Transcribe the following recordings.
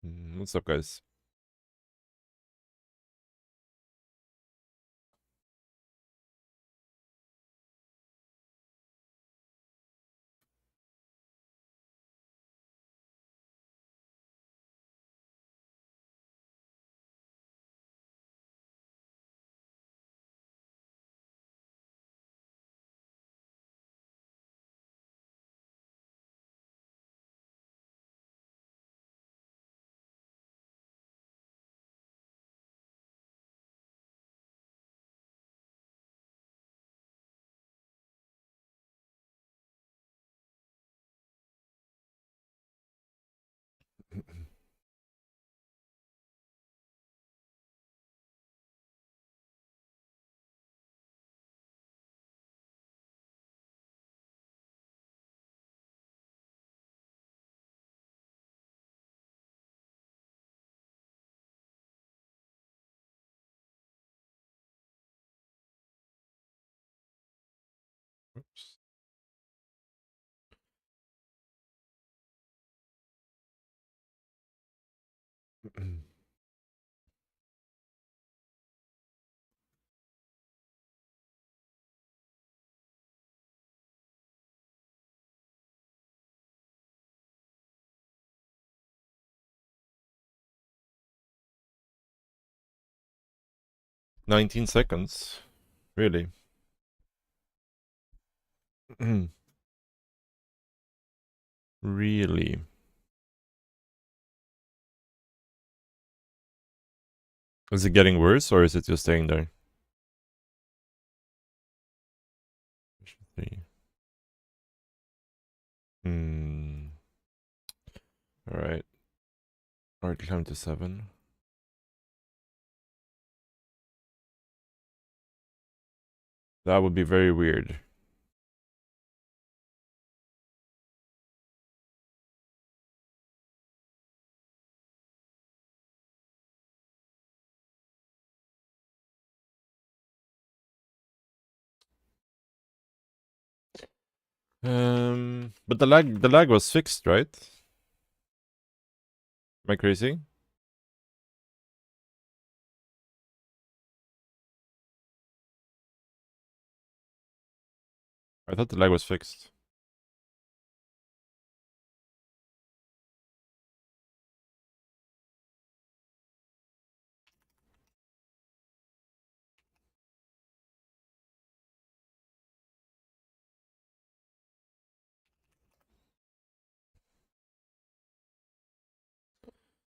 What's up, guys? Oops. Mm. 19 seconds. Really? Really? Is it getting worse or is it just staying there? See. Hmm. Alright. Already climbed to 7. That would be very weird. But the lag was fixed, right? Am I crazy? I thought the lag was fixed.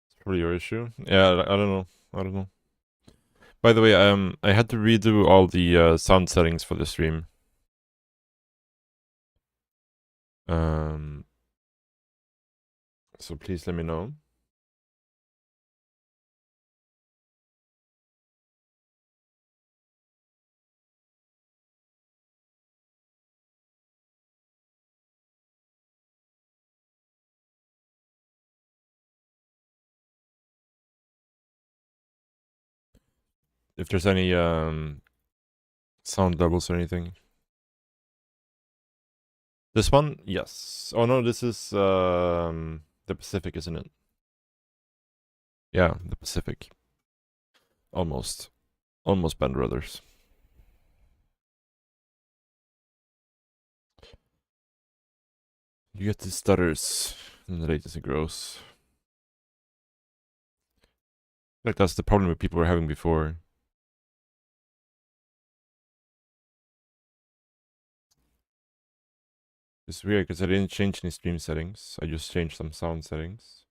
It's probably your issue. Yeah, I don't know. I don't know. By the way, I had to redo all the sound settings for the stream. Um, so please let me know. If there's any sound levels or anything. This one? Yes. Oh no, this is the Pacific, isn't it? Yeah, the Pacific. Almost. Almost Band Brothers. You get the stutters and the latency grows. Like that's the problem that people were having before. It's weird because I didn't change any stream settings. I just changed some sound settings.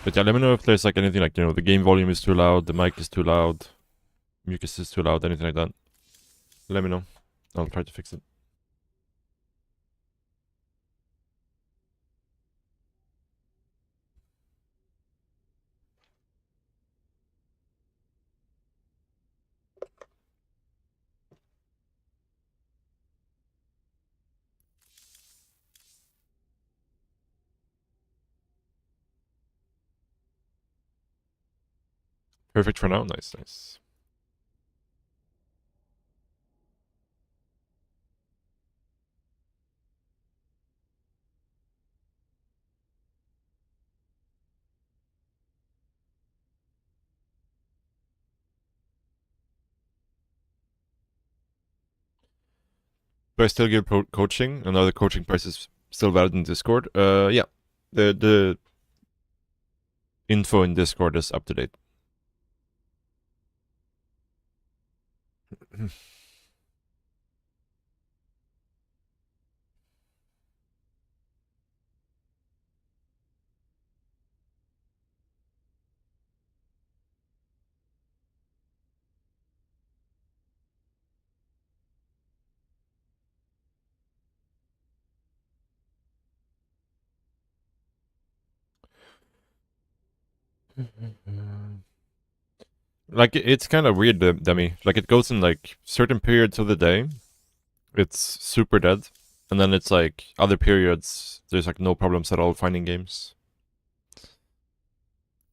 But yeah, let me know if there's like anything like, you know, the game volume is too loud, the mic is too loud, mucus is too loud, anything like that. Let me know. I'll try to fix it. Perfect for now. Nice, nice. Do I still give coaching? And are the coaching prices still valid in Discord? Yeah. The info in Discord is up to date. Like, it's kind of weird, Demi. Like, it goes in like certain periods of the day, it's super dead, and then it's like other periods, there's like no problems at all finding games.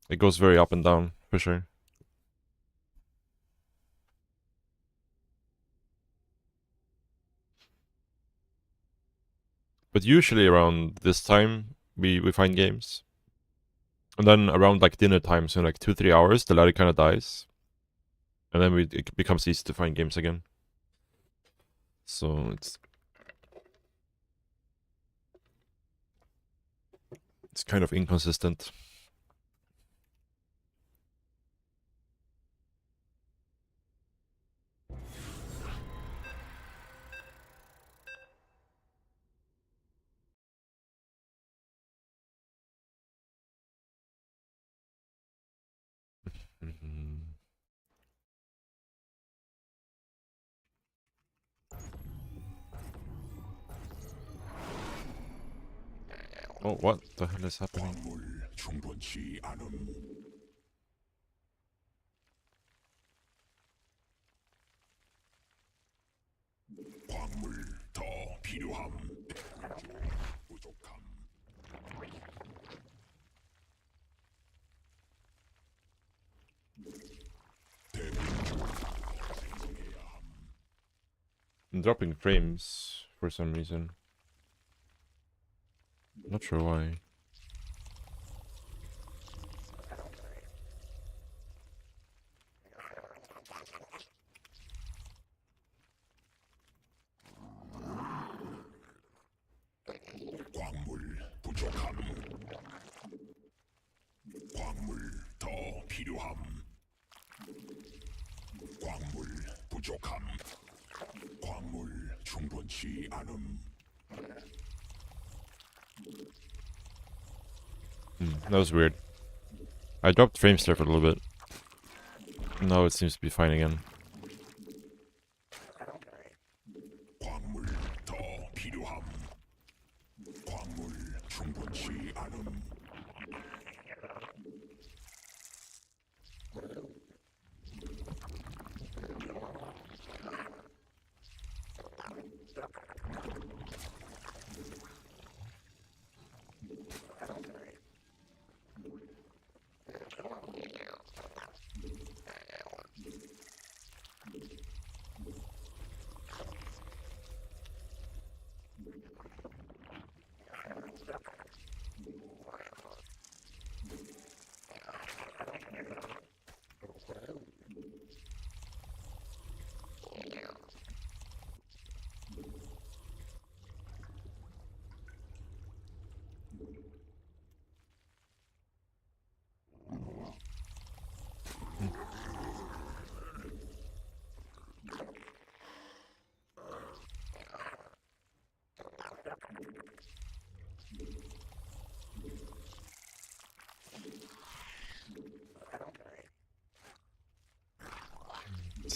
It goes very up and down, for sure. But usually around this time, we find games. And then around like dinner time, so in like 2-3 hours, the ladder kind of dies. And then it becomes easy to find games again. So it's kind of inconsistent. Oh, what the hell is happening? I'm dropping frames for some reason. Not sure why. That was weird. I dropped frames there for a little bit. Now it seems to be fine again.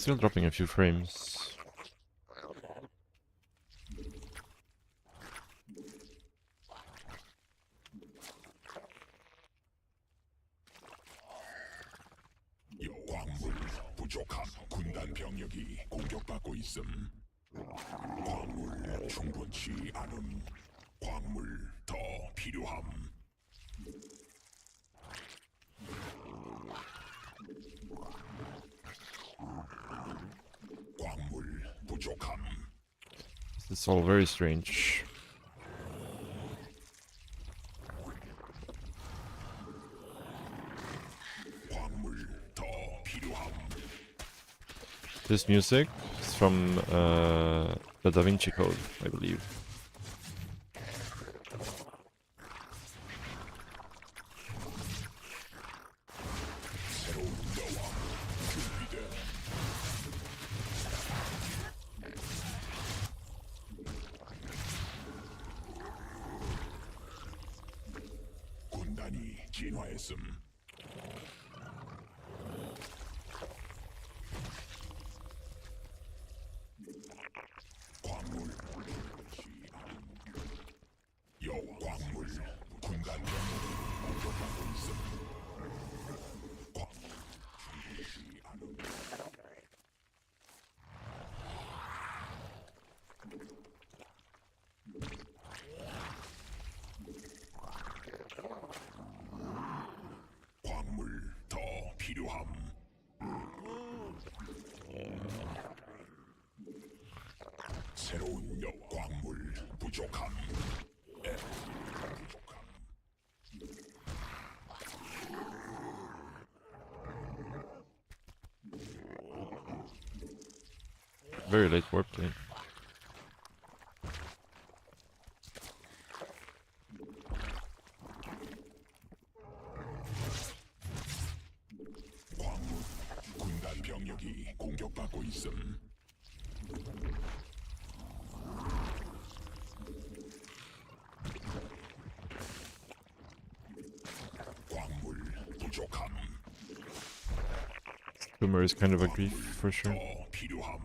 Still dropping a few frames. 광물 부족함. 군단 병력이 공격받고 있음. 광물 충분치 않음. 광물 더 필요함. 광물 부족함. This is all very strange. 광물 더 필요함. This music is from the Da Vinci Code, I believe. 새로운 여왕 준비돼. 군단이 진화했음. 광물 여왕 광물 군단 병력이 공격받고 있음. 광물 충분치 않음. 광물 더 필요함. 새로운 광물 부족함. 부족함. Very late warp lane. 광물 군단 병력이 공격받고 있음. 광물 부족함. Boomer is kind of a grief for sure. 더 필요함.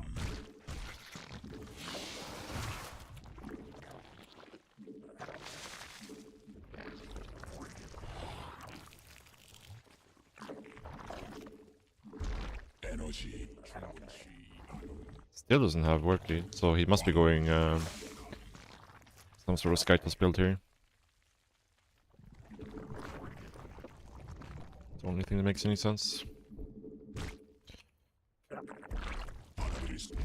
에너지 충분치 않음. Still doesn't have warp lead, so he must be going some sort of Skytos build here. The only thing that makes any sense. 하늘이 쏟-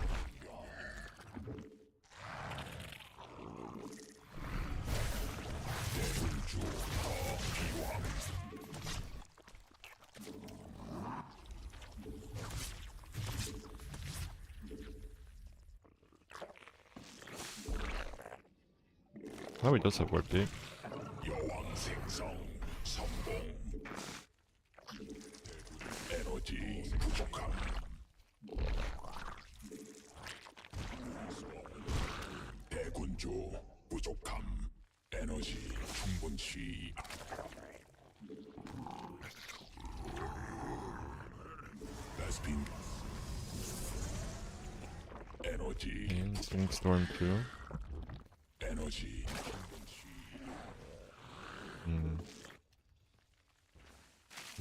대군주 더 필요함. Oh, he does have warp lead. 여왕 생성 성공. 에너지 부족함. 대군주 부족함. 에너지 충분치 베스핀 에너지 And Sling Storm too. 에너지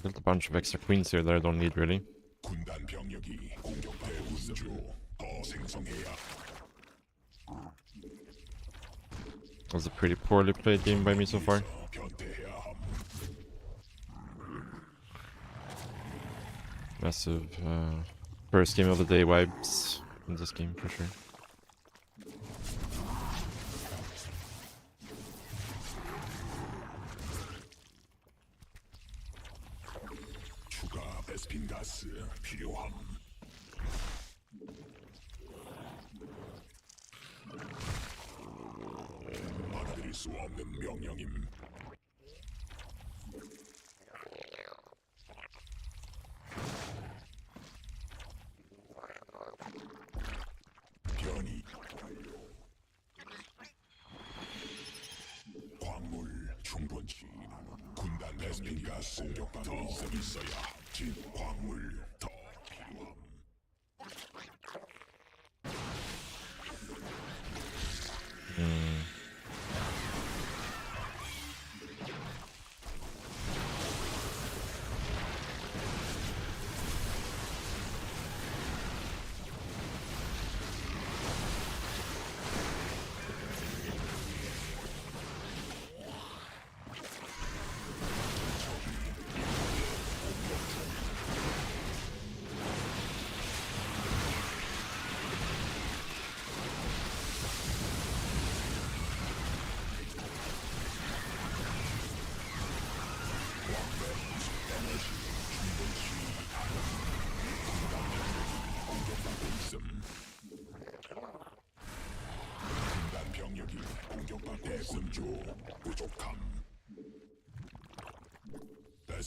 Built a bunch of extra queens here that I don't need really. 군단 병력이 공격되고 있음. 더 생성해야 That was a pretty poorly played game by me so far. 변태해야 함. Massive first game of the day vibes in this game for sure. 추가 베스핀 가스 필요함. 받아들일 수 없는 명령임. 변이 완료. 광물 충분치 않은 군단 베스핀 가스 공격받고 있어야 진 광물 더 필요함.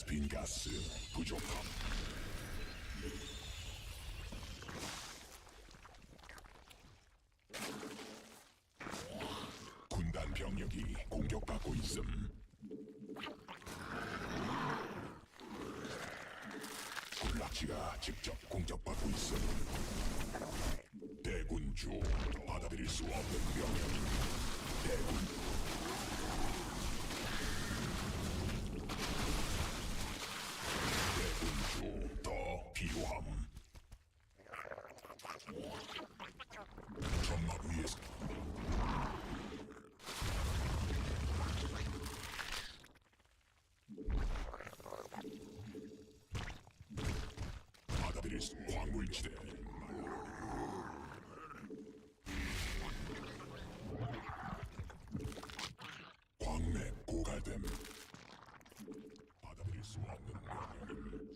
베스핀 가스 부족함. 군단 병력이 공격받고 있음. 군락지가 직접 공격받고 있음. 대군 중 받아들일 수 없는 병력. 대군 더 필요함. 점막 위에서 받아들일 수 광물지대. 광맥 고갈됨. 받아들일 수 없는 병력임.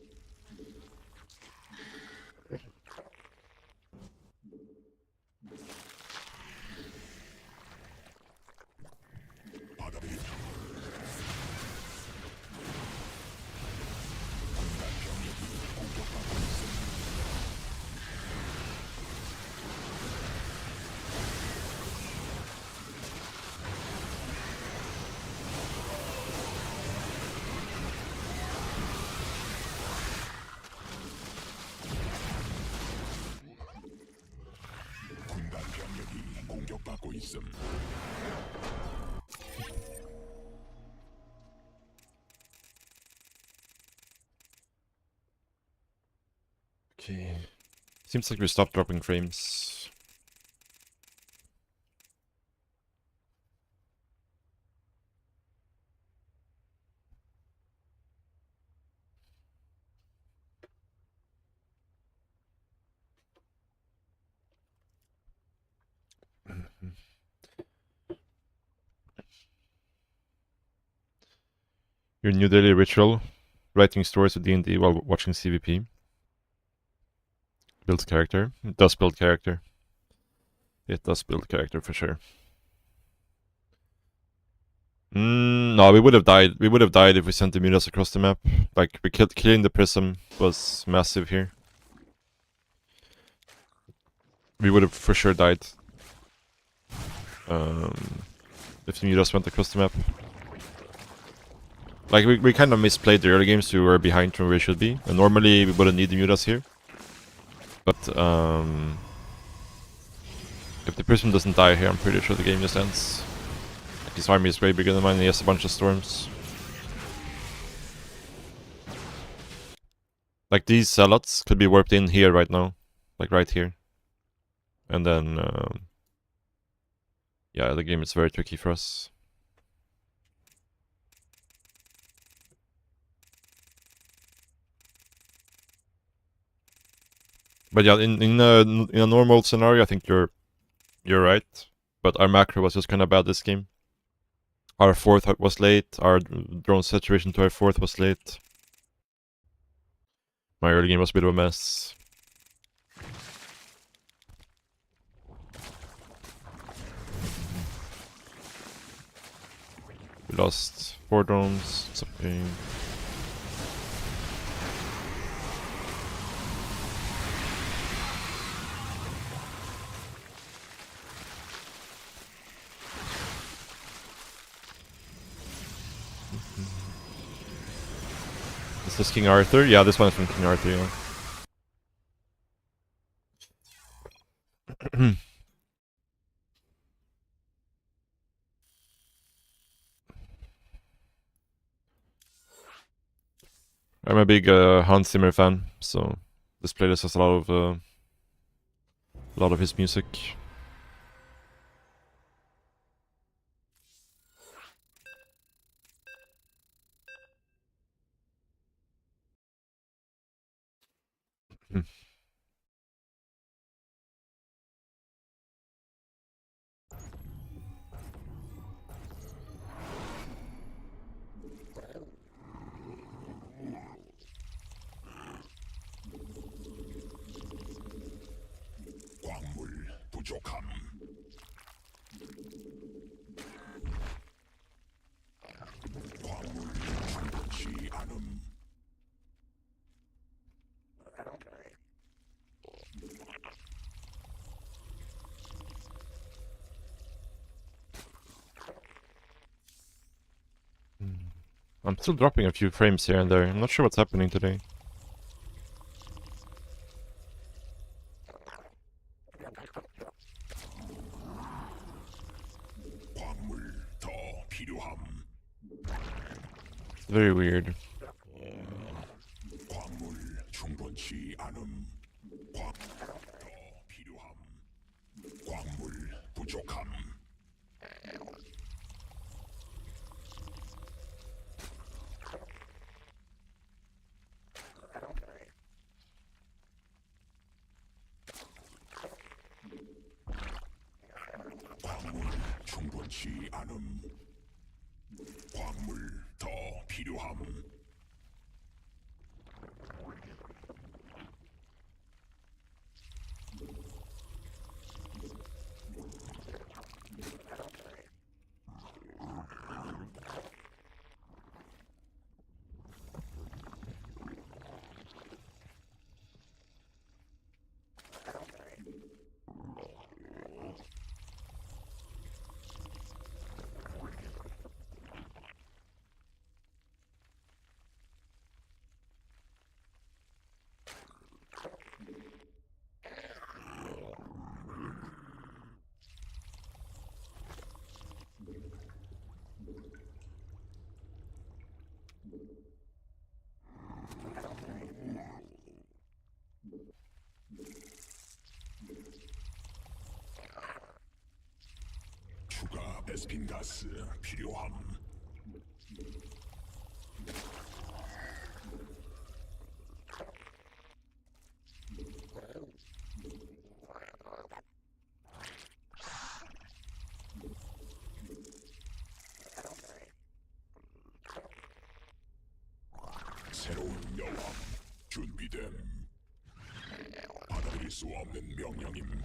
받아들일 군단 병력이 공격받고 있음. 군단 병력이 공격받고 있음. Okay. Seems like we stopped dropping frames. Your new daily ritual: writing stories of D&D while watching CVP. Builds character. It does build character. It does build character for sure. No, we would have died. We would have died if we sent the mutas across the map. Like, killing the prism was massive here. We would have for sure died. If the mutas went across the map. Like, we kind of misplayed the early games. We were behind from where we should be. And normally we wouldn't need the mutas here. But, if the prism doesn't die here, I'm pretty sure the game just ends. Like, his army is way bigger than mine and he has a bunch of storms. Like, these zealots could be warped in here right now. Like, right here. And then, yeah, the game is very tricky for us. But yeah, in a normal scenario, I think you're right. But our macro was just kind of bad this game. Our fourth was late. Our drone saturation to our fourth was late. My early game was a bit of a mess. We lost 4 drones. It's okay. Is this King Arthur? Yeah, this one is from King Arthur, yeah. I'm a big Hans Zimmer fan, so this playlist has a lot of his music. 광물 부족함. 광물 충분치 않음. I'm still dropping a few frames here and there. I'm not sure what's happening today. 광물 더 필요함. It's very weird. 광물 충분치 않음. 광더 필요함. 광물 부족함. 광물 충분치 않음. 광물 더 필요함. 추가 베스핀 가스 필요함. 새로운 여왕 준비됨. 받아들일 수 없는 명령임.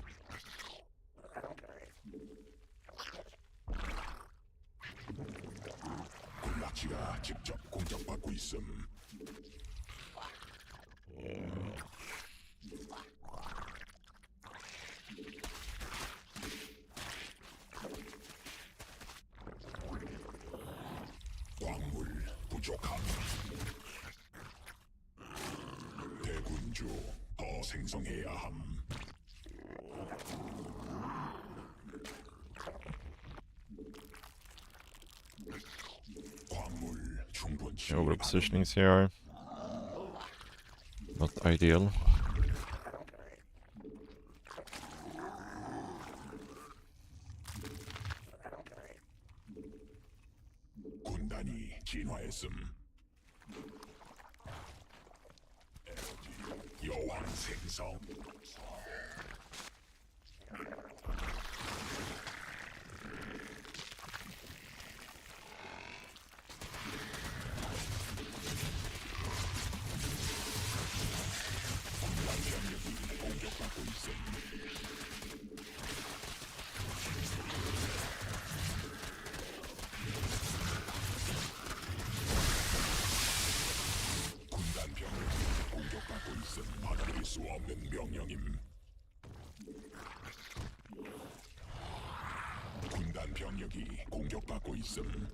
군락지가 직접 공격받고 있음. 광물 부족함. 대군주 더 생성해야 함. 광물 충분치 Over positionings here are not ideal. 군단이 진화했음. 여왕 생성. 군단 병력이 공격받고 있음. 군단 병력이 공격받고 있음. 받아들일 수 없는 명령임. 군단 병력이 공격받고 있음.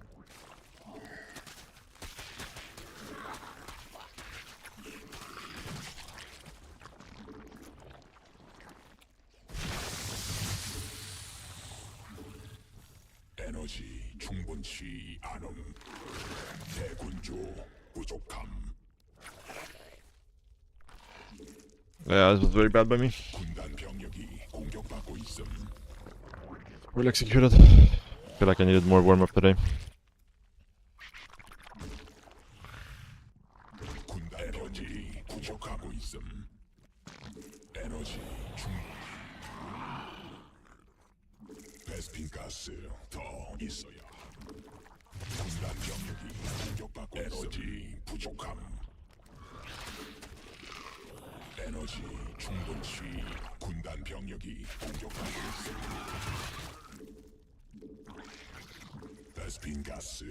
에너지 충분치 않음. 대군주 부족함. Yeah, this was very bad by me. 군단 병력이 공격받고 있음. Well executed. Feel like I needed more warm up today. 군단 에너지 부족하고 있음. 에너지 충. 베스핀 가스 더 있어야. 군단 병력이 공격받고 에너지 부족함. 에너지 충분치. 군단 병력이 공격받고 있음. 베스핀 가스.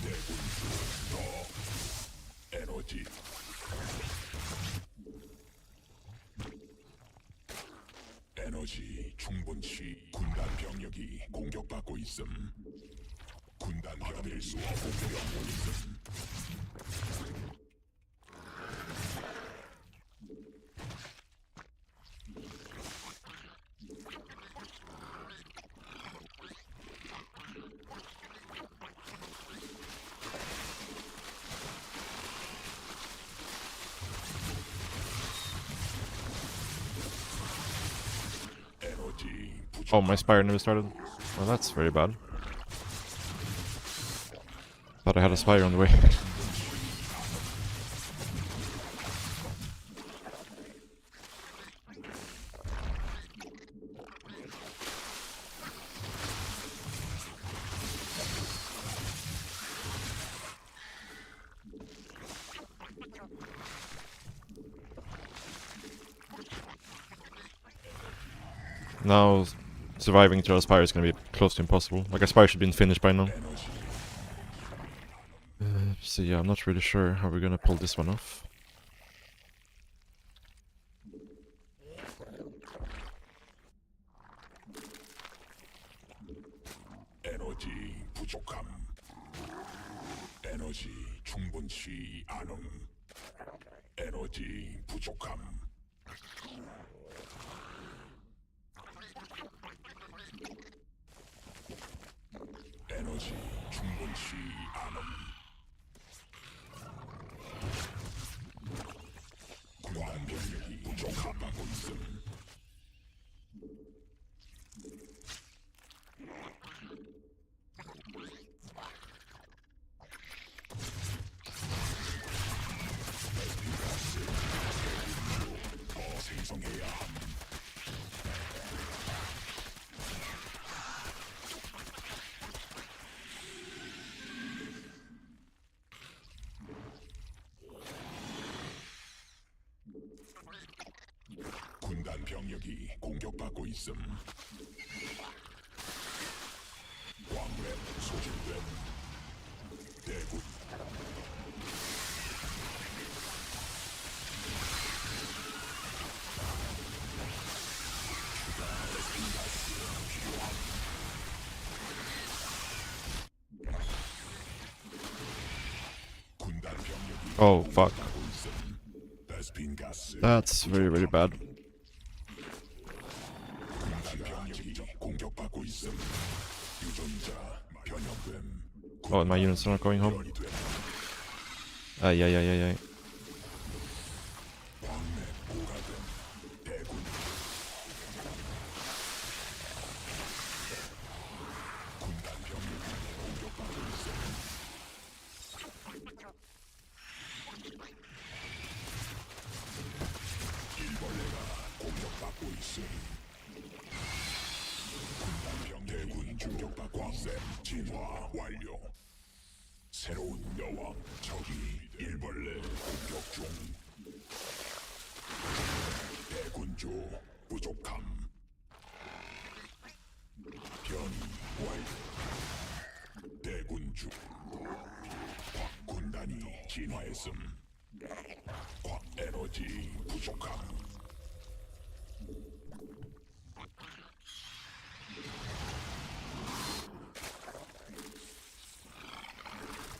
대군주 더 에너지. 병력이 공격받고 있음. 군단 받아들일 수 없는 병력이 있음. 에너지 부족. Oh, my Spire never started. Well, that's very bad. Thought I had a Spire on the way. Now, surviving to a Spire is gonna be close to impossible. Like, a Spire should have been finished by now. So yeah, I'm not really sure how we're gonna pull this one off. 에너지 부족함. 에너지 충분치 않음. 에너지 부족함. 에너지 충분치 않음. 군단 병력이 부족하다고 있음. 더 생성해야 함. 군단 병력이 공격받고 있음. 광맥 소진됨. 대군. 군단 병력이 Oh, fuck. 공격받고 있음. 베스핀 가스. That's very, very bad. 군단 병력이 공격받고 있음. 유전자 변형됨. Oh, my units are not going home. 변이됨. Ay, ay, ay, ay, ay. 광맥 고갈됨. 대군. 군단 병력이 공격받고 있음. 일벌레가 공격받고 있음. 군단 병 대군 공격받고 있음. 진화 완료. 새로운 여왕 적이 일벌레 공격 중. 대군주 부족함. 변이 완료. 대군주. 군단이 진화했음. 에너지 부족함.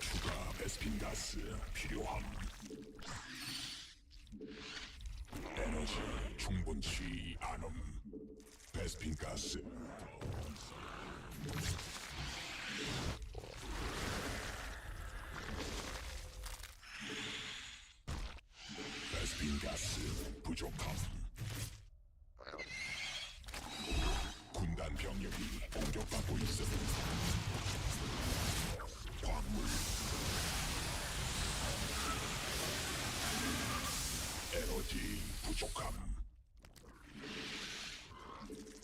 추가 베스핀 가스 필요함. 에너지 충분치 않음. 베스핀 가스. 베스핀 가스 부족함. 군단 병력이 공격받고 있음. 광물. 에너지 부족함.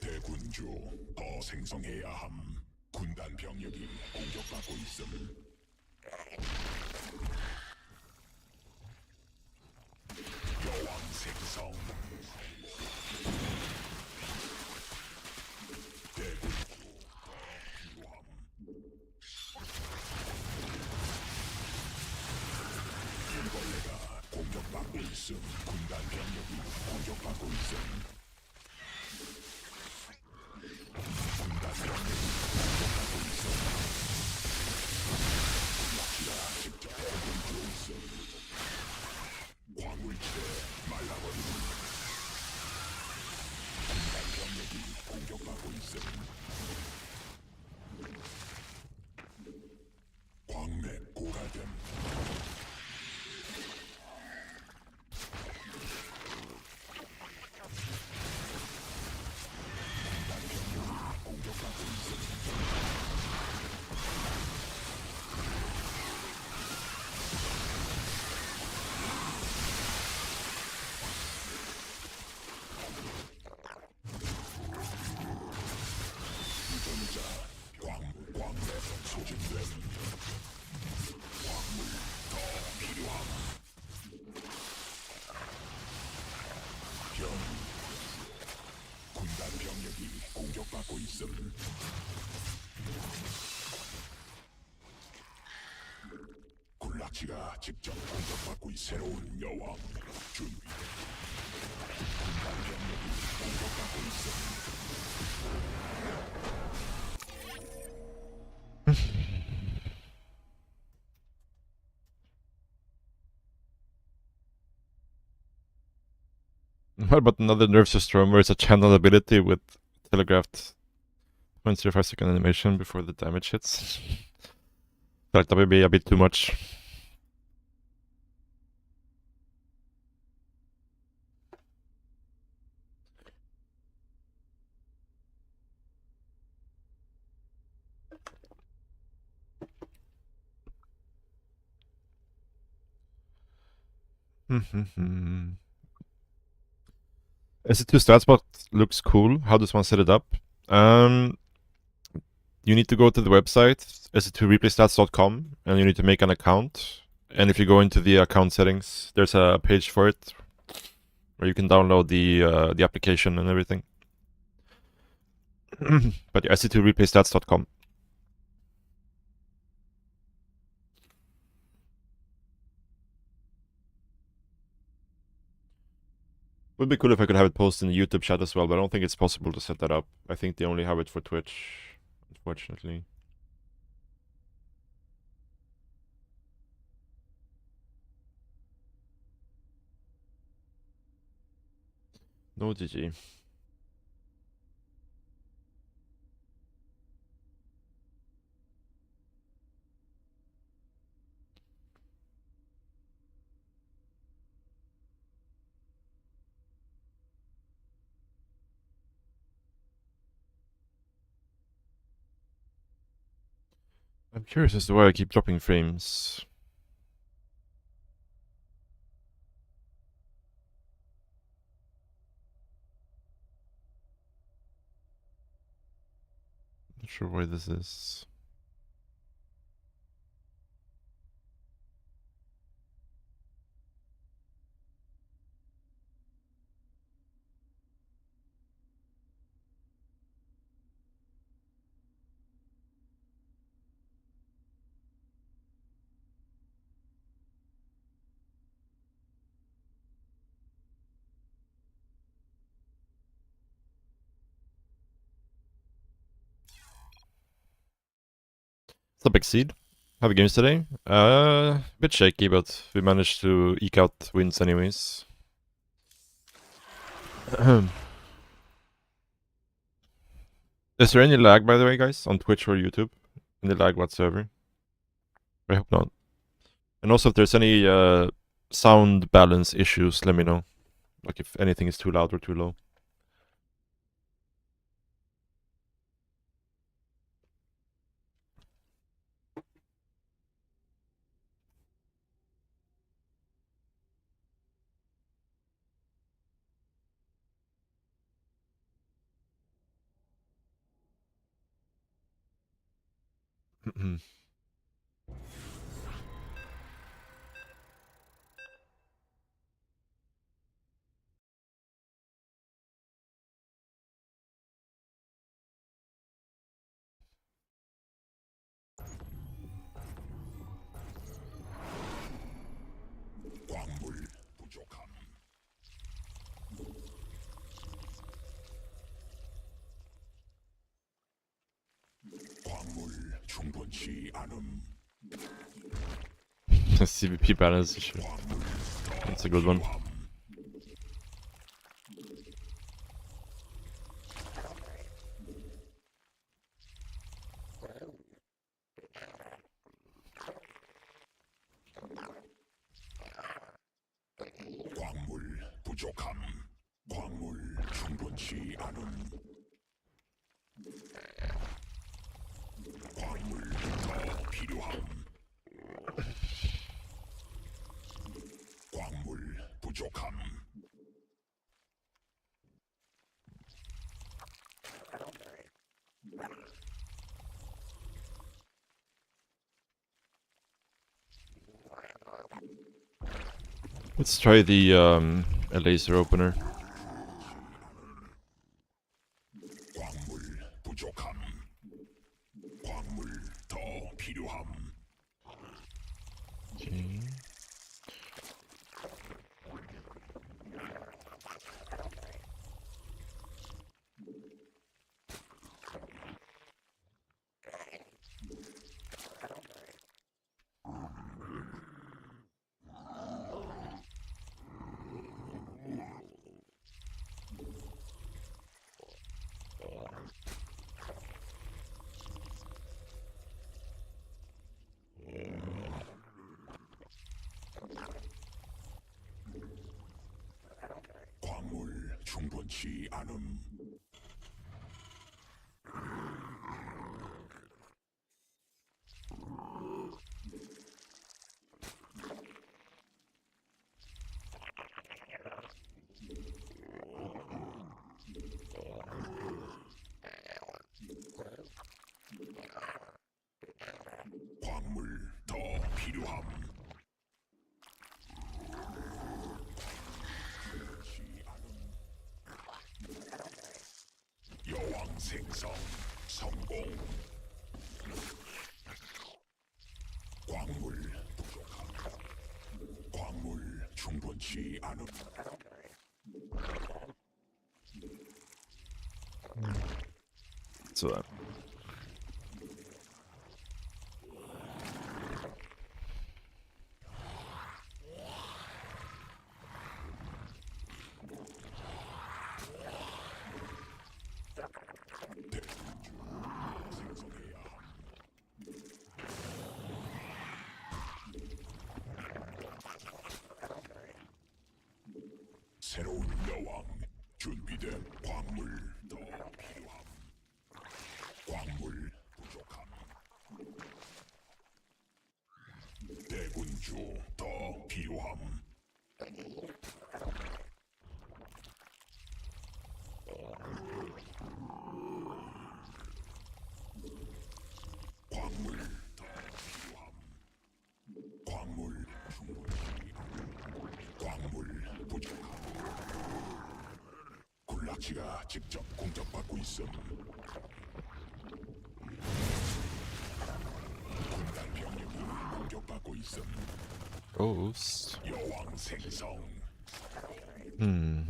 대군주 더 생성해야 함. 군단 병력이 공격받고 있음. 여왕 생성. 대군주 필요함. 일벌레가 공격받고 있음. 군단 병력이 공격받고 있음. 군단 병력 군단 병력이 공격받고 있음. 군락지가 직접 공격받고 새로운 여왕 준비. 군단 병력이 공격받고 있음. What about another nerve system where it's a channel ability with telegraphed 0.05 second animation before the damage hits? Like that would be a bit too much. SC2 StatSpot looks cool. How does one set it up? You need to go to the website, sc2replaystats.com, and you need to make an account. And if you go into the account settings, there's a page for it where you can download the application and everything. But yeah, sc2replaystats.com. Would be cool if I could have it posted in the YouTube chat as well, but I don't think it's possible to set that up. I think they only have it for Twitch, unfortunately. No GG. I'm curious as to why I keep dropping frames. Not sure why this is. What's up, Exceed? How are games today? A bit shaky, but we managed to eke out wins anyways. Is there any lag, by the way, guys, on Twitch or YouTube? Any lag whatsoever? I hope not. And also, if there's any sound balance issues, let me know. Like if anything is too loud or too low. 광물 부족함. 광물 충분치 않음. CVP balance issue. That's a good one. 광물 부족함. 광물 충분치 않음. 광물 더 필요함. 광물 부족함. Let's try the a laser opener. 광물 부족함. 광물 더 필요함. Okay. 광물 충분치 않음. 광물 더 필요함. 여왕 생성 성공. 광물 부족함. 광물 충분치 않음. So 생성해야 함. 새로운 여왕 준비된 광물 더 필요함. 광물 부족함. 대군주 더 필요함. 광물 더 필요함. 광물 충분치 않음. 광물 부족함. 군락지가 직접 공격받고 있음. 군단 병력이 공격받고 있음. ghost. 여왕 생성. I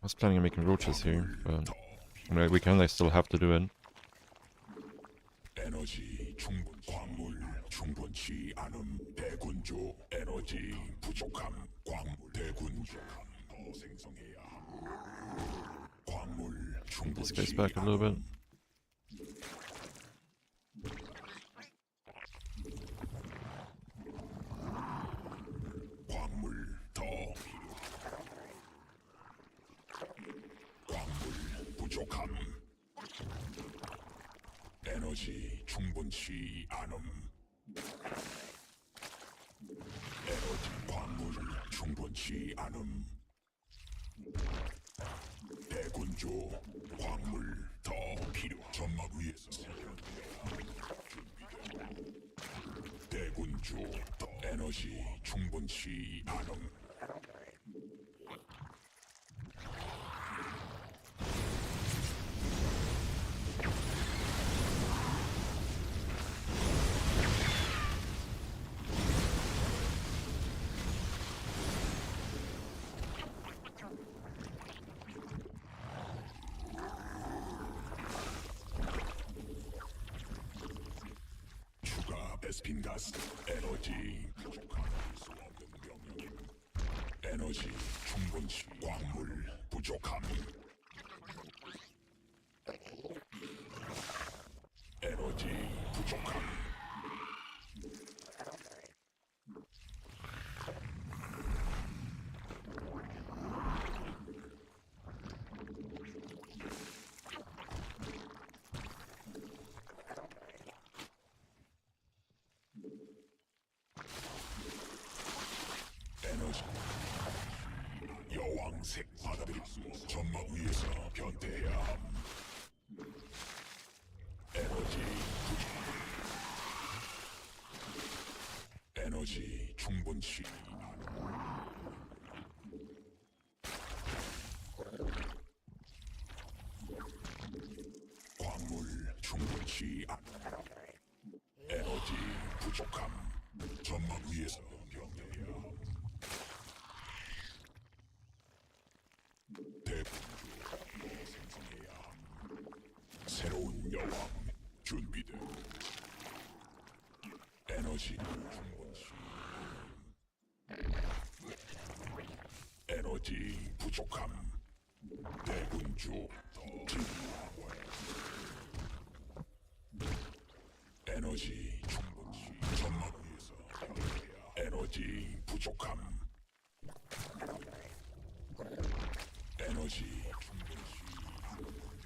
was planning on making roaches here, but I mean, we can. I still have to do it. 에너지 충분. 광물 충분치 않음. 대군주 에너지 부족함. 광물 대군주 더 생성해야 함. 광물 This guy's 충분치 back a little bit. 않음. 광물 더 필요함. 광물 부족함. 에너지 충분치 않음. 에너지 광물 충분치 않음. 대군주 광물 더 필요. 점막 위에서 준비된. 대군주 더 에너지 충분치 않음. 추가 베스핀가스 에너지 부족함. 수 없는 병력. 에너지 충분치. 광물 부족함. 에너지 부족함. 에너지 여왕색 받아들일 수 없어. 점막 위에서 변태해야 함. 에너지 부족함. 에너지 충분치 않음. 충분치 않. 에너지 부족함. 전막 위에서 병력이야. 대군주 생성해야 함. 새로운 여왕 준비돼. 에너지 충분치. 에너지 부족함. 대군주 진화 완료. 에너지 충분치. 전막 위에서 병력이야. 에너지 부족함. 에너지 충분치.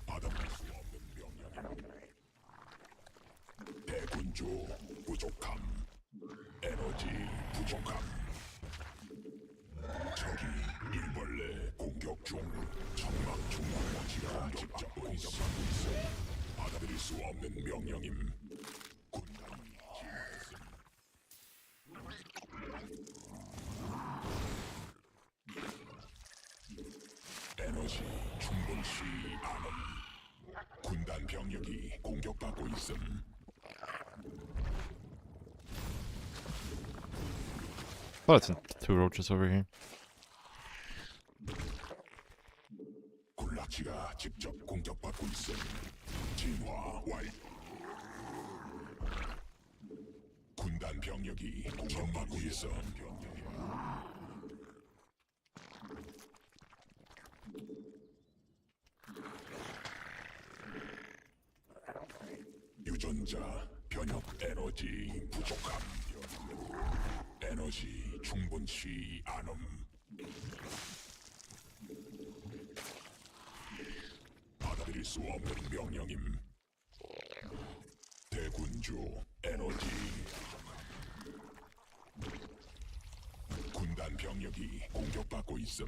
받아볼 수 없는 명령임. 대군주 부족함. 에너지 부족함. 적이 일벌레 공격 중. 천막 중앙원지가 직접 공격받고 있어. 받아들일 수 없는 명령임. 군단이 진화했음. 에너지 충분치 않음. 군단 병력이 공격받고 있음. Oh, it's 2 roaches over here. 군락지가 직접 공격받고 있음. 진화 완료. 군단 병력이 공격받고 있어. 유전자 변형 에너지 부족함. 에너지 충분치 않음. 받아들일 수 없는 명령임. 대군주 에너지 부족함. 군단 병력이 공격받고 있음.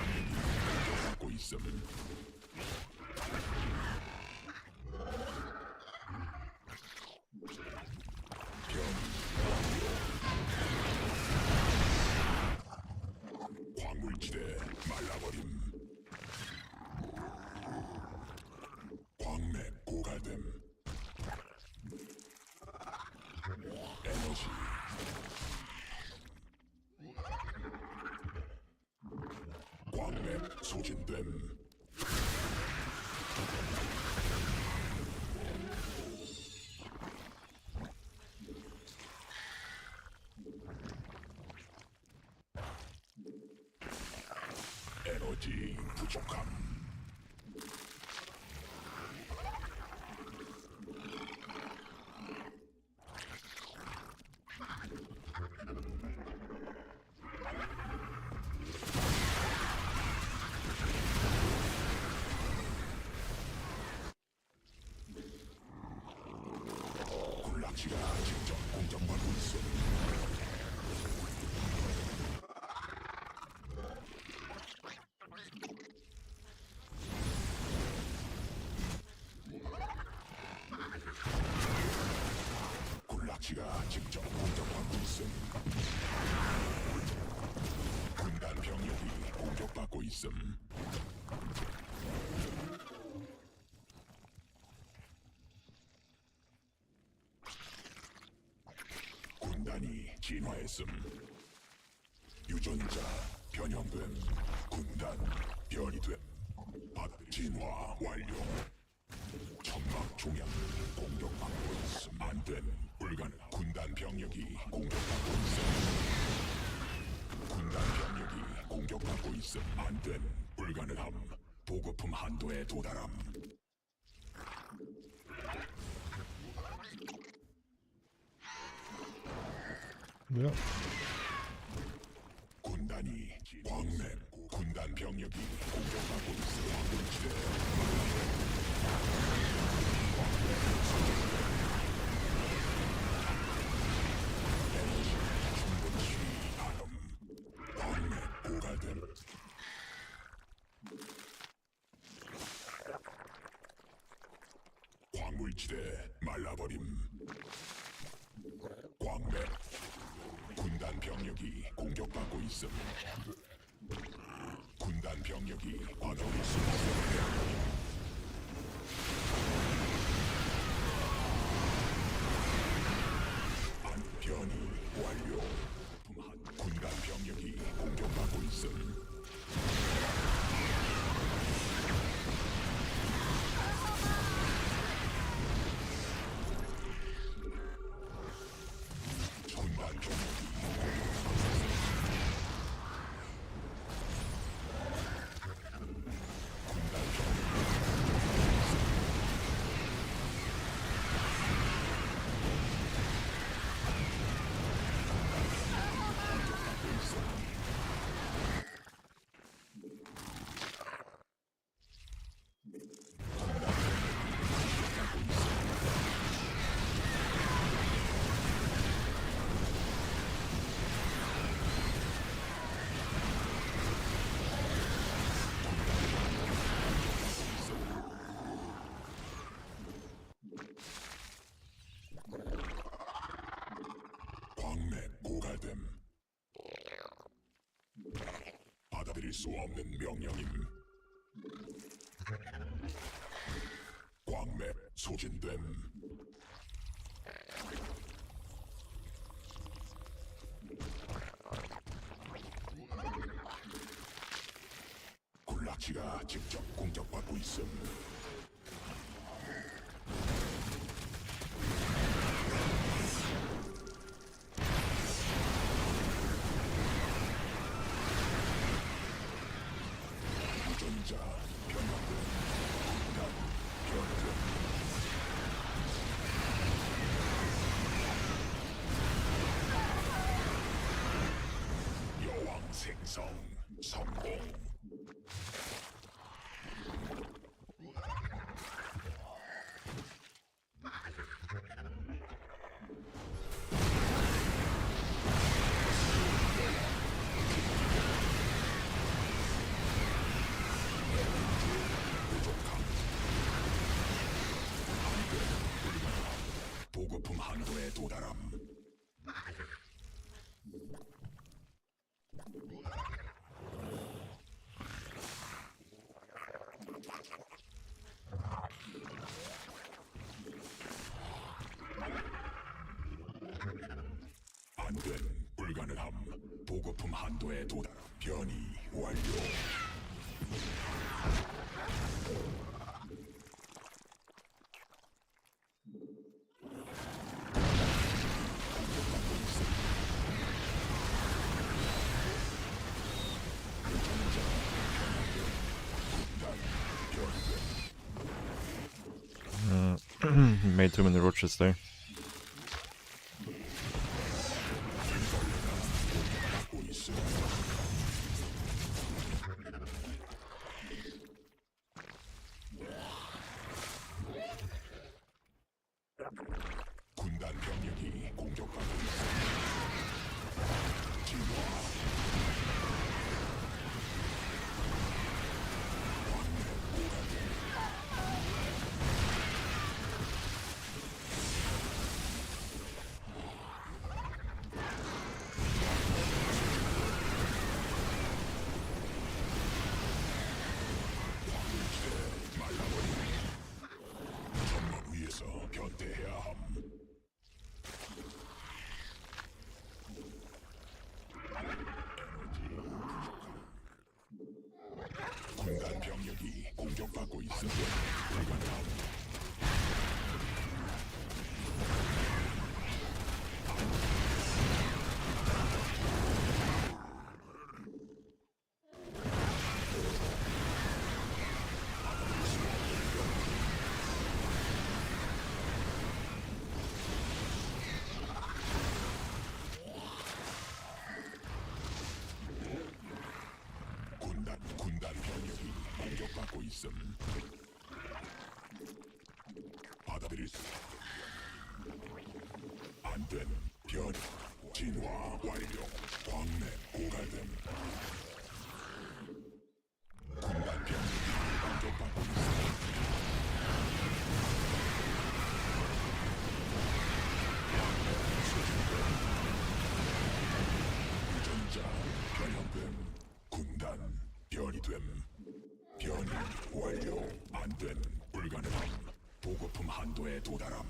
공격받고 있음. 광물지대 말라버림. 광맥 고갈됨. 에너지 광맥 소진됨. 에너지 부족함. 군락지가 직접 공격받고 있어. 군락지가 직접 공격받고 있음. 군단 병력이 공격받고 있음. 군단이 진화했음. 유전자 변형됨. 군단 변이됨. 진화 완료. 천막 종양 공격받고 있음. 안됨. 불가능. 군단 병력이 공격받고 있음. 군단 병력이 공격받고 있음. 안됨. 불가능함. 보급품 한도에 도달함. Yeah. 군단이 광맥 군단 병력이 공격받고 있어. 광물지대 에너지 충분치 않음. 광맥 고갈됨. 광물지대 말라버림. 있음. 군단 병력이 바닥에 숨었어. 변이 완료. 군단 병력이 공격받고 있음. 군단 병력이 군단 광맥 고갈됨. 받아들일 수 없는 명령임. 광맥 소진됨. 군락지가 직접 공격받고 있음. 유전자 변화됨. 군단 변화됨. 여왕 생성 성공. 보급품 한도에 도달함. 안된 불가능함. 보급품 한도에 도달. 변이 완료. Made too many roaches there. 군단 병력이 공격받고 있어. 진화. 전막 위에서 변태해야 함. 군단 병력이 공격받고 있으면 불가능함. 군단 병력이 공격받고 있음. 받아들일 수 안된 변이. 진화 완료. 광맥 고갈됨. 군단 병력이 공격받고 있음. 유전자 변 한도에 도달함.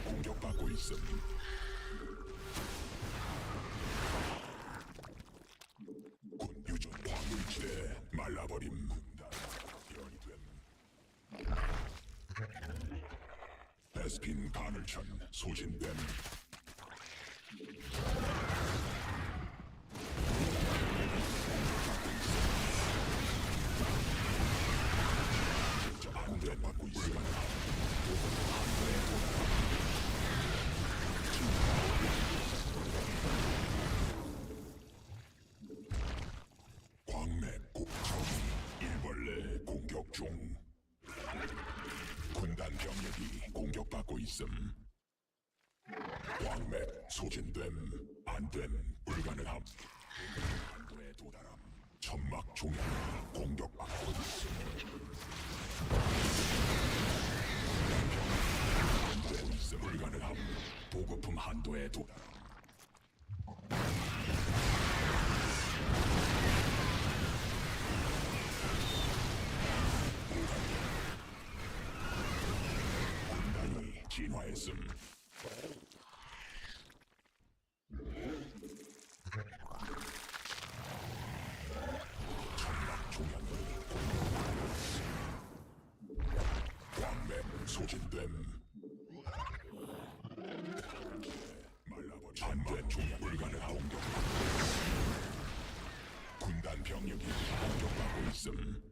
공격받고 있음. 유전 광물지대 말라버림. 연이 됨. 베스핀 가늘천 소진됨. 안전받고 있음. 광맥 곡적이 일벌레 공격 중. 군단 병력이 공격받고 있음. 광맥 소진됨. 안됨. 불가능함. 한도에 도달함. 천막 종이 공격받고 있음. 한도에 있음. 불가능함. 보급품 한도에 도달함. 군단이 진화했음. 천막 종양이 광맥 소진됨. 말라버린 잔대 종양 불가능한 공격. 군단 병력이 공격받고 있음.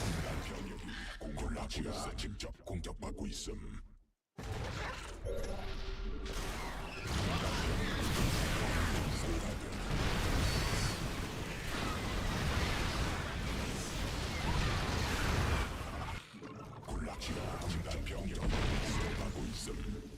군단 병력이 공골라치가 직접 공격받고 있음. 굴락치가 군단 병력이 공격받고 있음.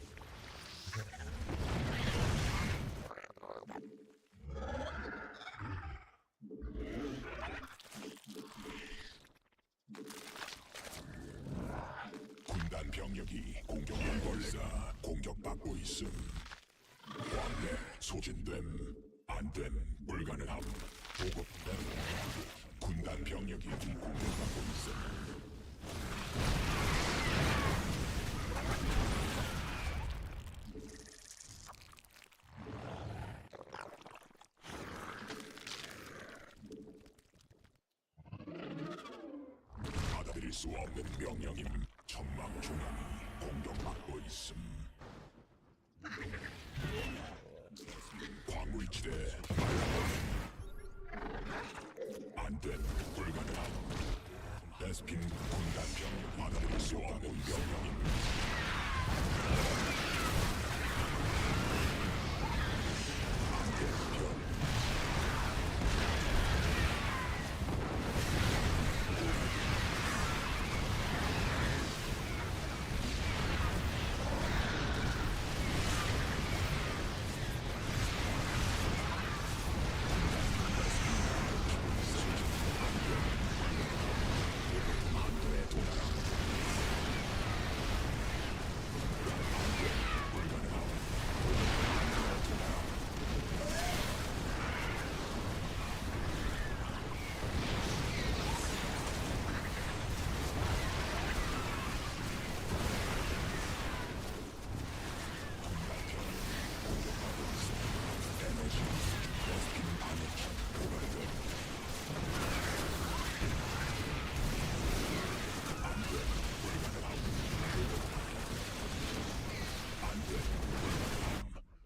군단 병력이 공격벌레가 공격받고 있음. 광맥 소진됨. 안됨. 불가능함. 보급됨. 군단 병력이 공격받고 있음. 받아들일 수 없는 명령임. 천막 중앙이 공격받고 있음. 광물지대 안된. 불가능함. 베스핀 군단 병력 받아들일 수 없는 명령임.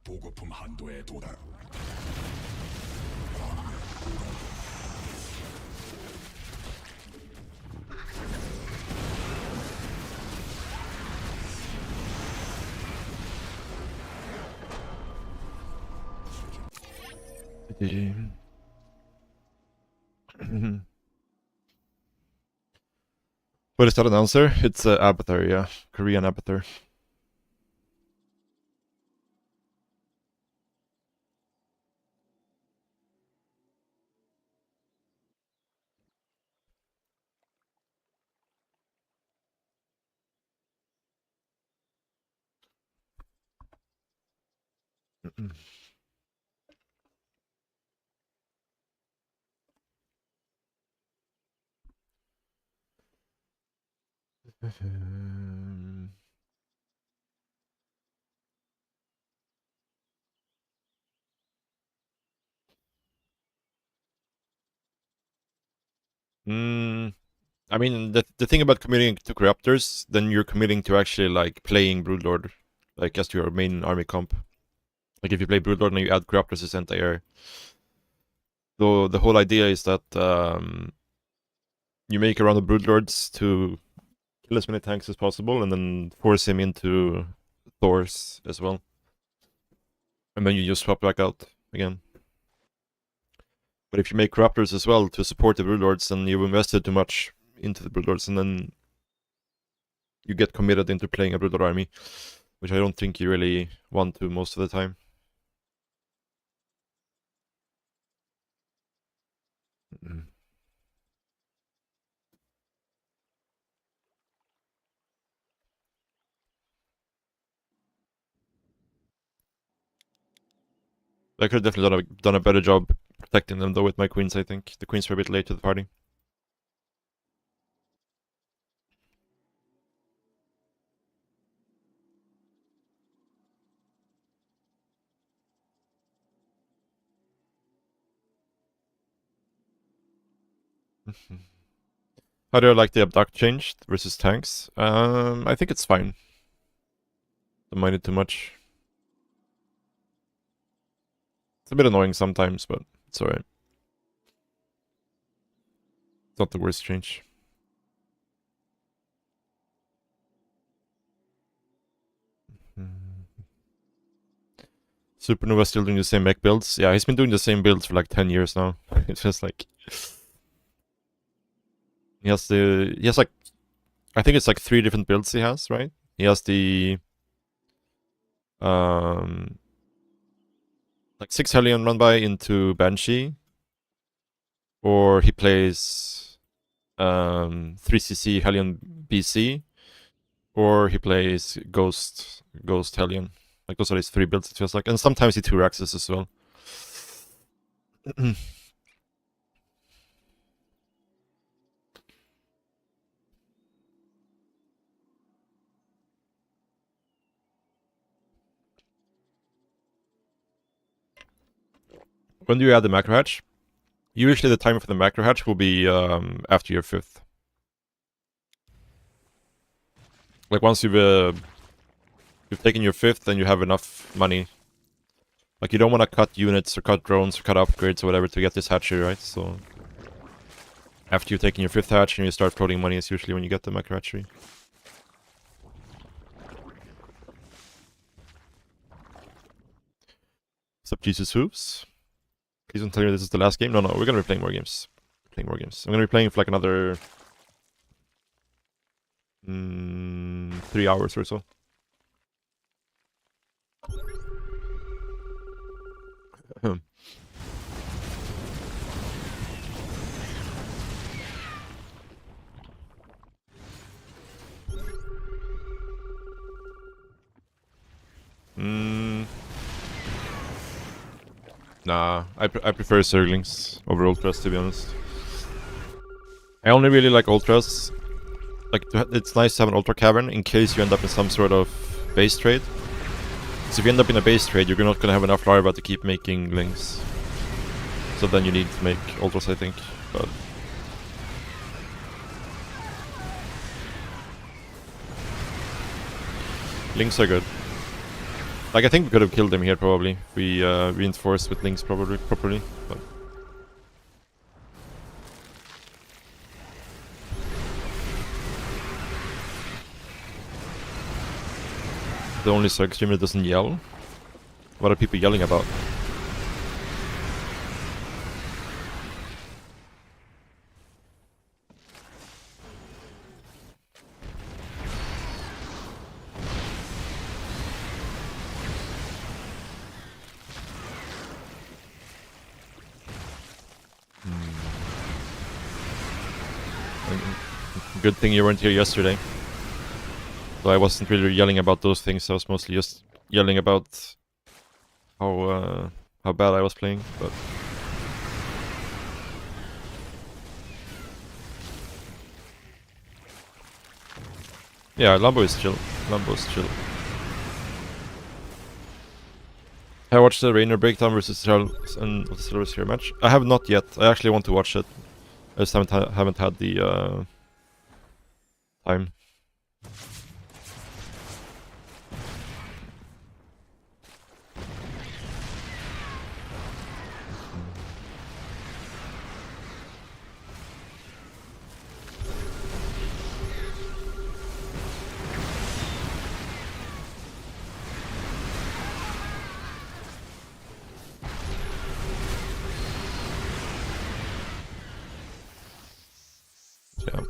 보급품 한도에 도달. What is that announcer? It's Avatar, yeah. Korean Avatar. I mean, the thing about committing to Corruptors, then you're committing to actually like playing Broodlord, like as your main army comp. Like if you play Broodlord and you add Corruptors as anti-air. So the whole idea is that you make a run of Broodlords to kill as many tanks as possible, and then force him into Thors as well. And then you just swap back out again. But if you make Corruptors as well to support the Broodlords, then you've invested too much into the Broodlords, and then you get committed into playing a Broodlord army, which I don't think you really want to most of the time. I could have definitely done a better job protecting them though with my queens, I think. The queens were a bit late to the party. How do I like the abduct change versus tanks? I think it's fine. Don't mind it too much. It's a bit annoying sometimes, but it's alright. It's not the worst change. Supernova still doing the same mech builds. Yeah, he's been doing the same builds for like 10 years now. It's just like he has like, I think it's like 3 different builds he has, right? He has the like 6 Hellion run by into Banshee, or he plays 3cc Hellion BC, or he plays Ghost Hellion. Like those are his 3 builds, it feels like. And sometimes he 2-axes as well. When do you add the macro hatch? Usually the time for the macro hatch will be after your 5th. Like once you've taken your 5th and you have enough money. Like you don't want to cut units or cut drones or cut upgrades or whatever to get this hatchery, right? So after you've taken your 5th hatch and you start floating money is usually when you get the macro hatchery. What's up, Jesus Hooves? Please don't tell me this is the last game. No, we're gonna be playing more games. I'm gonna be playing for like another 3 hours or so. Nah, I prefer Zerglings over Ultras, to be honest. I only really like Ultras. Like, it's nice to have an Ultra Cavern in case you end up in some sort of base trade. So if you end up in a base trade, you're not gonna have enough larvae to keep making Lings. So then you need to make Ultras, I think. But Lings are good. Like, I think we could have killed him here, probably. If we reinforced with Lings properly. But the only Zerg streamer that doesn't yell? What are people yelling about? Good thing you weren't here yesterday. So I wasn't really yelling about those things, I was mostly just yelling about how bad I was playing, but yeah, Lambo is chill. Lambo's chill. I watched the Rainer breakdown versus Charles and Silver's here match. I have not yet. I actually want to watch it. I just haven't had the time. Yeah.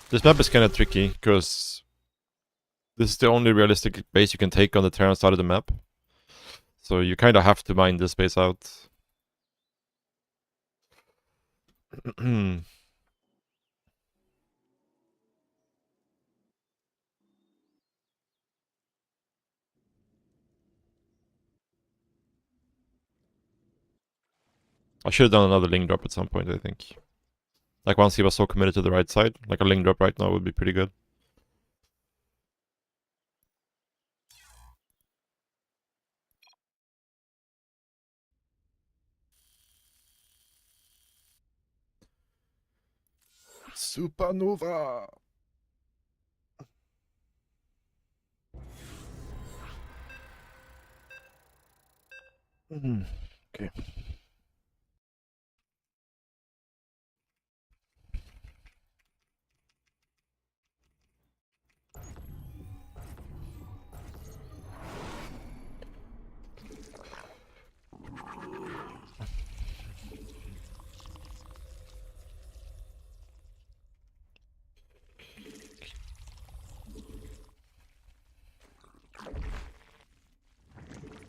This map is kind of tricky because this is the only realistic base you can take on the Terran side of the map. So you kind of have to mine this base out. I should have done another link drop at some point, I think. Like once he was so committed to the right side, like a link drop right now would be pretty good. Supernova! Okay.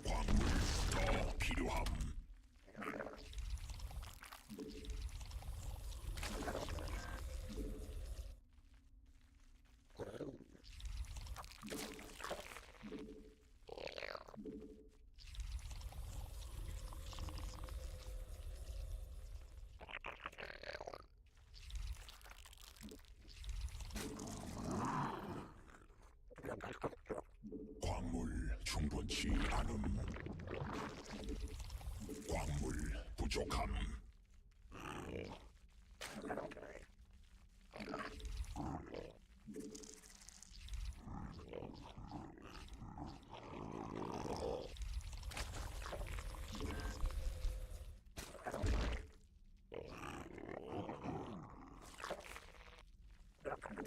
더 필요함. 광물 충분치 않음. 광물 부족함.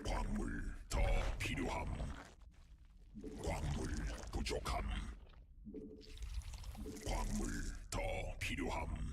광물 더 필요함. 광물 부족함. 광물 더 필요함.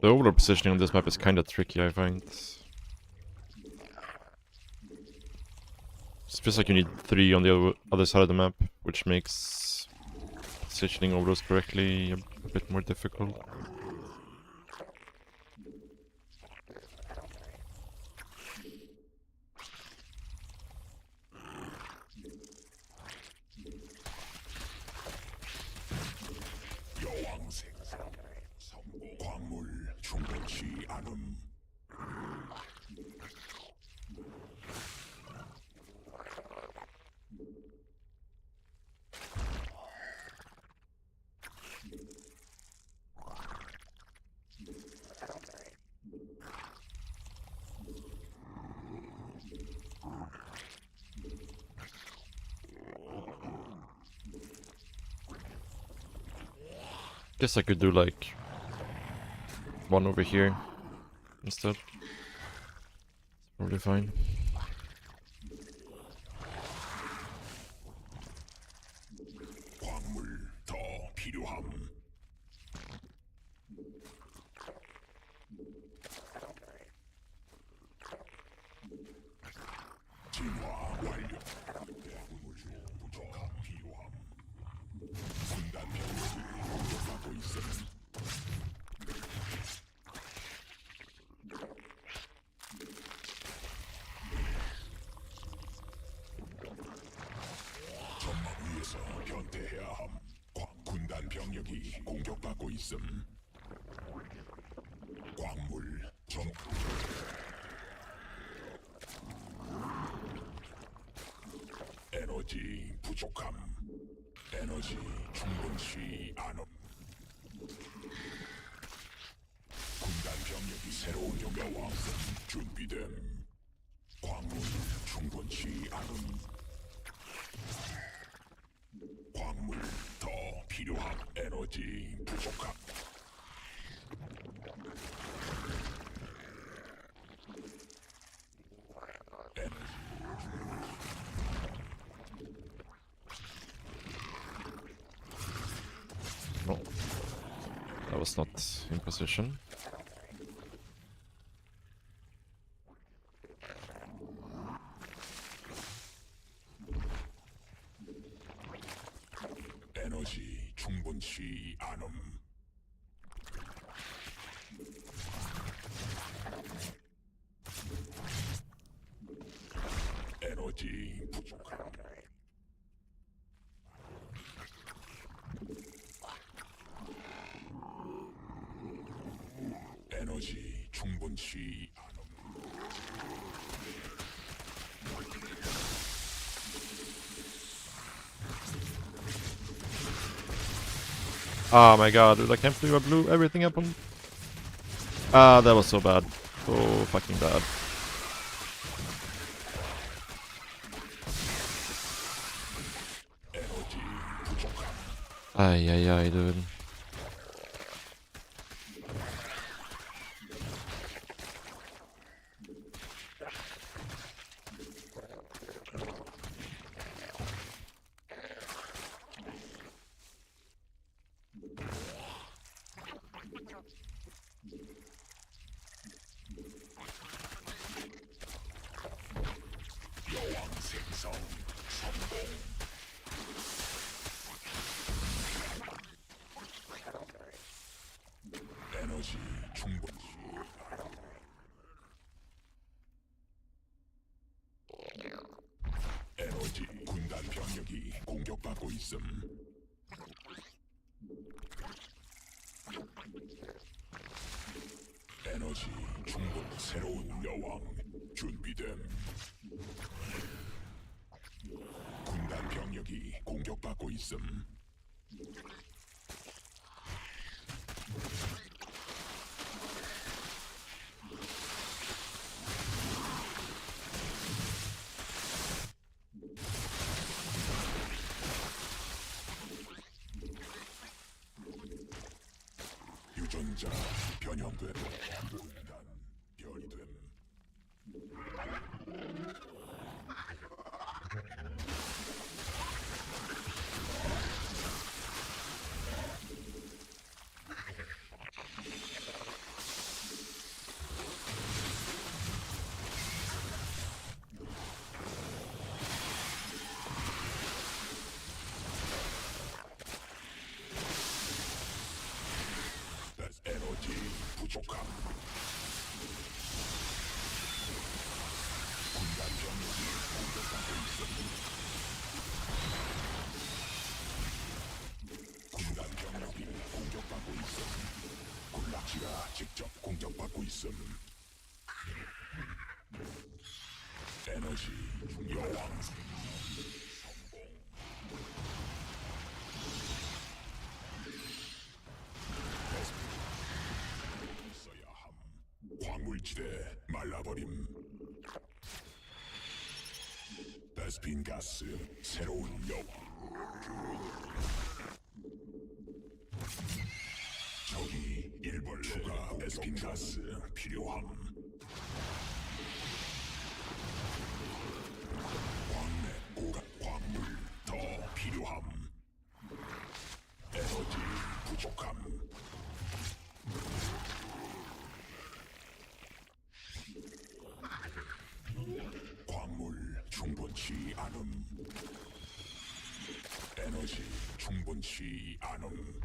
The overall positioning on this map is kind of tricky, I find. It feels like you need 3 on the other side of the map, which makes positioning over those correctly a bit more difficult. 여왕 생산. 성공. 광물 충분치 않음. Guess I could do like one over here instead. Probably fine. 광물 더 필요함. 진화 완료. 광물 부족함 필요함. 군단 병력이 공격받고 있음. 전막 위에서 변태해야 함. 군단 병력이 공격받고 있음. 광물 전 에너지 부족함. 에너지 충분치 않음. 군단 병력이 새로운 여왕 준비됨. 광물 충분치 않음. 광물 더 필요함. 에너지 부족함. No. That was not in position. 에너지 충분치 않음. 에너지 부족함. 에너지 충분치 않음. Oh my god, dude, I can't believe I blew everything up on... Ah, that was so bad. So fucking bad. 에너지 부족함. Ay, ay, ay, dude. 여왕 생성 성공. 에너지 충분치 에너지 군단 병력이 공격받고 있음. 에너지 충분. 새로운 여왕 준비됨. 군단 병력이 공격받고 있음. 유전자 변형됨. 군단 별이 됨. 에너지 부족함. 군단 병력이 공격받고 있음. 군단 병력이 공격받고 있음. 군락지가 직접 공격받고 있음. 에너지 여왕 성공. 있어야 함. 광물지대 말라버림. 베스핀 가스 새로운 여왕. 베스핀 가스 필요함. 광맥 고각 광물 더 필요함. 에너지 부족함. 광물 충분치 않음. 에너지 충분치 않음.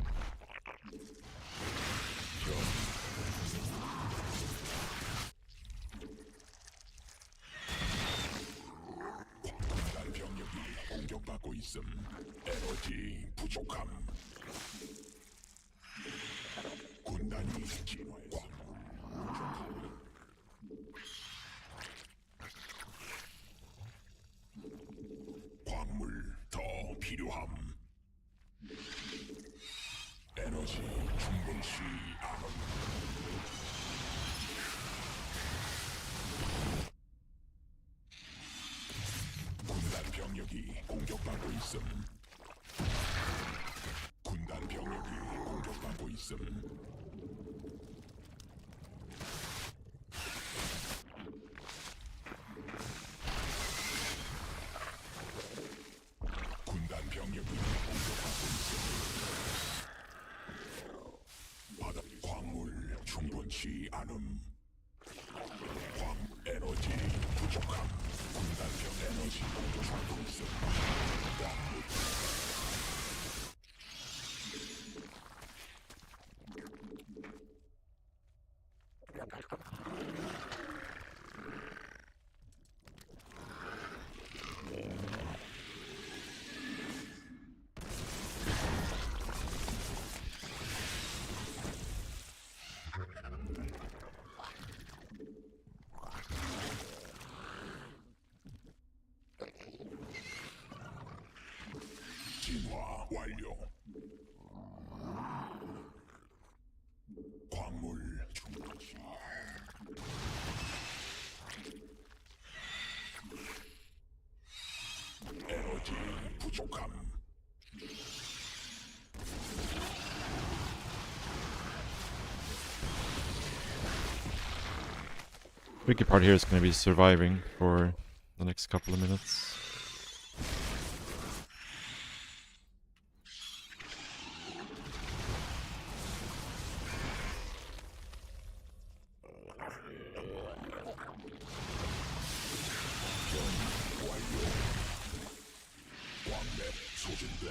군단 병력이 공격받고 있음. 에너지 부족함. 군단이 진화했음. 광물 더 필요함. 에너지 충분치 않음. 군단 병력이 공격받고 있음. 군단 병력이 공격받고 있음. 군단 병력이 공격받고 있음. 바다 광물 충분치 않음. 에너지 부족함. 군단 병 에너지 공격받고 있음. 광물 진화 완료. 광물 충분치. 에너지 부족함. Tricky part here is going to be surviving for the next couple of minutes. 광맥 소진됨.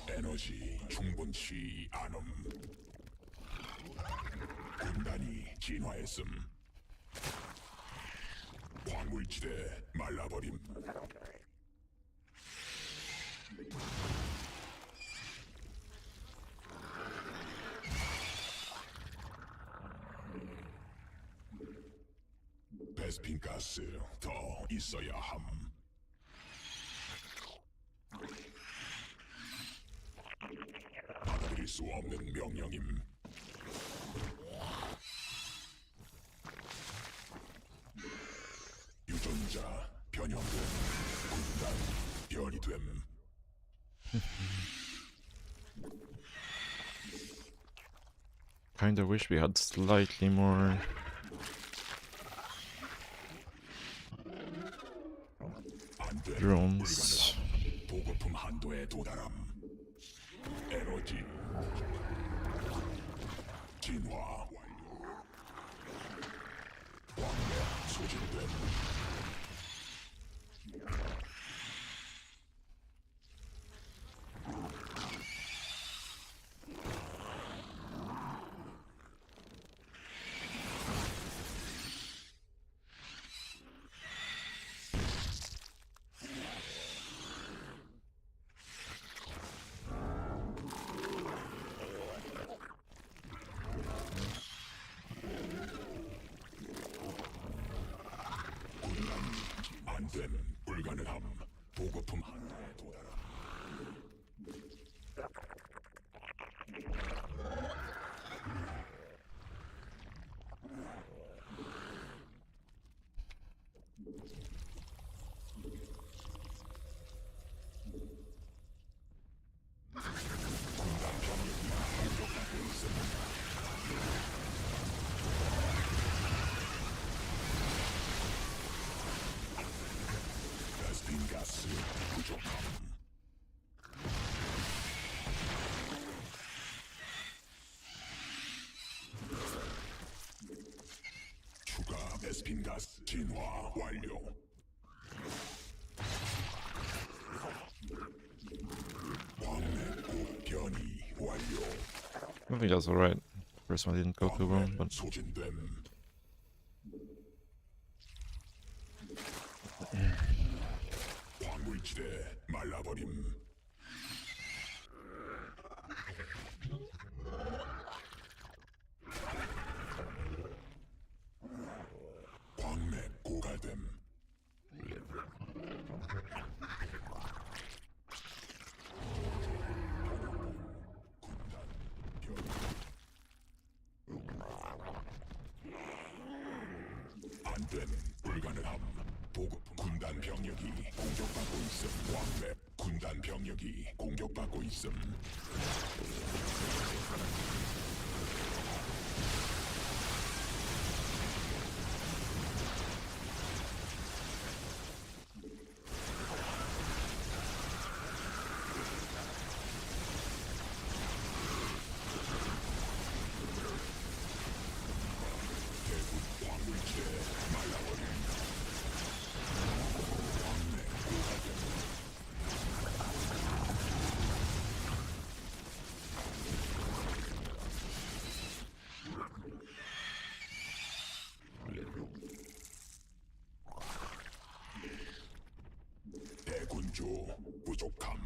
에너지 충분치 않음. 군단이 진화했음. 광물지대 말라버림. 베스핀 가스 더 있어야 함. 받아들일 수 없는 명령임. 유전자 변형됨. 군단 변이 됨. Kinda wish we had slightly more 안돼. drones. 보급품 한도에 도달함. 에너지 진화 완료. 광맥 소진됨. 베스핀 가스 진화 완료. 광맥고 변이 완료. I think that's alright. First one didn't go too wrong, 광맥 but 소진됨. 광물지대 말라버림. 광맥 고갈됨. 안됨 불가능함. 보급 군단 병력이 공격받고 있음. 광맥 군단 병력이 공격받고 있음. 대군 광물지대 말라버림. 광맥 고갈됨. 대군주 부족함.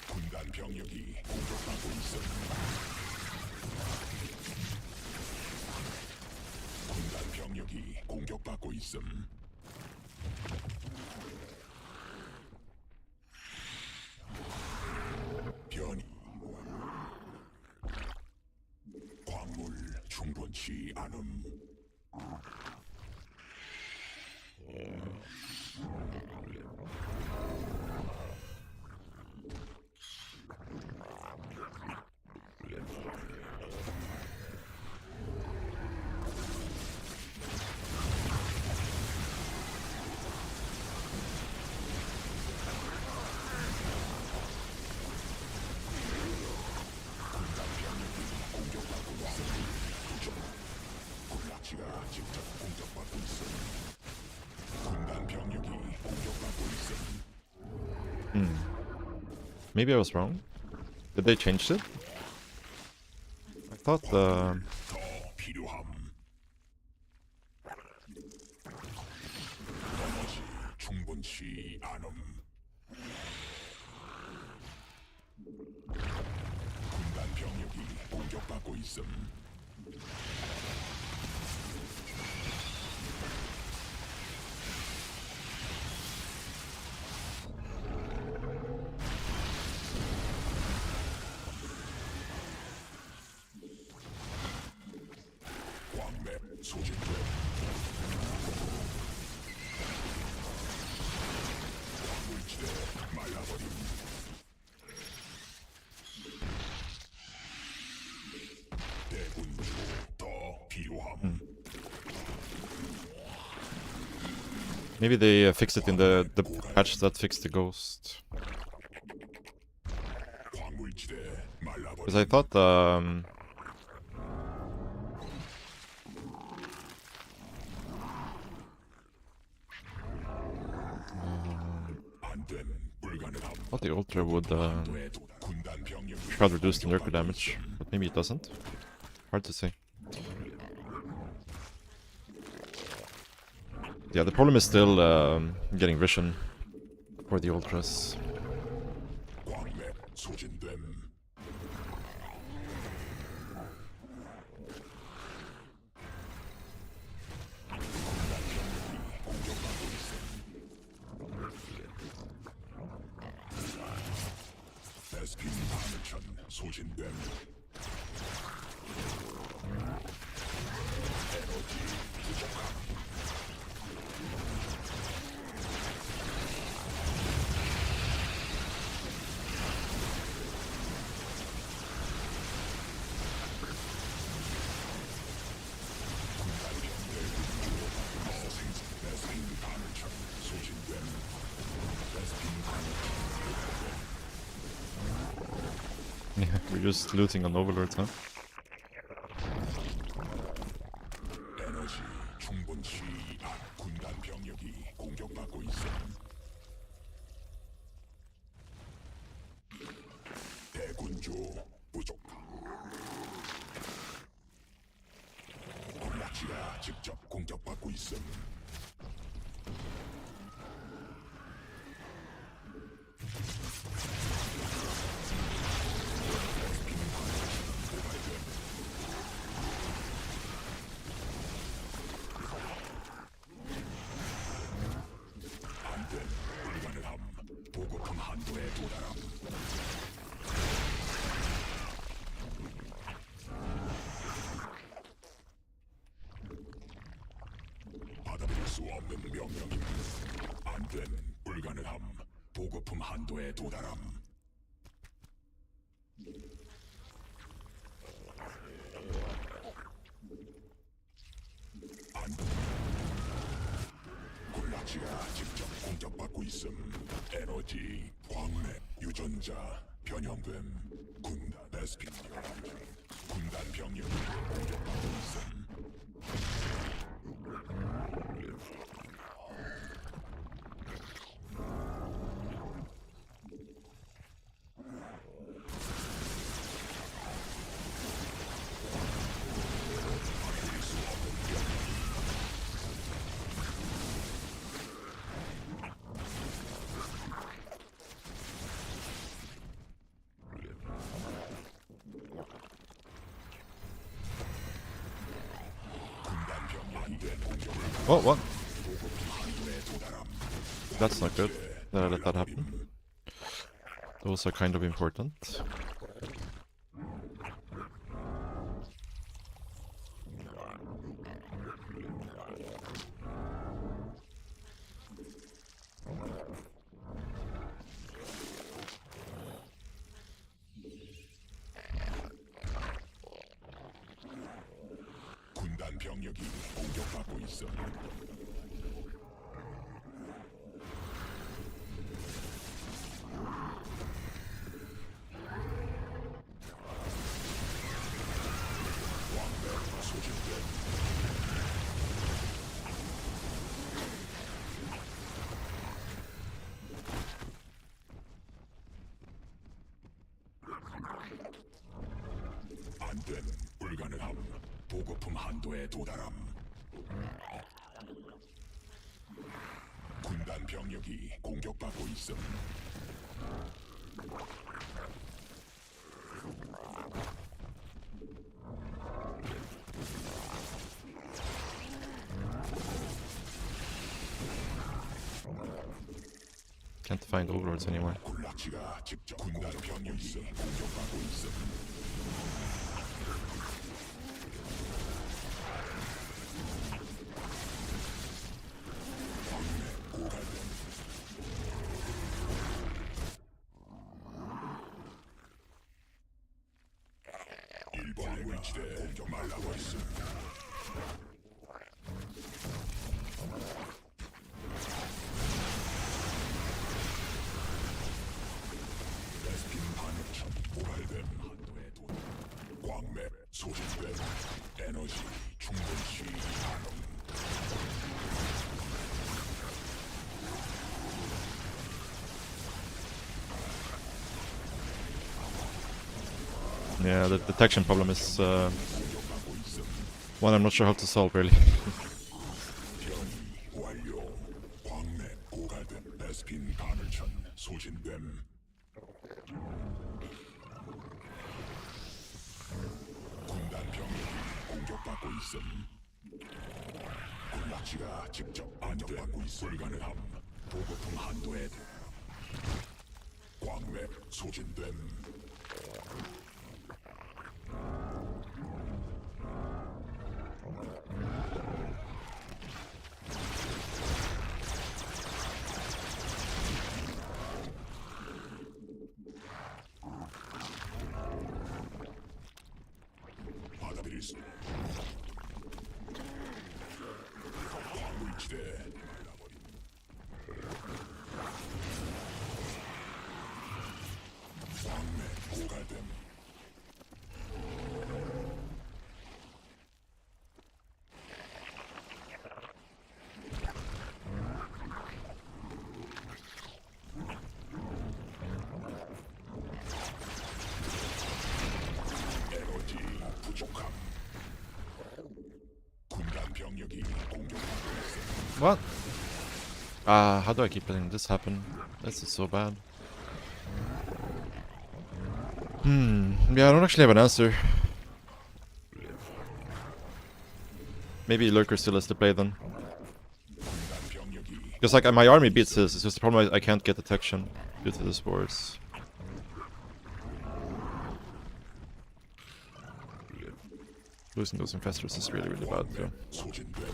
군단 병력이 공격받고 있음. 군단 병력이 공격받고 있음. 변이. 광물 충분치 않음. 공격받고 있음. 군락지가 직접 공격받고 있음. 군단 병력이 공격받고 있음. maybe I was wrong. Did they change it? I thought 더 필요함. 에너지 충분치 않음. 군단 병력이 공격받고 있음. 광맥 소진됨. 광물지대 말라버림. 대군주 더 필요함. maybe they fixed it in the patch that fixed the ghost. 광물지대 Because I 말라버림. thought 안됨 불가능함. thought the ultra would 뇌도 군단 병력이 try to reduce the nuclear 공격받고 damage, 있음. but maybe it doesn't. Hard to say. Yeah, the problem is still getting vision for the ultras. 광맥 소진됨. 공격받고 있음. 베스핀 하늘천 소진됨. 에너지 부족함. 베스핀 하늘천 소진됨. 베스핀 Yeah, we're just looting on overlords, huh? 에너지 충분치 군단 병력이 공격받고 있어. 대군주 부족함. 군락지가 직접 공격받고 있음. 안된 불가능함. 보급품 한도에 도달함. 받아들일 수 없는 명령임. 안된 불가능함. 보급품 한도에 도달함. 군락지가 직접 공격받고 있음. 에너지, 광맥, 유전자, 변형됨. 군단 베스핀 군단 병력이 공격받고 있음. 군단 병력이 된 공격을 Oh, what? 보급품 한도에 도달함. That's not good. Let that happen. Those are kind of important. 군단 병력이 공격받고 있어. 왕백 소진된. 안된 불가능함. 보급품 한도에 도달함. 군단 병력이 공격받고 있음. Can't find overlords anymore. 군락지가 직접 군단 병력이 공격받고 있음. 일본 물지대 공격 말라고 있음. 베스핀 반응천 고갈됨. 한도에 도달. 광맥 소진됨. 에너지 충분치 가능. Yeah, the detection problem is one I'm not sure how to solve really. 변이 완료. 광맥 고갈됨. 베스핀 반응천 소진됨. 군단 병력이 공격받고 있음. 군락지가 직접 공격받고 있음. 불가능함. 보급품 한도에 광맥 소진됨. 받아들일 수. 광물지대 광맥 병력이 공격받고 있어. What? How do I keep letting this happen? This is so bad. Yeah, I don't actually have an answer. Maybe Lurker still has to play then. Because like my army beats his, it's just the problem I can't get detection due to the spores. Losing those infestors is really, really bad too. 소진됨.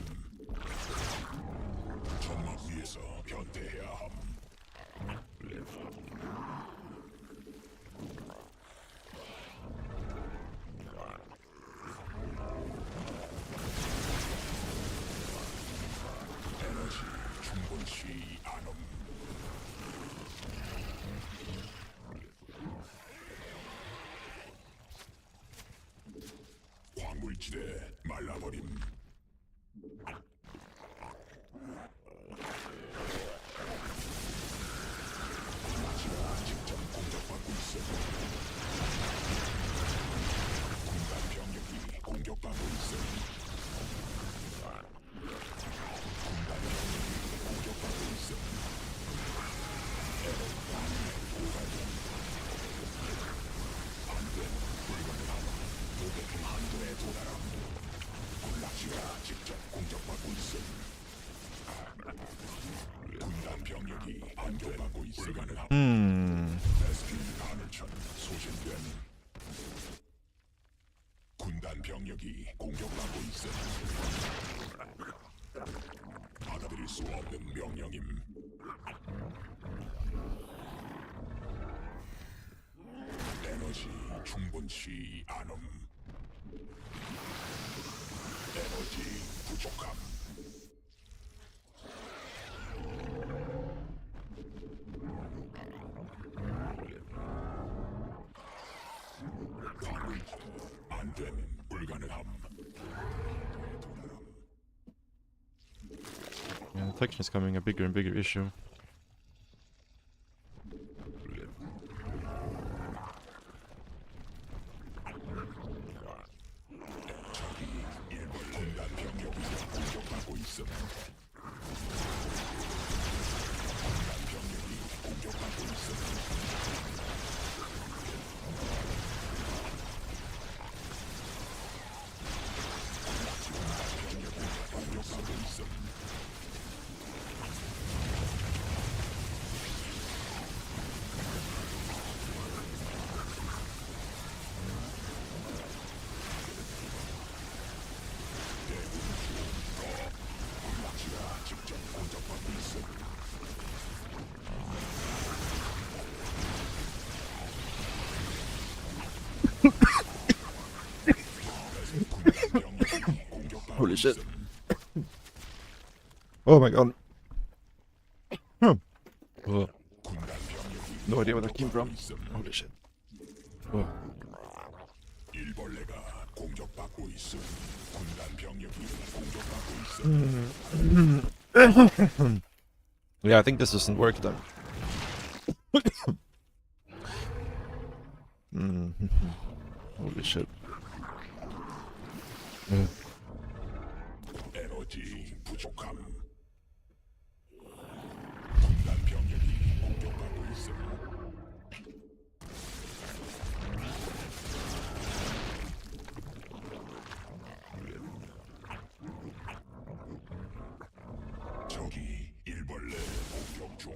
전막 위에서 변태해야 함. 에너지 충분치 않음. 광물지대 말라버림. 마지막 직접 공격받고 있어. 군단 병력이 공격받고 있어. 군단 병력이 공격받고 있어. 안돼, 불가능함. 도대체 한도에 도달함. 군락지가 직접 공격받고 있어. 군단 병력이 공격받고 있어. 불가능함. SC 하늘천 소진됨. 군단 병력이 공격받고 있어. 받아들일 수 없는 명령임. 에너지 충분치 않음. 에너지 부족함. 광물지대 안됨. 불가능함. Yeah, detection is becoming a bigger and bigger issue. 군단 병력이 공격받고 있음. 군단 병력이 공격받고 있음. 공격받고 있음. 군락지가 직접 공격받고 있음. 군단 병력이 공격받고 Holy shit. 있음. Oh my god. Oh, 군단 병력이 no idea where that came from. 있음. Holy shit. Oh. 일벌레가 공격받고 있음. 군단 병력이 공격받고 있음. Yeah, I think this doesn't work then. Holy shit. 에너지 부족함. 군단 병력이 공격받고 있음. 적이 일벌레 공격 중.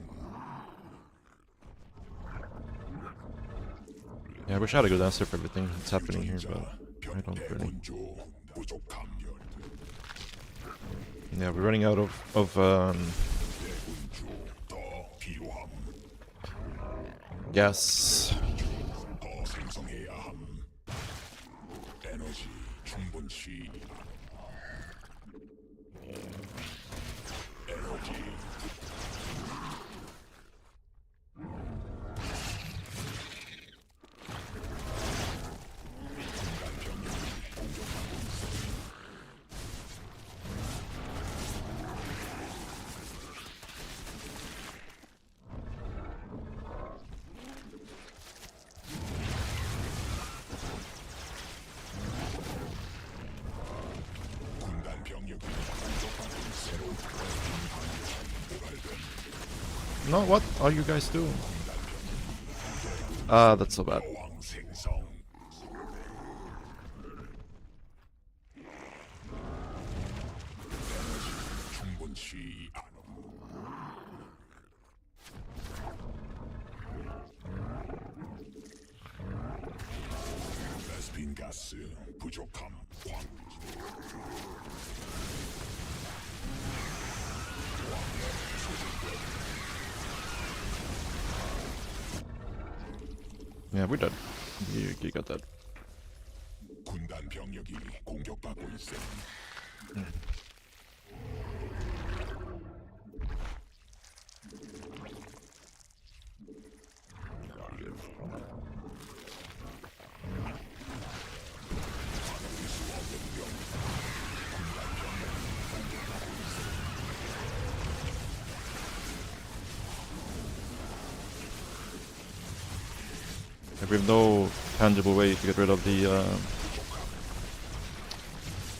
Yeah, I wish I had a good answer for everything that's happening here, but I don't really. 변조 부족함. Yeah, we're running out of 대군주 더 필요함. gas. 더 생성해야 함. 에너지 충분치. 에너지 군단 병력이 공격받고 있어. No, what are you guys doing? Ah, that's so bad. 여왕 생성. 충분치 않음. 베스핀 가스 부족함. 광. Yeah, we're dead. You got that. 군단 병력이 공격받고 있음. We have no tangible way to get rid of the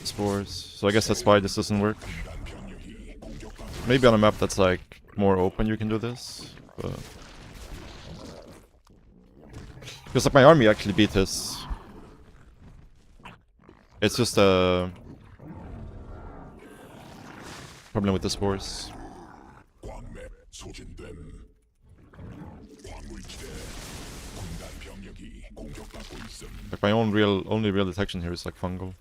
spores, so I guess that's why this doesn't work. Maybe on a map that's like more open you can do this, but because like my army actually beat his. It's just a problem with the spores. 광맥 소진됨. 광물지대. 군단 병력이 공격받고 있음. Like my only real detection here is like fungal.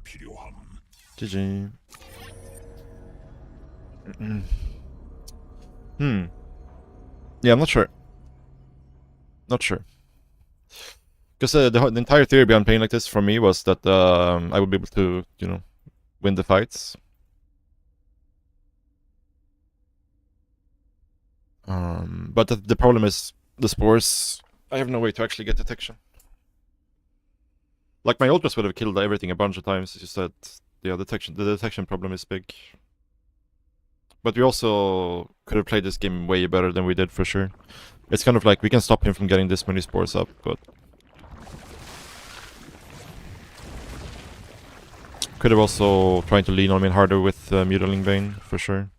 필요함. GG. Yeah, I'm not sure. Not sure. Because the entire theory behind playing like this for me was that I would be able to, you know, win the fights. But the problem is the spores. I have no way to actually get detection. Like my ultras would have killed everything a bunch of times. It's just that yeah, the detection problem is big. But we also could have played this game way better than we did for sure. It's kind of like we can stop him from getting this many spores up, but could have also tried to lean on him harder with Mutiling Vein for sure.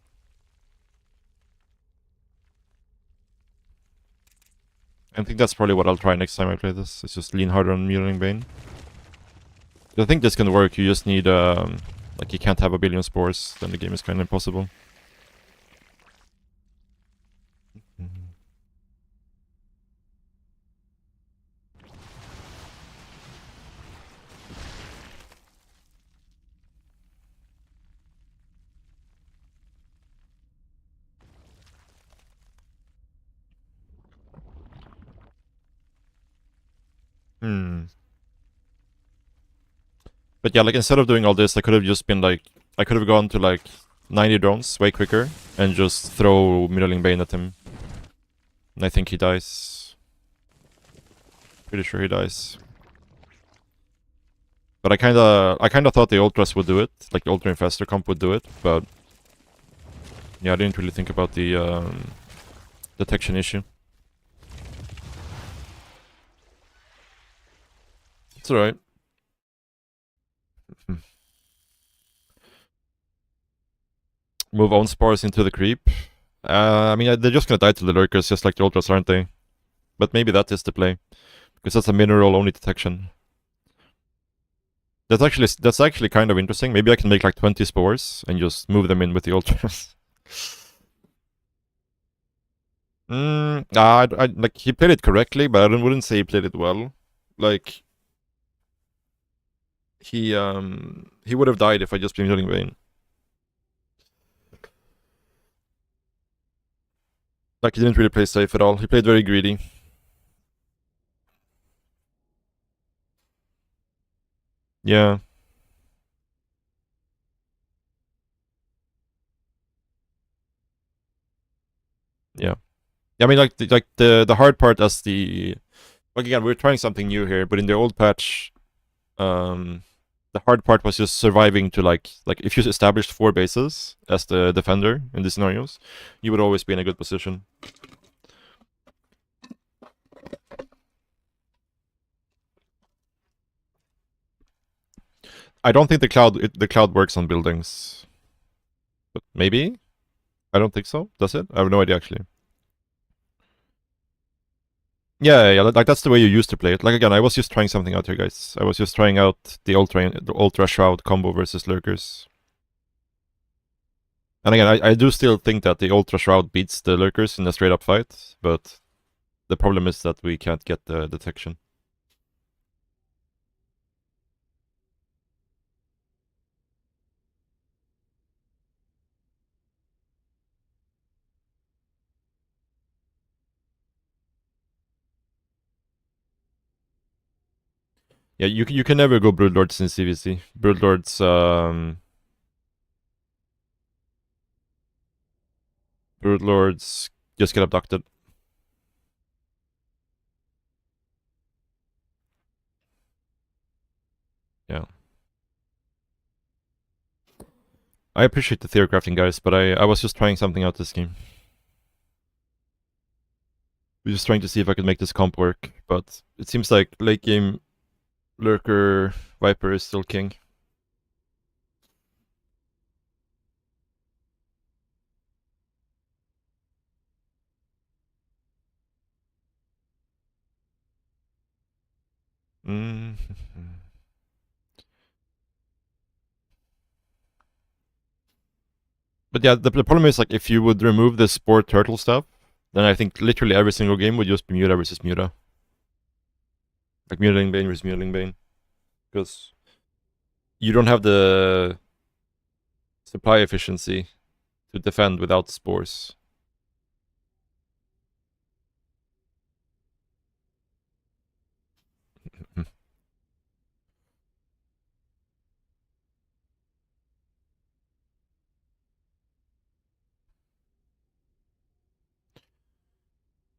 I think that's probably what I'll try next time I play this. Is just lean harder on Mutiling Vein. I think this can work. You just need like you can't have a billion spores, then the game is kind of impossible. But yeah, like instead of doing all this, I could have just been like, I could have gone to like 90 drones way quicker and just throw Middling Bane at him. And I think he dies. Pretty sure he dies. But I kinda thought the Ultras would do it, like the Ultra Infestor comp would do it, but yeah, I didn't really think about the detection issue. It's alright. Move own spores into the creep. I mean, they're just gonna die to the lurkers, just like the ultras, aren't they? But maybe that is the play, because that's a mineral only detection. That's actually kind of interesting. Maybe I can make like 20 spores and just move them in with the ultras. Like he played it correctly, but I wouldn't say he played it well. Like he would have died if I just been Healing Vein. Like he didn't really play safe at all. He played very greedy. Yeah. Yeah. I mean, like the hard part as the like again, we're trying something new here, but in the old patch, the hard part was just surviving to like if you established 4 bases as the defender in these scenarios, you would always be in a good position. I don't think the cloud works on buildings, but maybe. I don't think so. Does it? I have no idea actually. Yeah, like that's the way you used to play it. Like again, I was just trying something out here, guys. I was just trying out the ultra shroud combo versus lurkers. And again, I do still think that the ultra shroud beats the lurkers in a straight up fight, but the problem is that we can't get the detection. Yeah, you can never go broodlords in CVC. Broodlords just get abducted. Yeah. I appreciate the theorycrafting, guys, but I was just trying something out this game. I was just trying to see if I could make this comp work, but it seems like late game Lurker Viper is still king. Mm. But yeah, the problem is like if you would remove the sport turtle stuff, then I think literally every single game would just be Muta versus Muta. Like Mutaling Bane versus Mutaling Bane. Because you don't have the supply efficiency to defend without spores.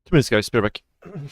Two minutes, guys. Be right back.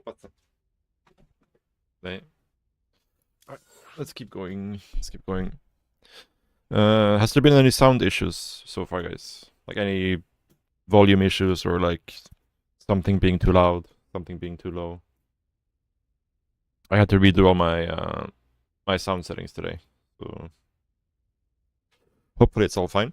봤어. 네. Alright, let's keep going. Let's keep going. Has there been any sound issues so far, guys? Like any volume issues or like something being too loud, something being too low? I had to redo all my my sound settings today, so hopefully it's all fine.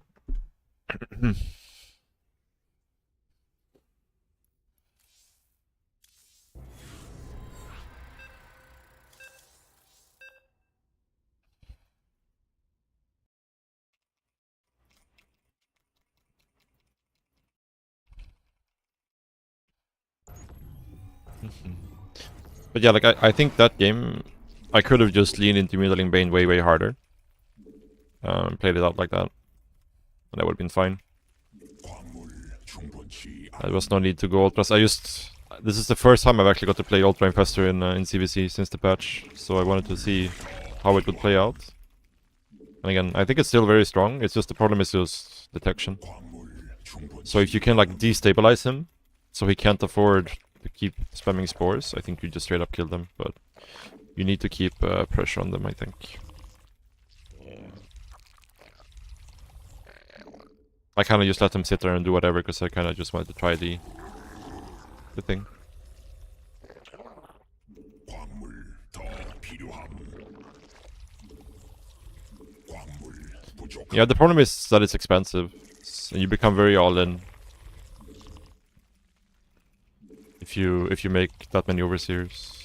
But yeah, like I think that game, I could have just leaned into Muddling Bane way harder. Played it out like that, and that would have been fine. There was no need to go Ultras. This is the first time I've actually got to play Ultra Infestor in CVC since the patch, so I wanted to see how it would play out. And again, I think it's still very strong. It's just the problem is just detection. So if you can like destabilize him, so he can't afford to keep spamming spores, I think you just straight up kill them. But you need to keep pressure on them, I think. I kind of just let him sit there and do whatever because I kind of just wanted to try the thing. Yeah, the problem is that it's expensive, and you become very all-in if you make that many overseers.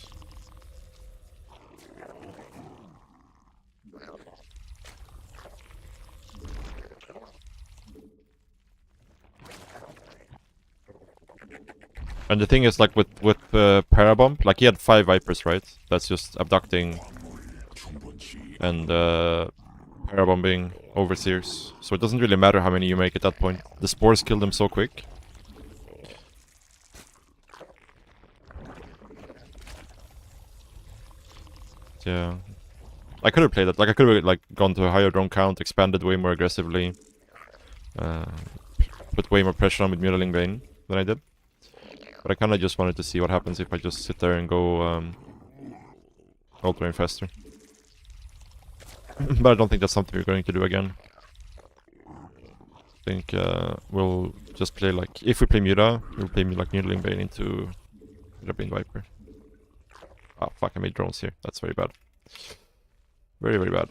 And the thing is, like with Parabomb, like he had 5 Vipers, right? That's just abducting and Parabombing overseers. So it doesn't really matter how many you make at that point. The spores kill them so quick. Yeah. I could have played that. Like I could have like gone to a higher drone count, expanded way more aggressively, put way more pressure on with Muddling Bane than I did. But I kind of just wanted to see what happens if I just sit there and go Ultra Infestor. But I don't think that's something we're going to do again. I think we'll just play like... If we play Muta, we'll play like Muddling Bane into Rabin Viper. Oh fuck, I made drones here. That's very bad. Very bad.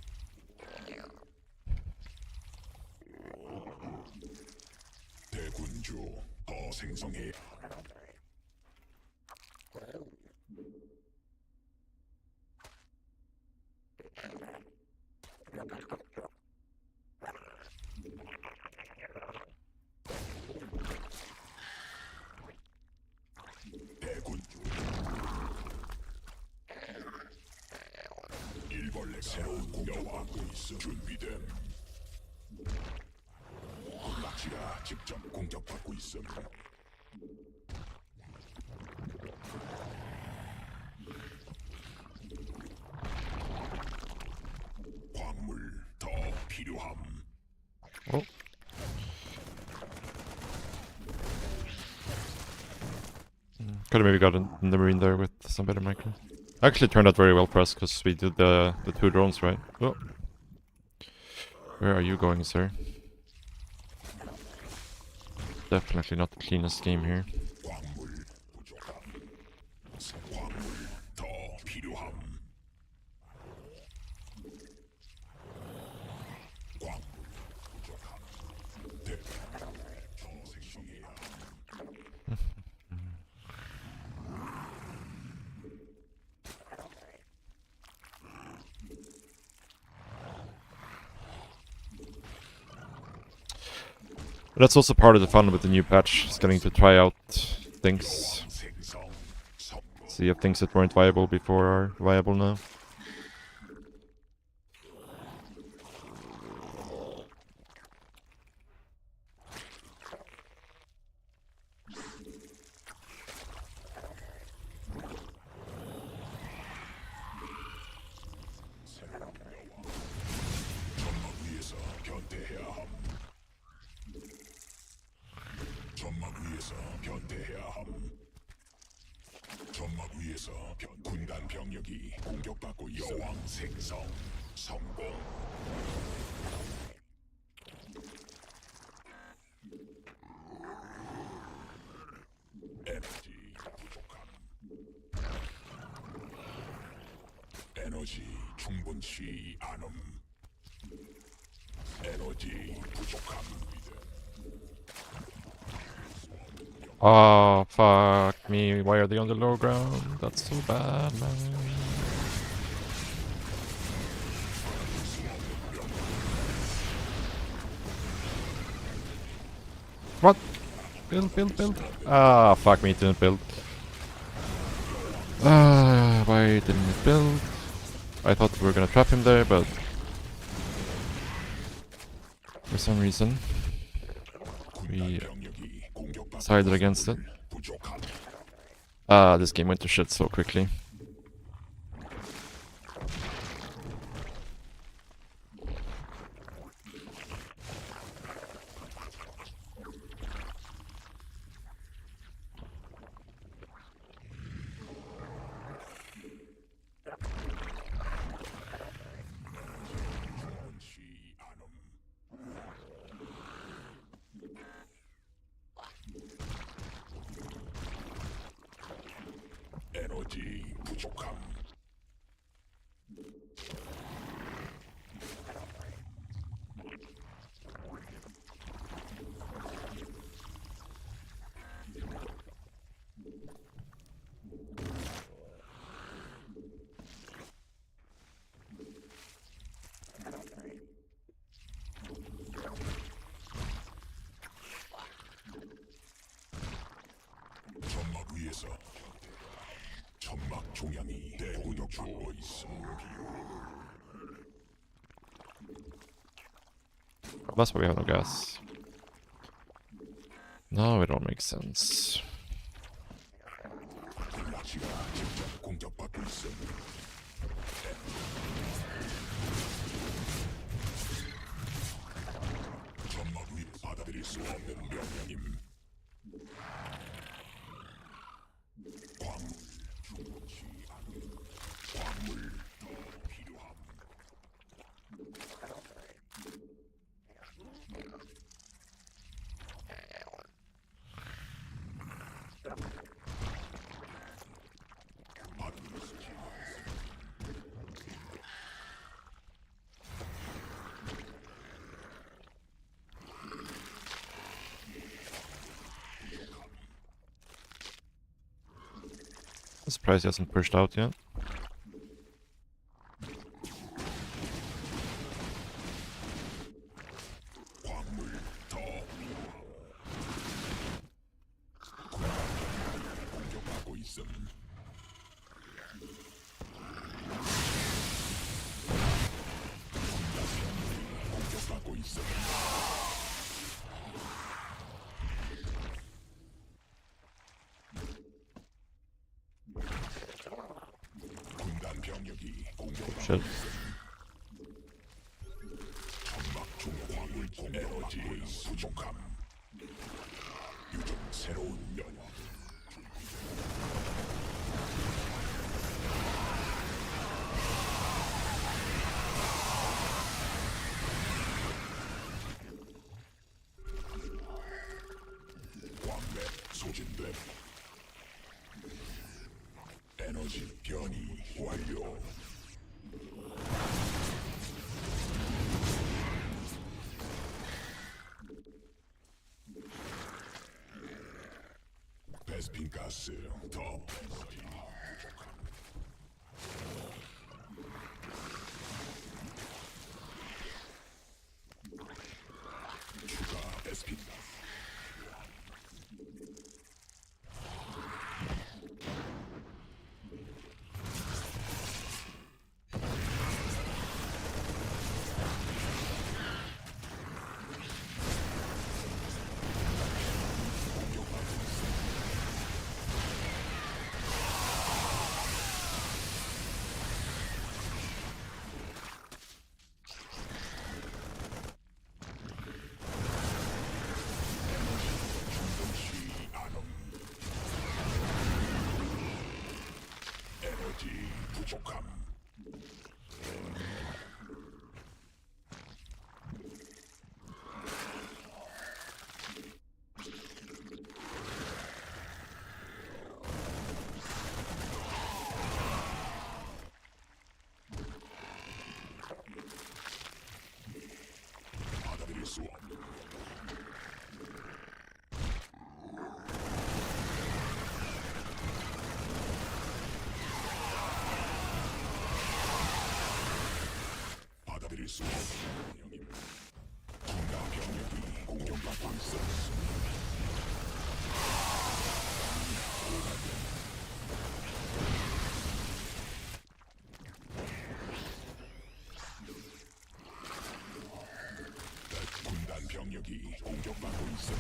새로운 여왕이 있어 준비됨. 마치가 직접 공격받고 있음. 광물 더 필요함. Oh. Could have maybe gotten in the marine there with some better micro. Actually turned out very well for us because we did the 2 drones, right? Oh. Where are you going, sir? Definitely not the cleanest game here. But that's also part of the fun with the new patch, is getting to try out things. See if things that weren't viable before are viable now. 점막 위에서 군단 병력이 공격받고 여왕 생성 성공. 에너지 부족함. 에너지 충분치 않음. 에너지 부족함. Ah, fuck me. Why are they on the low ground? That's so bad, man. What? Build. Ah, fuck me, it didn't build. Why didn't it build? I thought we were gonna trap him there, but for some reason we decided against it. This game went to shit so quickly. 에너지 부족함. 점막 위에서 점막 종양이 공격받고 있어. That's why we have no gas. No, it don't make sense. 락시가 직접 공격받고 있어. 점막 위 받아들일 수 없는 명령임. 광물 충분치 않은 광물 더 필요함. I'm surprised he hasn't pushed out yet. 광물 더 필요함. 공격받고 있음. 공격받고 있음. 군단 병력이 공격받고 Shit. 점막 중 광물 에너지 부족함. 요즘 새로운 연화. 광맥 소진됨. 에너지 변이 완료. 베스핀 가스 더 에너지 부족함. 추가 베스핀 가스.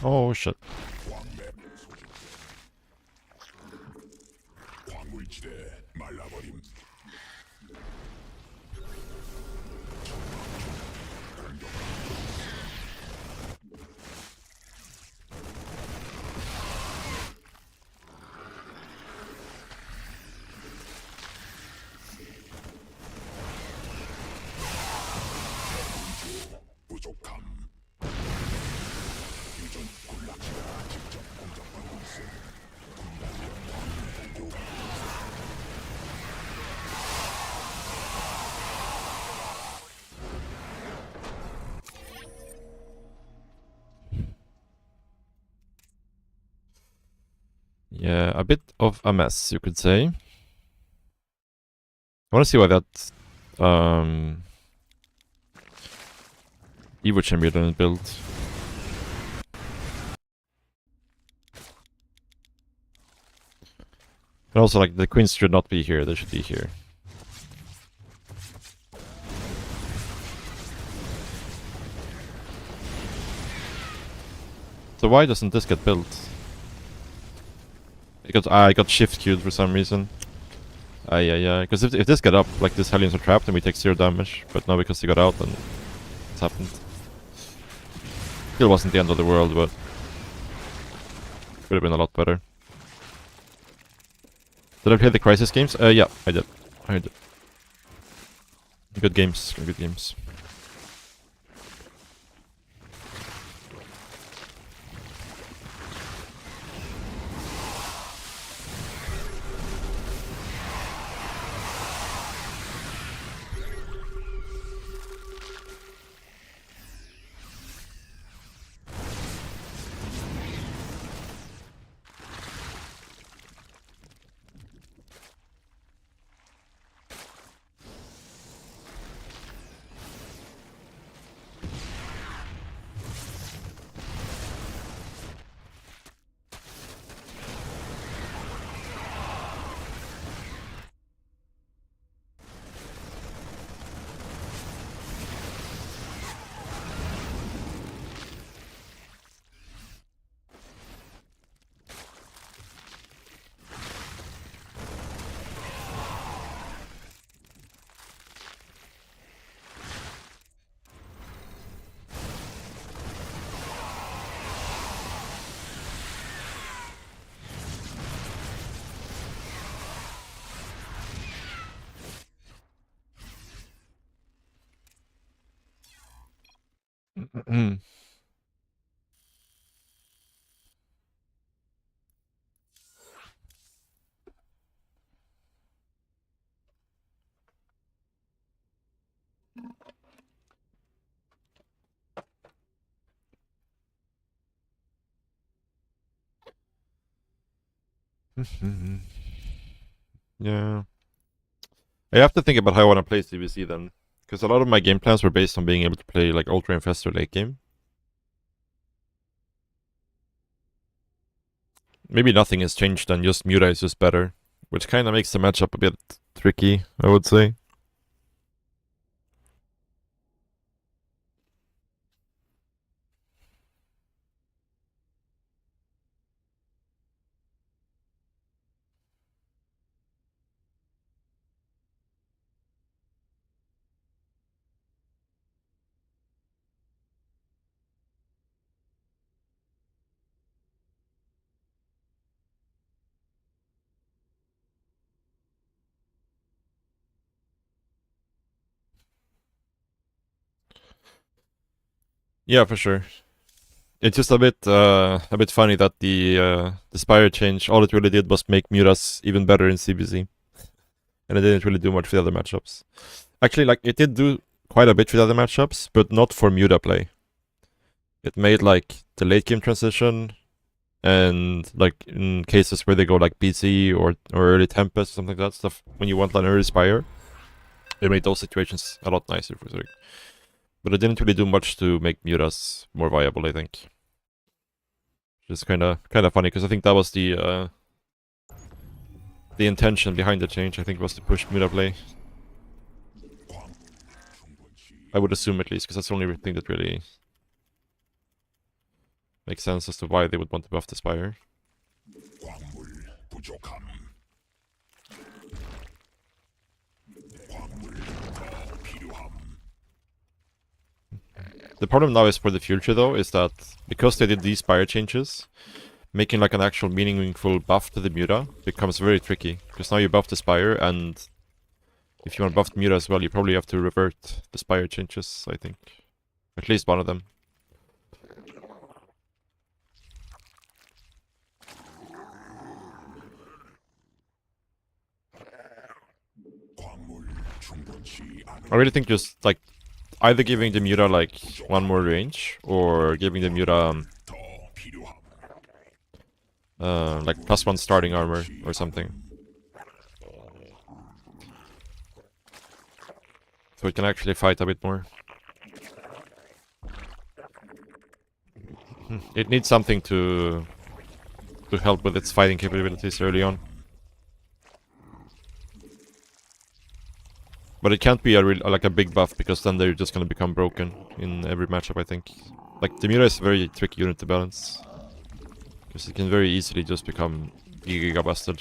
Oh shit. 광물지대 말라버림. 부족함. 유전 군락지가 직접 공격받고 있어. Yeah, a bit of a mess, you could say. I want to see why that Evo chamber didn't build. And also, like, the queens should not be here, they should be here. So why doesn't this get built? Because I got shift queued for some reason. Yeah. Because if this got up, like this Hellions are trapped and we take 0 damage. But now because he got out, then it's happened. Still wasn't the end of the world, but could have been a lot better. Did I play the Crisis games? Yeah, I did. Good games, good games. Yeah. I have to think about how I want to play CBC then. Because a lot of my game plans were based on being able to play like Ultra Infestor late game. Maybe nothing has changed and just Muta is just better. Which kind of makes the matchup a bit tricky, I would say. Yeah, for sure. It's just a bit funny that the Spire change, all it really did was make Mutas even better in CBC. And it didn't really do much for the other matchups. Actually, like, it did do quite a bit for the other matchups, but not for Muta play. It made, like, the late game transition, and, like, in cases where they go, like, BC or early Tempest, something like that stuff, when you want an early Spire, it made those situations a lot nicer for Zerg. But it didn't really do much to make mutas more viable, I think. Which is kind of funny, because I think that was the intention behind the change, I think, was to push muta play. I would assume, at least, because that's the only thing that really makes sense as to why they would want to buff the Spire. The problem now is for the future, though, is that because they did these Spire changes, making like an actual meaningful buff to the Muta becomes very tricky. Because now you buff the Spire, and if you want to buff the Muta as well, you probably have to revert the Spire changes, I think. At least one of them. I really think just like either giving the Muta like one more range, or giving the Muta like +1 starting armor or something. So it can actually fight a bit more. It needs something to help with its fighting capabilities early on. But it can't be like a big buff, because then they're just gonna become broken in every matchup, I think. Like, the Muta is a very tricky unit to balance, because it can very easily just become giga busted.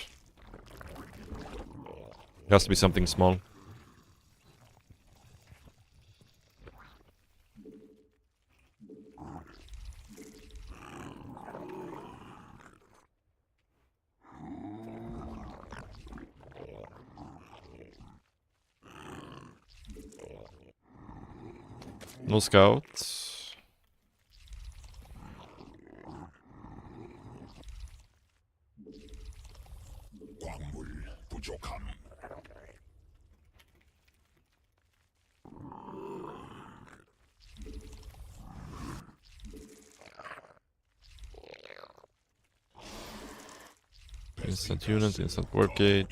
It has to be something small. No scouts. Instant unit, instant warp gate.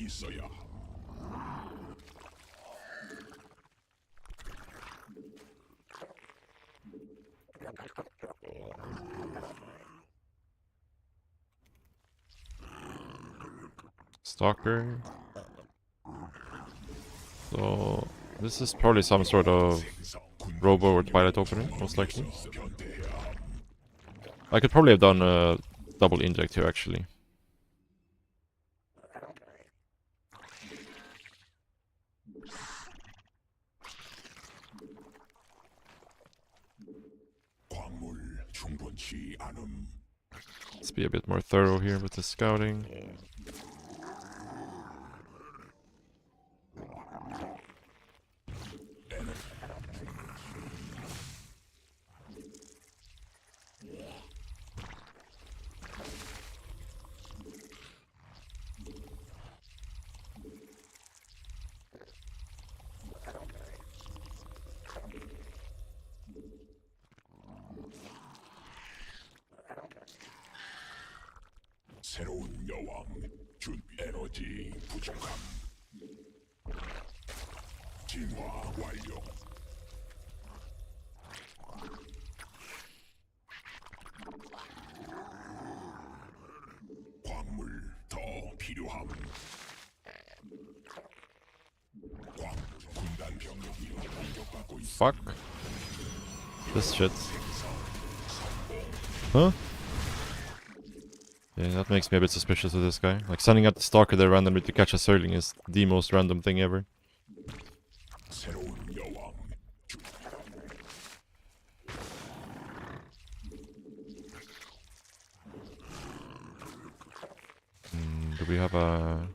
Stalker. So this is probably some sort of Robo or Twilight opener, most likely. I could probably have done a double inject here, actually. Let's be a bit more thorough here with the scouting. 새로운 여왕 준 에너지 부족함 진화 완료 광물 더 필요함 군단 병력이 공격받고 있어 Fuck. This shit. Huh? Yeah, that makes me a bit suspicious of this guy. Like, sending out the Stalker there randomly to catch a Zergling is the most random thing ever. Do we have a...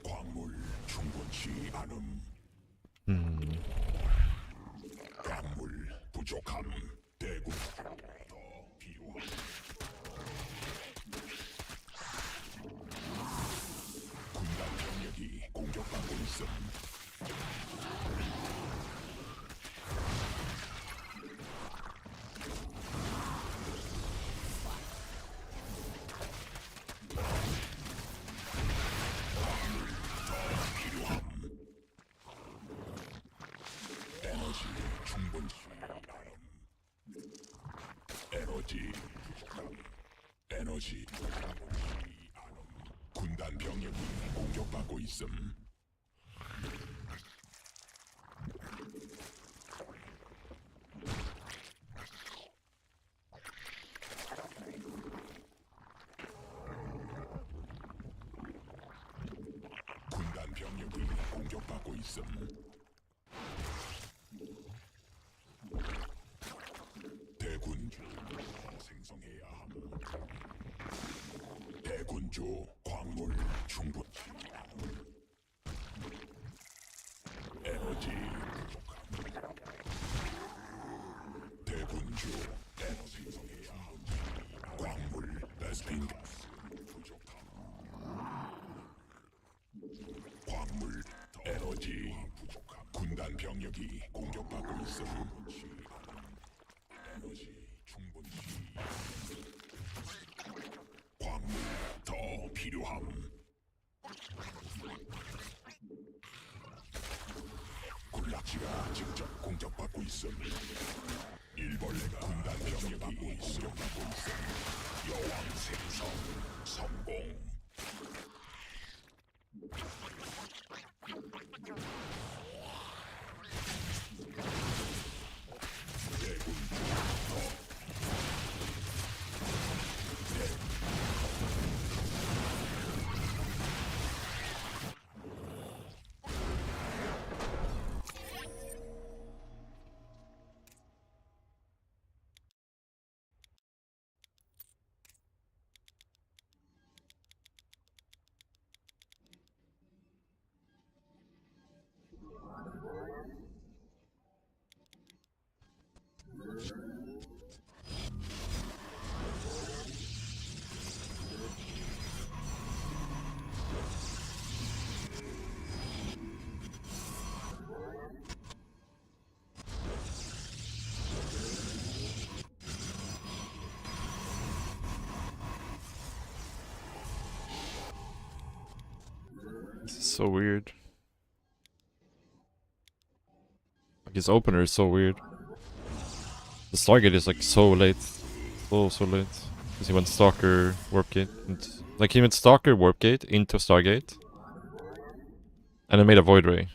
에너지 에너지 군단 병력이 공격받고 있음. 군단 병력이 공격받고 있음. 대군주 생성해야 함. 대군주 광물 충분. 에너지 부족함. 대군주 에너지 생성해야 함. 광물 베스핀 가스 부족함. 광물 에너지 부족함. 군단 병력이 공격받고 있음. 에너지 충분히. 광물 더 필요함. 군락지가 직접 공격받고 있음. 일벌레가 군단 병력이 공격받고 있음. 여왕 생성 성공. This is so weird. Like his opener is so weird. The Stargate is like so late. So late. Because he went Stalker, Warp Gate. Like he went Stalker, Warp Gate into Stargate. And then made a Void Ray.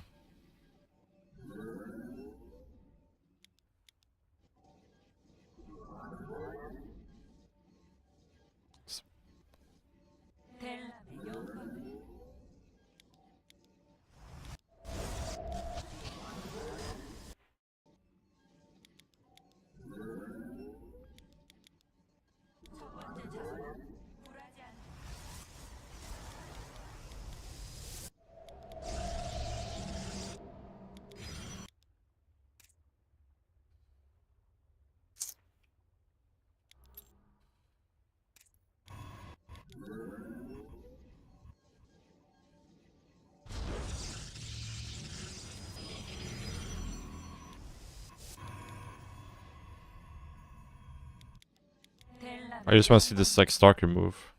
I just want to see this like Stalker move.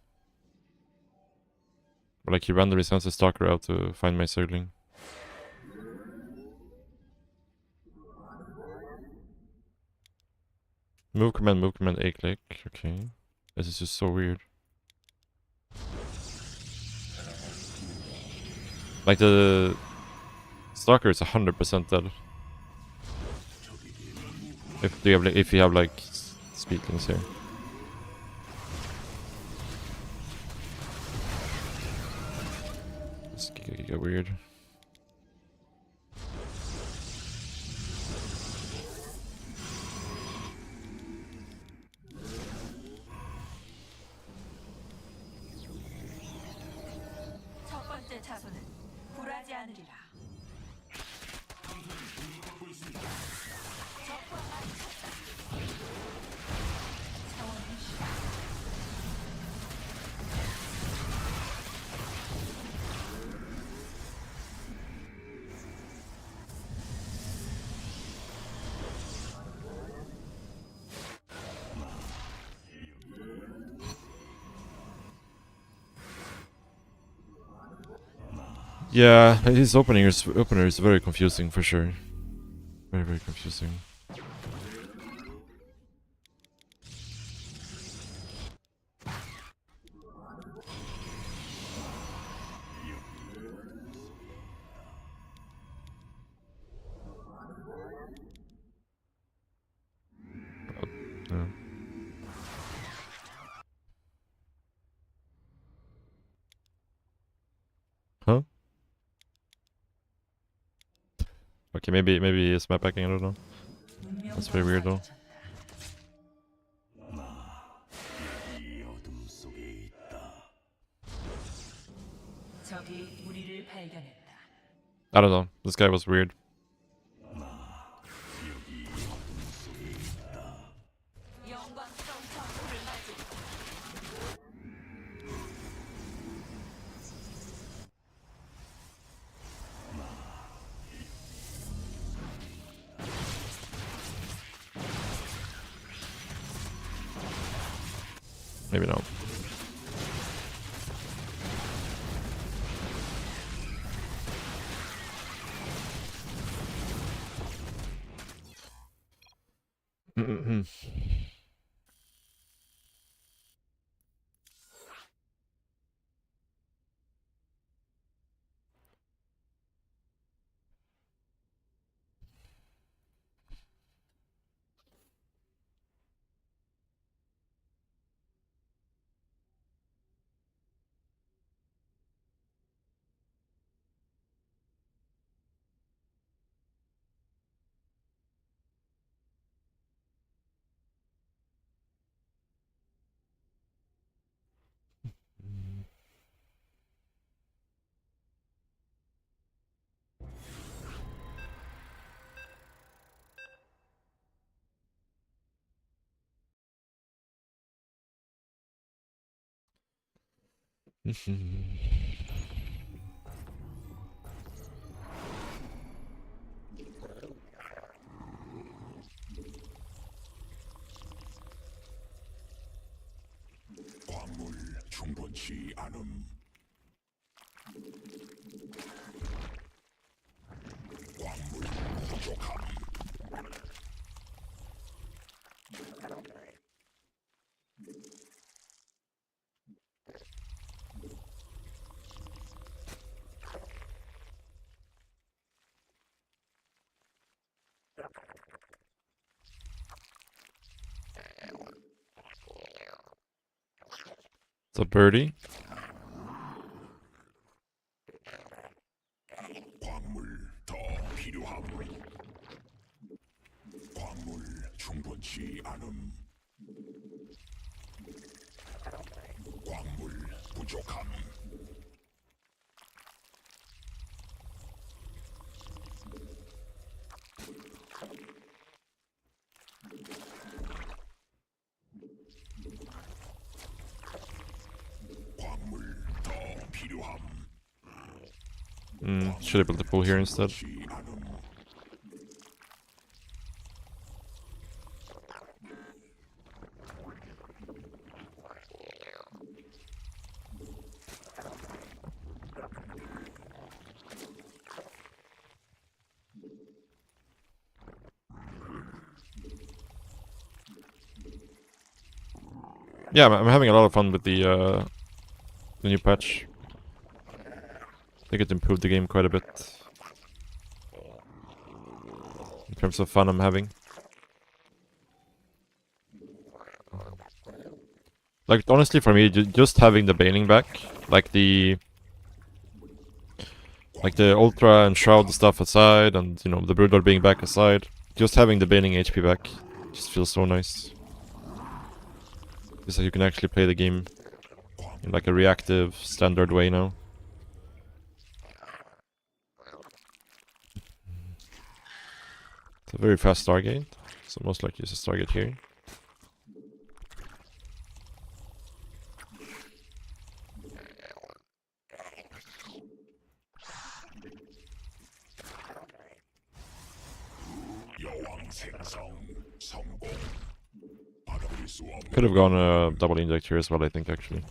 But like he randomly sends a Stalker out to find my Zergling. Move command, A click. Okay. This is just so weird. Like the Stalker is 100% dead. If you have like speedlings here. This could get weird. Yeah, his opener is very confusing for sure. Very confusing. Okay, maybe it's map hacking, I don't know. That's very weird though. 이 어둠 속에 있다. 적이 우리를 발견했다. I don't know. This guy was weird. 영광스러운 전투를 맞이. Maybe not. 광물 충분치 않음. 광물 부족함. It's a birdie. 광물 더 필요함. 광물 충분치 않음. 광물 부족함. 광물 더 필요함. Should have built the pool here instead. 치 않음. Yeah, I'm having a lot of fun with the new patch. I think it improved the game quite a bit. In terms of fun I'm having. Like, honestly for me, just having the Baning back, like the Ultra and Shroud stuff aside, and, you know, the Broodlord being back aside, just having the Baning HP back just feels so nice. Just like you can actually play the game in like a reactive, standard way now. It's a very fast Stargate, so most likely use a Stargate here. 여왕 생성 성공. 받아들일 수 없는 Could have gone double inject here as well, I think, actually.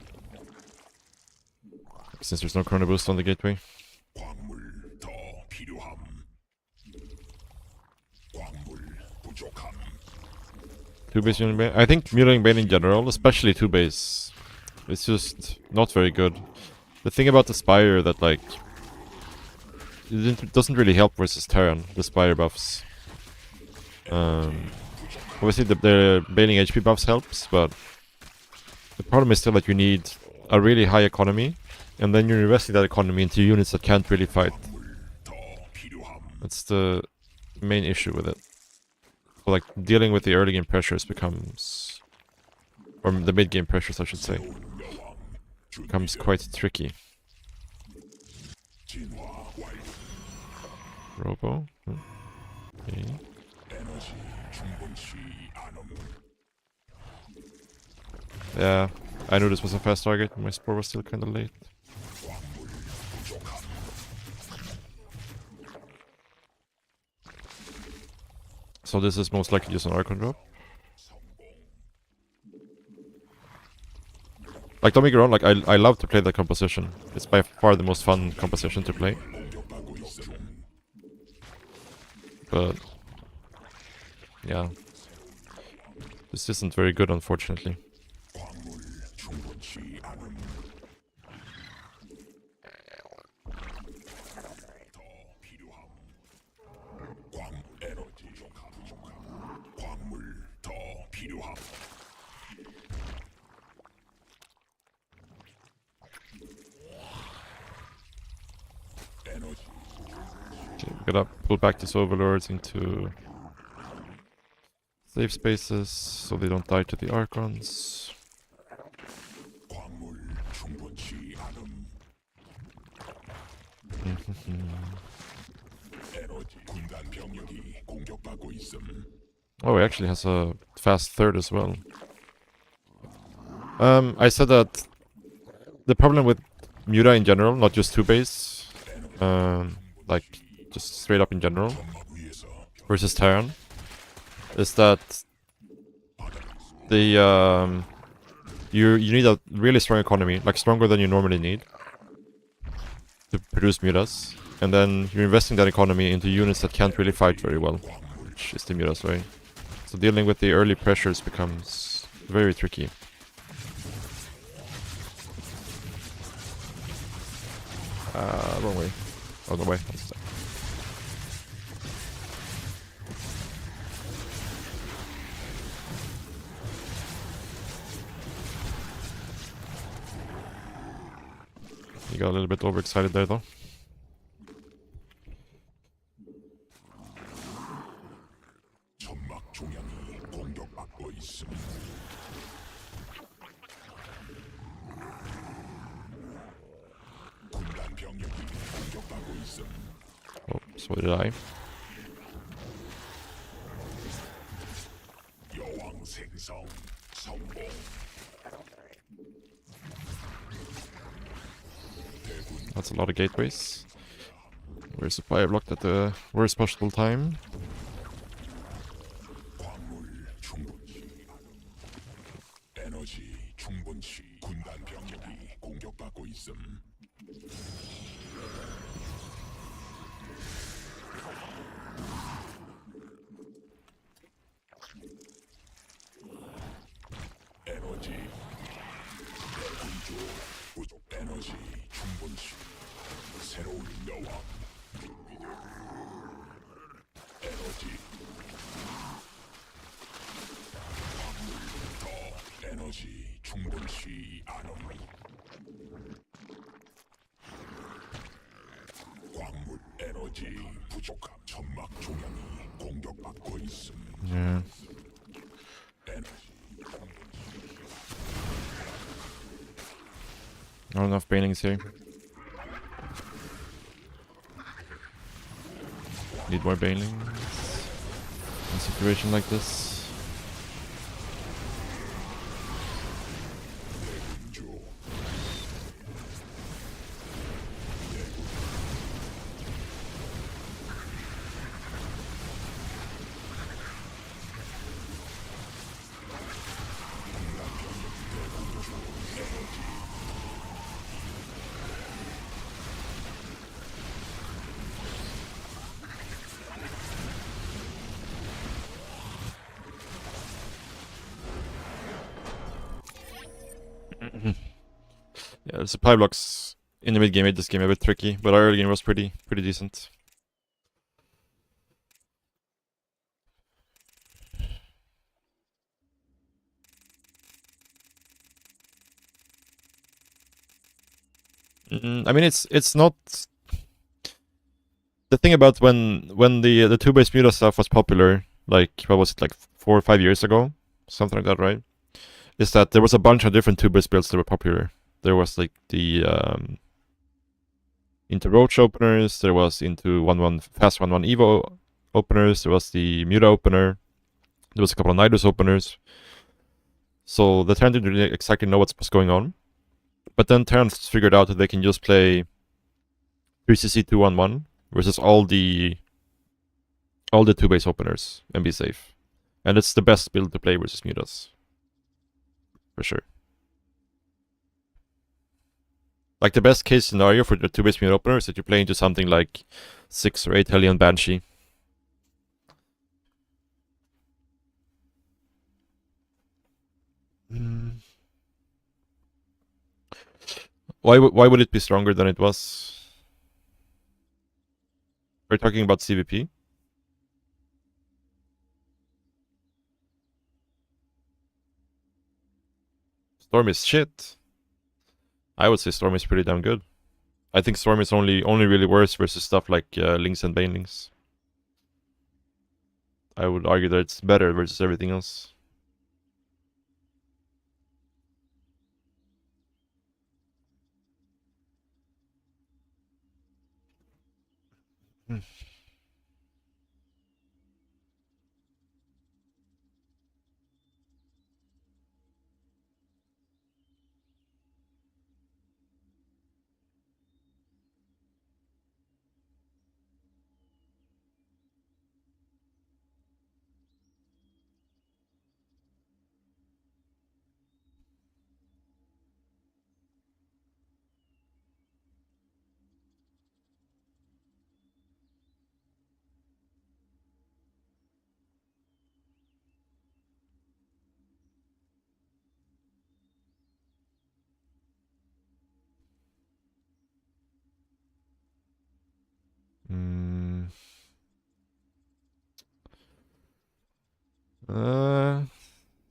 Since there's no chrono boost on the gateway. 광물 더 필요함. 광물 부족함. 2-base Mutilating Bane. I think Mutilating Bane in general, especially 2-base, it's just not very good. The thing about the Spire that, like, it doesn't really help versus Terran, the Spire buffs. Obviously the Baning HP buffs helps, but the problem is still that you need a really high economy, and then you're investing that economy into units that can't really fight. 더 필요함. That's the main issue with it. So, like, dealing with the early game pressures becomes... Or the mid game pressures, I should say. Becomes quite tricky. 진화 완료. Robo. Okay. 에너지 충분치 않음. Yeah, I knew this was a fast target. My spore was still kind of late. 광물 부족함. So this is most likely just an Archon drop. Like, don't make me wrong, like, I love to play that composition. It's by far the most fun composition to play. 공격받고 있음. But... yeah. This isn't very good, unfortunately. 광물 충분치 않음. 더 필요함. 광 에너지 부족함. 광물 더 필요함. 에너지 Okay, we gotta pull back these overlords into safe spaces so they don't die to the Archons. 광물 충분치 않음. 에너지 군단 병력이 공격받고 있음. Oh, he actually has a fast third as well. I said that the problem with Muta in general, not just 2-base, like just straight up in general, 위에서 versus Terran, is that the you need a really strong economy, like stronger than you normally need, to produce mutas, and then you're investing that economy into units that can't really fight very well, which is the mutas, right? So dealing with the early pressures becomes very tricky. Wrong way. Oh, no way. You got a little bit overexcited there, though. 점막 중량이 공격받고 있음. 군단 병력이 공격받고 있음. Oh, so did I. 여왕 생성 성공. That's a lot of gateways. We're supply blocked at the worst possible time. 광물 충분치 않음. 에너지 충분치. 군단 병력이 공격받고 있음. 에너지 대군주 부족. 에너지 충분치. 새로운 여왕. 에너지 광물 더 에너지 충분치 않음. 광물 에너지 부족함. 점막 중량이 공격받고 있음. Yeah. 에너지 Not enough banelings here. Need more banelings in a situation like this. 대군주 Yeah, the supply blocks in the mid game made this game a bit tricky, but our early game was pretty decent. I mean, it's not. The thing about when the two-base Muta stuff was popular, like what was it, like 4 or 5 years ago, something like that, right? Is that there was a bunch of different two-base builds that were popular. There was like the into Roach openers, there was into 1-1 fast 1-1 Evo openers, there was the Muta opener, there was a couple of Nidus openers. So the Terran didn't really exactly know what's going on. But then Terrans figured out that they can just play 3CC 2-1-1 versus all the two-base openers and be safe. And it's the best build to play versus Mutas. For sure. Like the best case scenario for the two-base Muta opener is that you play into something like 6 or 8 Hellion Banshee. Why would it be stronger than it was? We're talking about CVP. Storm is shit. I would say Storm is pretty damn good. I think Storm is only really worse versus stuff like Links and Banelings. I would argue that it's better versus everything else.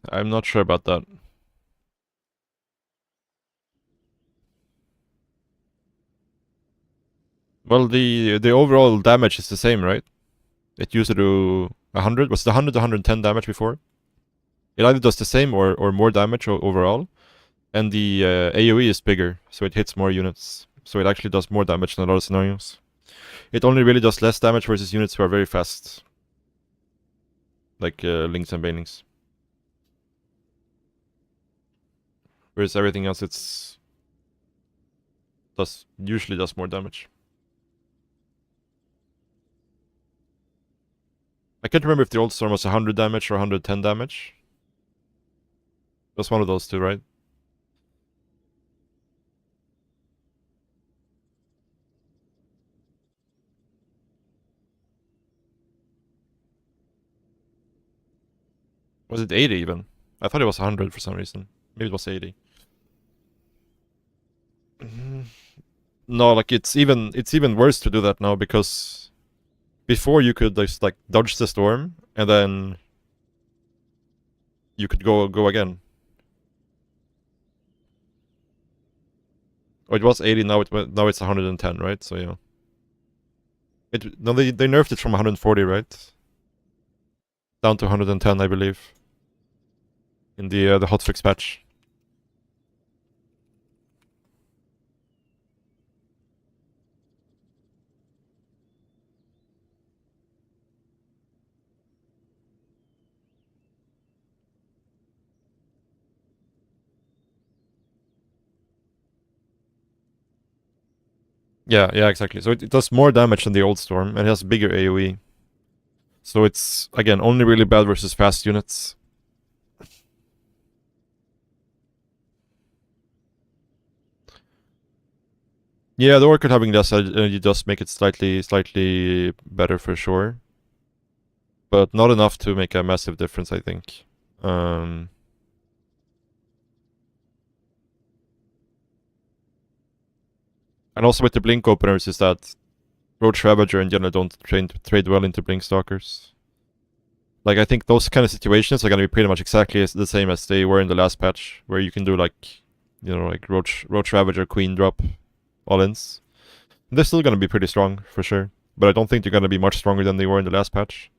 I'm not sure about that. Well, the overall damage is the same, right? It used to do 100. Was it 100 to 110 damage before? It either does the same or more damage overall. And the AoE is bigger, so it hits more units. So it actually does more damage in a lot of scenarios. It only really does less damage versus units who are very fast. Like Links and Banelings. Whereas everything else, usually does more damage. I can't remember if the old storm was 100 damage or 110 damage. It was one of those two, right? Was it 80 even? I thought it was 100 for some reason. Maybe it was 80. No, like it's even worse to do that now because before you could just like dodge the storm and then you could go again. Oh, it was 80. Now it's 110, right? So yeah. No, they nerfed it from 140, right? Down to 110, I believe. In the hotfix patch. Yeah, exactly. So it does more damage than the old storm and it has bigger AoE. So it's again only really bad versus fast units. Yeah, the Orchid having less energy does make it slightly better for sure. But not enough to make a massive difference, I think. And also with the Blink openers is that Roach Ravager in general don't trade well into Blink Stalkers. Like, I think those kind of situations are going to be pretty much exactly the same as they were in the last patch, where you can do like, you know, like Roach Ravager Queen drop all-ins. They're still going to be pretty strong, for sure. but I don't think they're gonna be much stronger than they were in the last patch.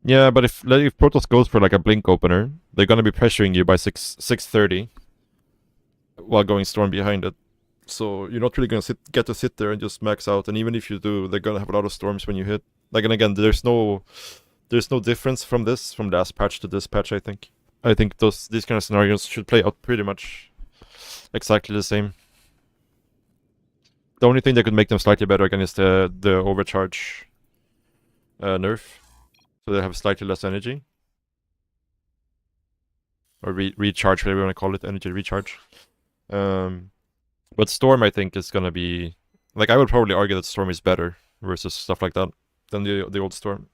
Yeah, but if Protoss goes for like a blink opener, they're gonna be pressuring you by 6:30 while going Storm behind it. So you're not really gonna get to sit there and just max out. And even if you do, they're gonna have a lot of storms when you hit. Like, and again, there's no difference from last patch to this patch. I think these kind of scenarios should play out pretty much exactly the same. The only thing that could make them slightly better again is the overcharge nerf. So they have slightly less energy. Or recharge, whatever you want to call it, energy recharge. But Storm, I think, is gonna be... Like, I would probably argue that Storm is better versus stuff like that than the old Storm.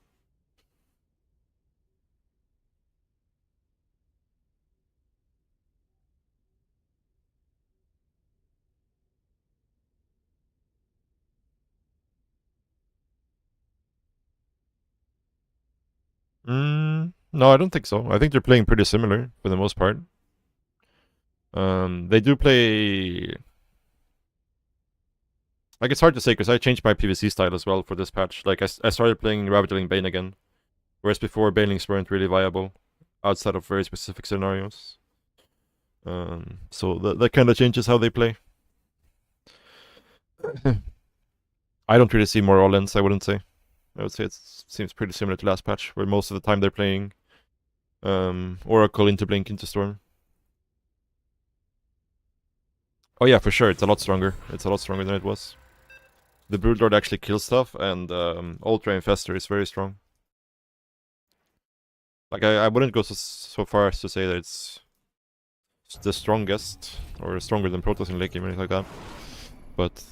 No, I don't think so. I think they're playing pretty similar for the most part. They do play... Like, it's hard to say because I changed my PvC style as well for this patch. Like, I started playing Ravaging Bane again. Whereas before, Banelings weren't really viable outside of very specific scenarios. So that kind of changes how they play. I don't really see more all-ins, I wouldn't say. I would say it seems pretty similar to last patch, where most of the time they're playing Oracle into Blink into Storm. Oh yeah, for sure, it's a lot stronger. It's a lot stronger than it was. The Broodlord actually kills stuff, and Ultra Infestor is very strong. Like, I wouldn't go so far as to say that it's the strongest, or stronger than Protoss in late game or anything like that. But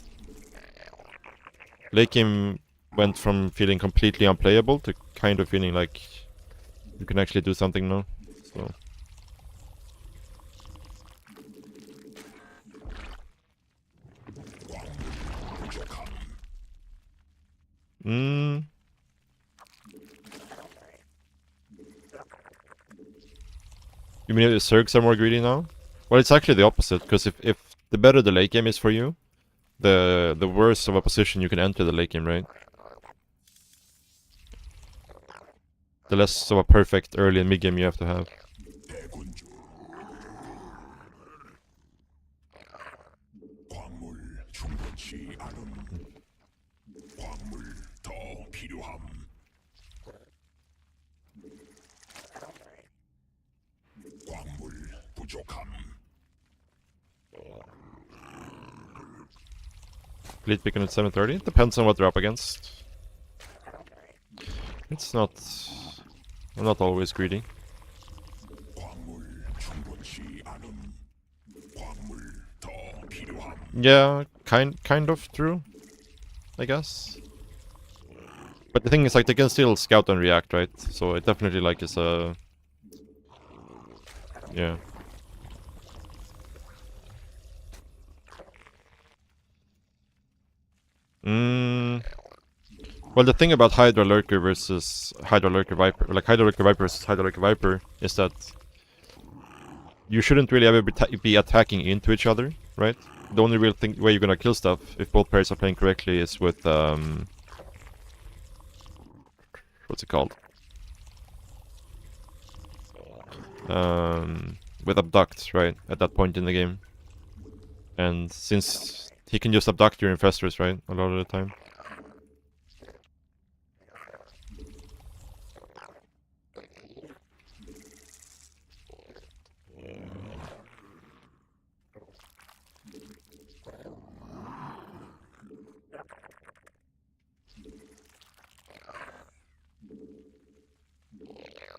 late game went from feeling completely unplayable to kind of feeling like you can actually do something now. So You mean the Zergs are more greedy now? Well, it's actually the opposite, because if the better the late game is for you, the worse of a position you can enter the late game, right? The less of a perfect early and mid game you have to have. Fleet beacon at 7:30? Depends on what they're up against. It's not... I'm not always greedy. Yeah, kind of true, I guess. But the thing is, like, they can still scout and react, right? So it definitely, like, is a... Yeah. Well, the thing about Hydra Lurker versus Hydra Lurker Viper, like Hydra Lurker Viper versus Hydra Lurker Viper, is that you shouldn't really ever be attacking into each other, right? The only real way you're gonna kill stuff, if both players are playing correctly, is with what's it called? With abduct, right? At that point in the game, and since he can just abduct your infestors, right? A lot of the time.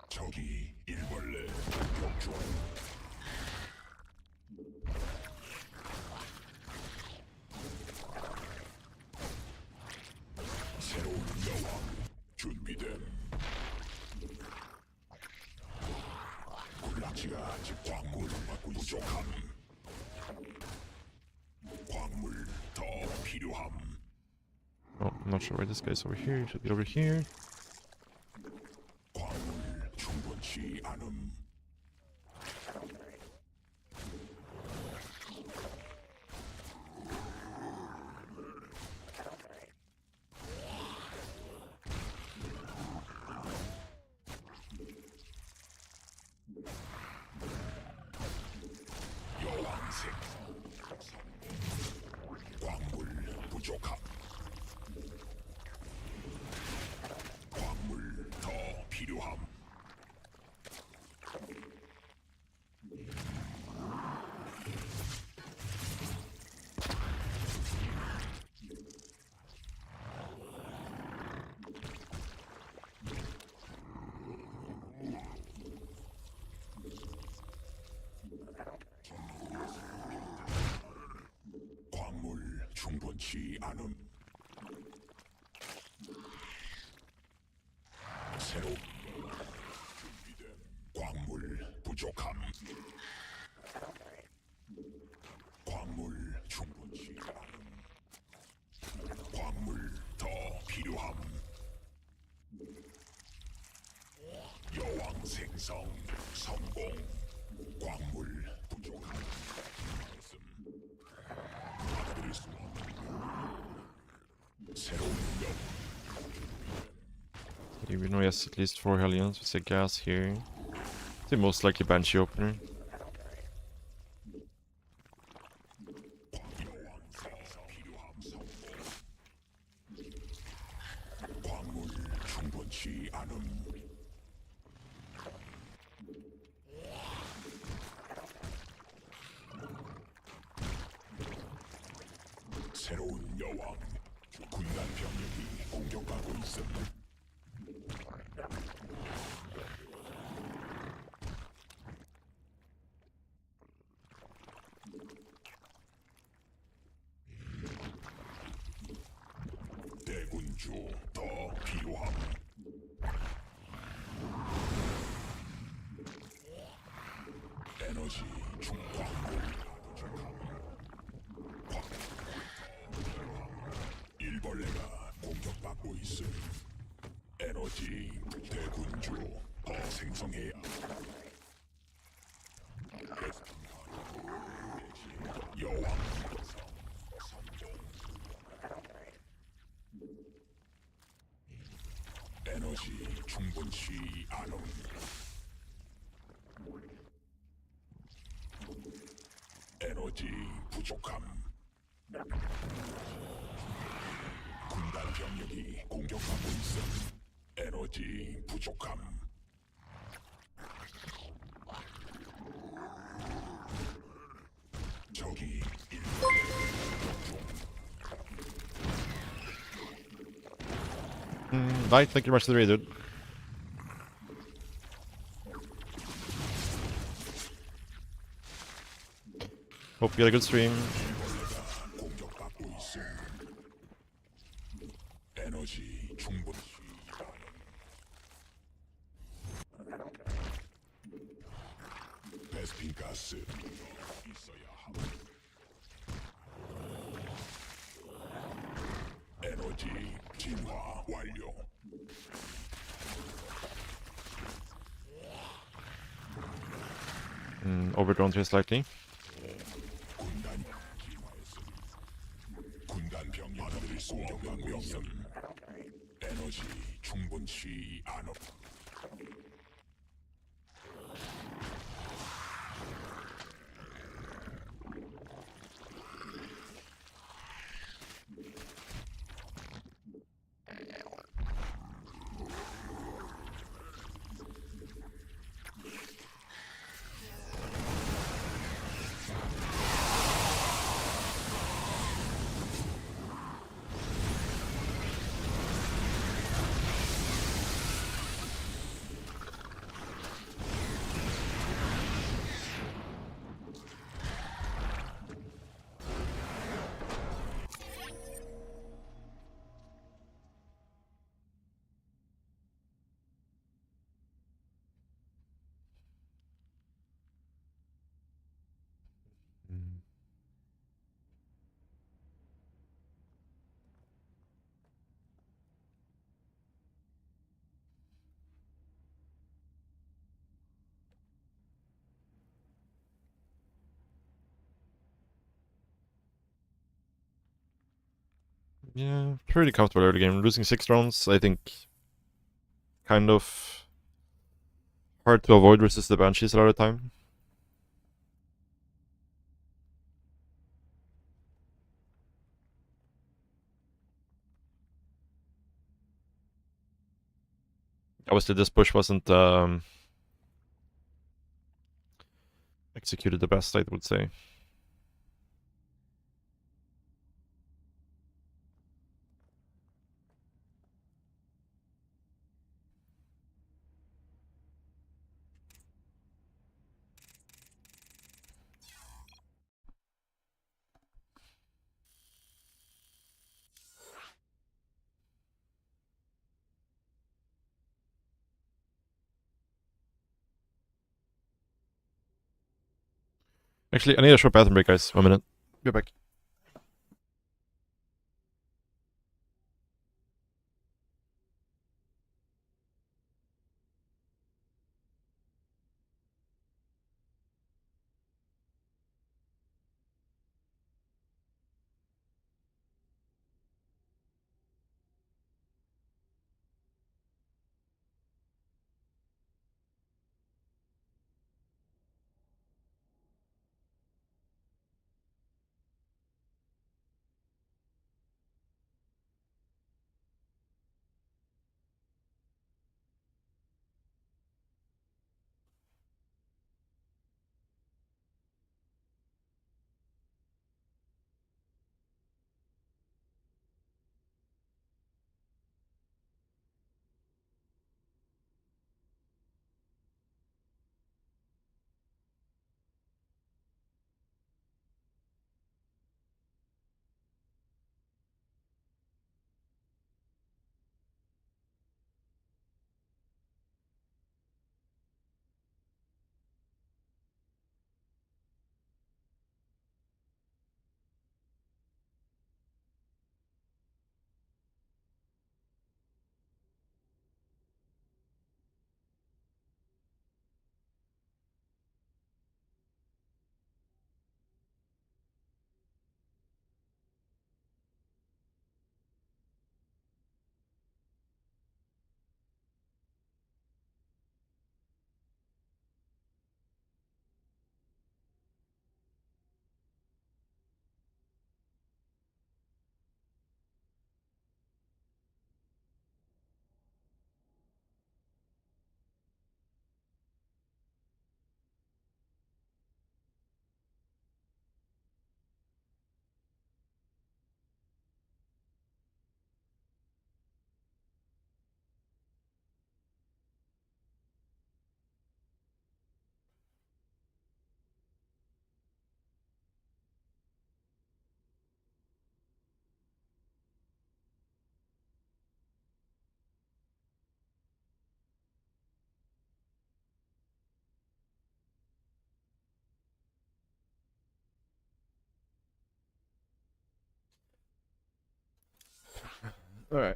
저기 일벌레 공격 중. 새로운 여왕 준비됨. 군락지가 아직 광물을 받고 부족함. I'm not sure why this guy's over here. He should be over here. 광물 충분치 않음. 여왕색 광물 부족함. 광물 더 필요함. 광물 충분치 않음. 새로 준비된 광물 부족함. 광물 충분치 않음. 광물 더 필요함. 여왕 생성 성공. 광물 부족함. 말씀 받아들일 수 없는 새로운 영. Okay, we know he has at least 4 Hellions. It's a gas here. The most likely Banshee opener. 여왕 생성 필요함 성공. 광물 충분치 않음. 새로운 여왕. 군단 병력이 공격받고 있음. 대군주 더 필요함. 에너지 중광물 일벌레가 공격받고 있음. 에너지 대군주 더 생성해야. 여왕 성공. 에너지 충분치 않음. 에너지 부족함. 군단 병력이 공격하고 있음. 에너지 부족함. 적이 Bye, thank you very much for the raid, dude. Hope you had a good stream. 공격받고 있음. 에너지 충분치 않음. 베스핀 가스 있어야 함. 에너지 진화 완료. Overdrawn here slightly. 군단 진화했음. 군단 병 받아들일 수 없는 명령. 에너지 충분치 않음. Yeah, pretty comfortable early game. Losing 6 rounds, I think, kind of hard to avoid versus the Banshees a lot of the time. Obviously, this push wasn't executed the best, I would say. Actually, I need a short bathroom break, guys. 1 minute. Be back. Alright.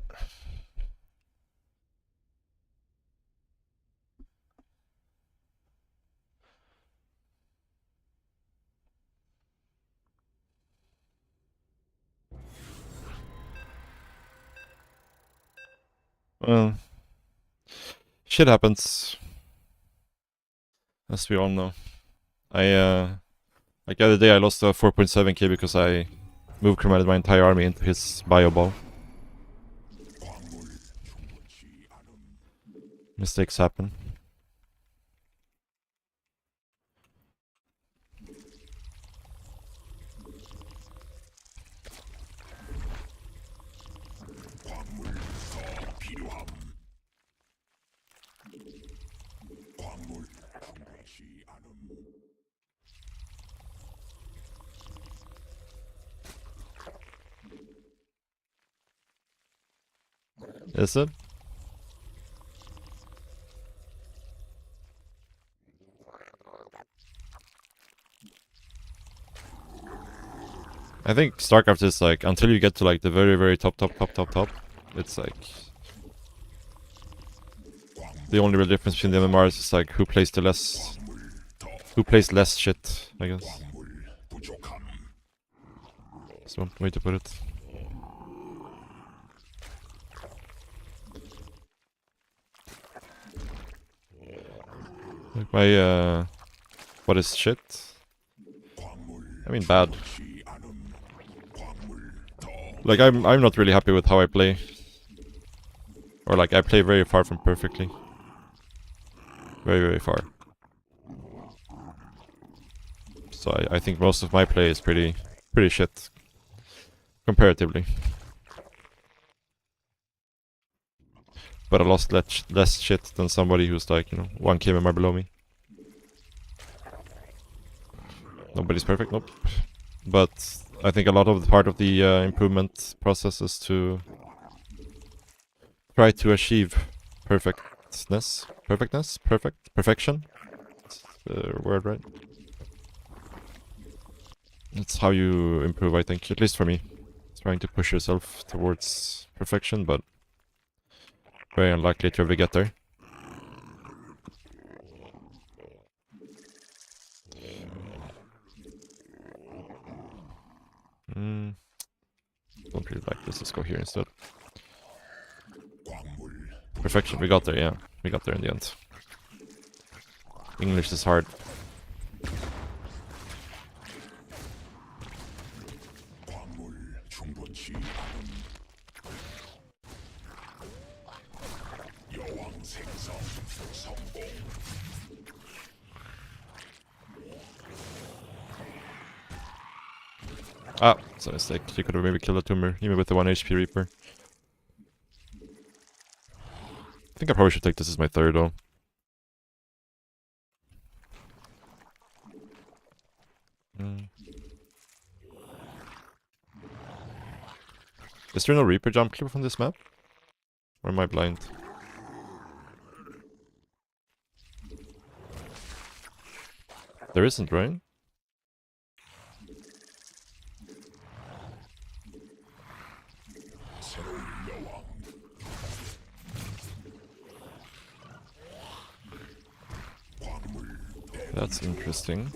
Well, shit happens. As we all know. Like the other day I lost a 4.7k because I moved committed my entire army into his bio ball. Mistakes happen. Is it? I think StarCraft is like, until you get to like the very, very top, it's like the only real difference between the MMRs is like who plays less shit, I guess. That's one way to put it. My what is shit? I mean bad. Like I'm not really happy with how I play. Or like I play very far from perfectly. Very, very far. So I think most of my play is pretty shit. Comparatively. But I lost less shit than somebody who's like, you know, 1 KMR below me. Nobody's perfect, nope. But I think a lot of the part of the improvement process is to try to achieve perfection. That's the word, right? That's how you improve, I think, at least for me. Trying to push yourself towards perfection, but very unlikely to ever get there. Don't really like this, let's go here instead. Perfection, we got there, yeah. We got there in the end. English is hard. Ah, it's a mistake. You could have maybe killed a tumor, even with the 1 HP Reaper. I think I probably should take this as my third though. Is there no Reaper jump clip on this map? Or am I blind? There isn't, right? That's interesting.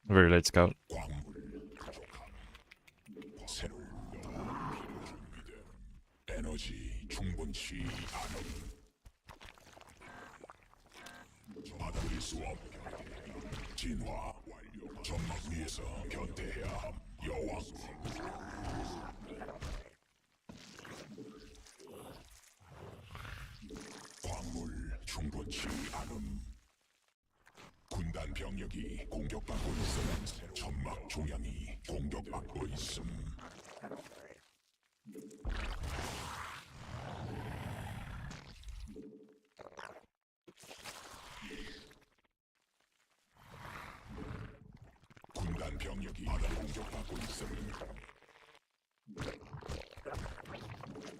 Very late scout. 군단 병력이 공격받고 있음. 점막 중앙이 공격받고 있음. 군단 병력이 바다 공격받고 있음.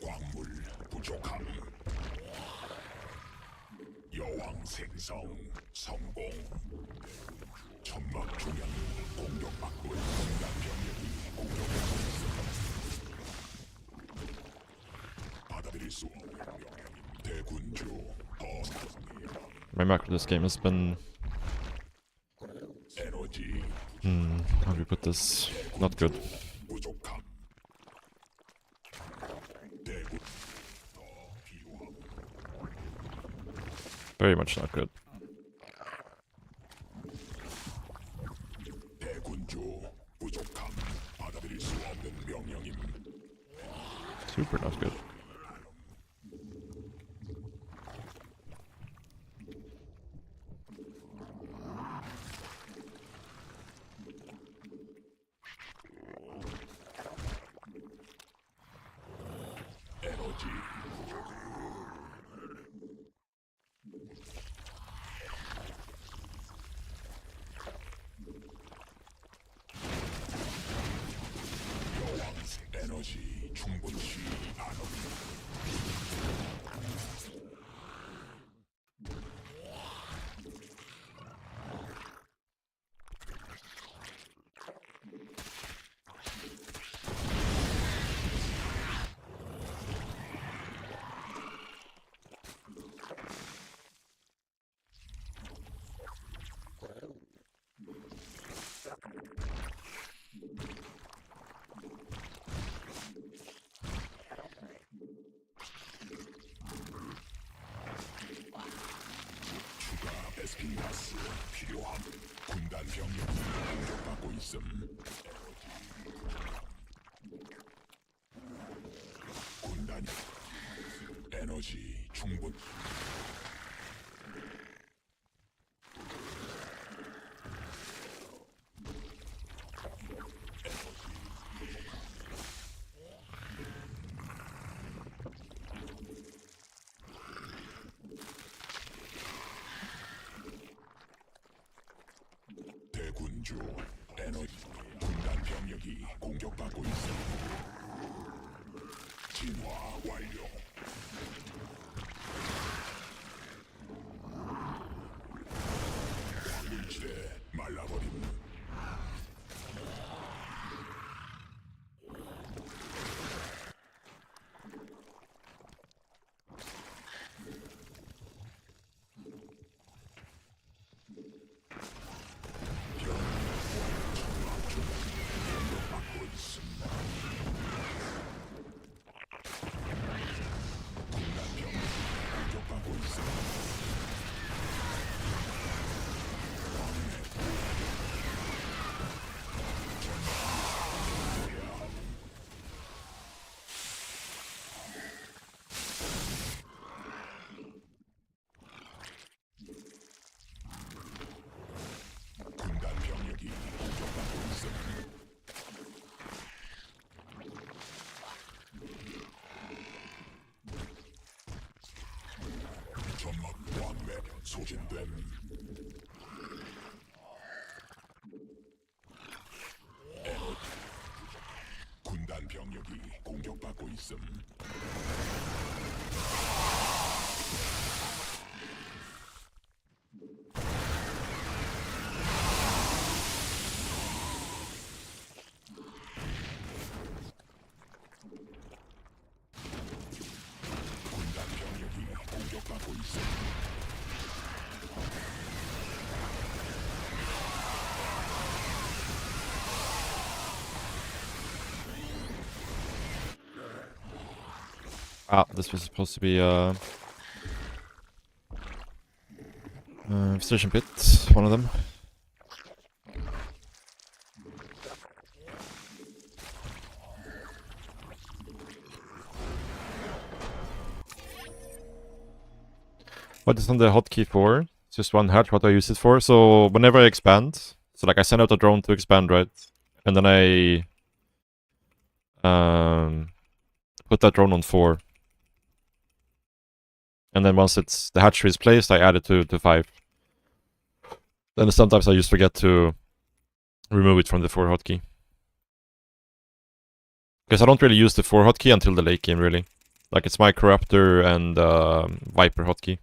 광물 부족함. 여왕 생성 성공. 점막 중앙이 공격받고 있는 군단 병력이 공격받고 있음. 받아들일 수 없는 대군주 더 My macro this game has been... 에너지 how do we put this? Not good. 부족함. 대군 더 필요함. Very much not good. 대군주 부족함. 받아들일 수 없는 명령임. Super not good. 에너지 여왕 에너지 충분치 않음. 베스킨 가스 필요함. 군단 병력이 공격받고 있음. 군단 에너지 충분. 대군주 에너지 군단 병력이 공격받고 있어. 진화 완료. 일지대 말라버림. 군단 병력이 공격받고 있어. 점막 왕맥 소진됨. 군단 병력이 공격받고 있음. 군단 병력이 공격받고 있음. Ah, this was supposed to be Station Pit, one of them. What is on the hotkey for? It's just one hatch. What do I use it for? So whenever I expand, so like I send out a drone to expand, right? And then I put that drone on 4. And then once the hatchery is placed, I add it to 5. Then sometimes I just forget to remove it from the 4 hotkey. Because I don't really use the 4 hotkey until the late game, really. Like it's Microraptor and Viper hotkey.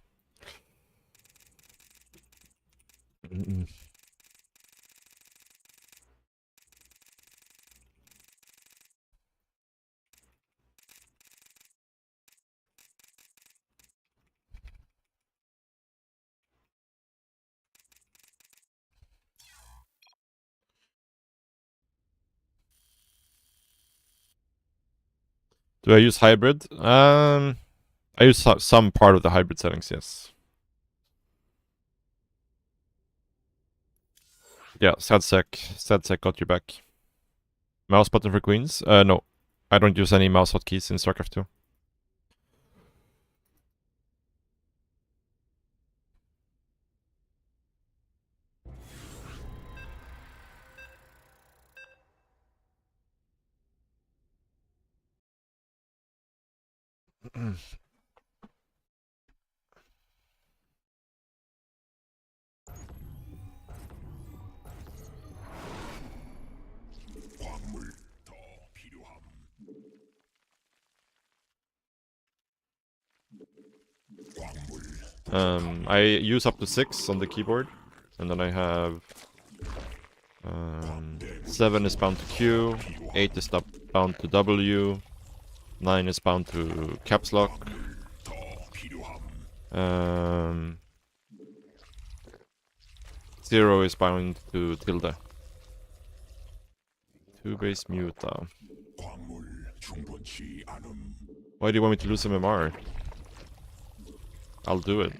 Do I use hybrid? I use some part of the hybrid settings, yes. Yeah, SADSEC got your back. Mouse button for queens? No. I don't use any mouse hotkeys in StarCraft 2. 광물 더 필요함. 광물 I use up to 6 on the keyboard. And then I have 7 is bound to Q, 8 is bound to W, 9 is bound to caps lock, 더 필요함. 0 is bound to tilde. 2 base muta. 광물 충분치 않음. Why do you want me to lose MMR? I'll do it.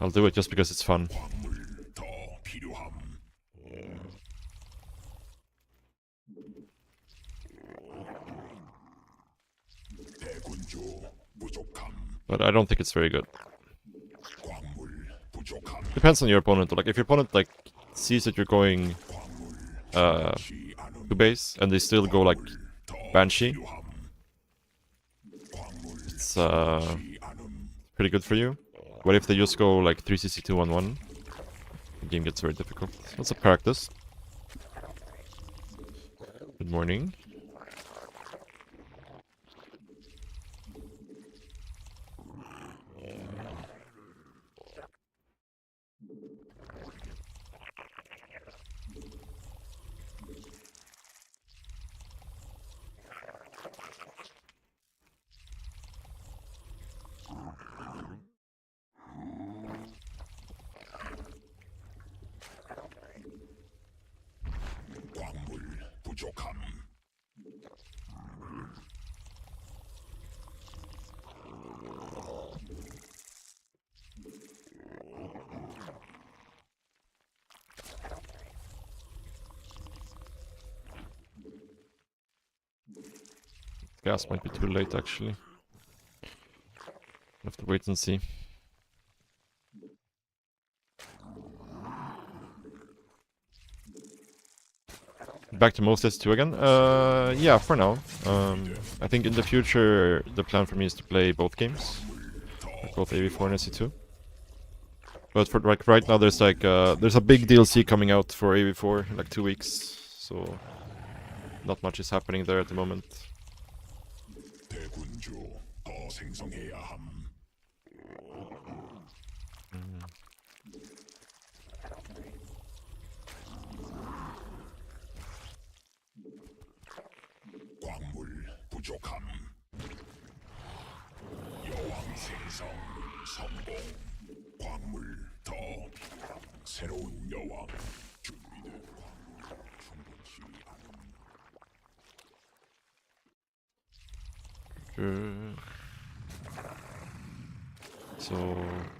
I'll do it just because it's fun. 광물 더 필요함. 대군주 부족함. But I don't think it's very good. 광물 부족함. Depends on your opponent. Like if your opponent like sees that you're going 시 않음. to base and they still go like 더 Banshee, 필요함. 광물 it's 시 않음. pretty good for you. But if they just go like 3CC2-1-1, the game gets very difficult. Let's practice. Good morning. 광물 부족함. Gas might be too late actually. Have to wait and see. Back to most S2 again? Yeah, for now. I think in the future the plan for me is to play both games, like both AV4 and SC2. But for like right now, there's like there's a big DLC coming out for AV4 in like 2 weeks, so not much is happening there at the moment. 대군주 더 생성해야 함. 광물 부족함. 여왕 생성 성공. 광물 더 필요함. 새로운 여왕 준비된 광물 충분치 않음. So,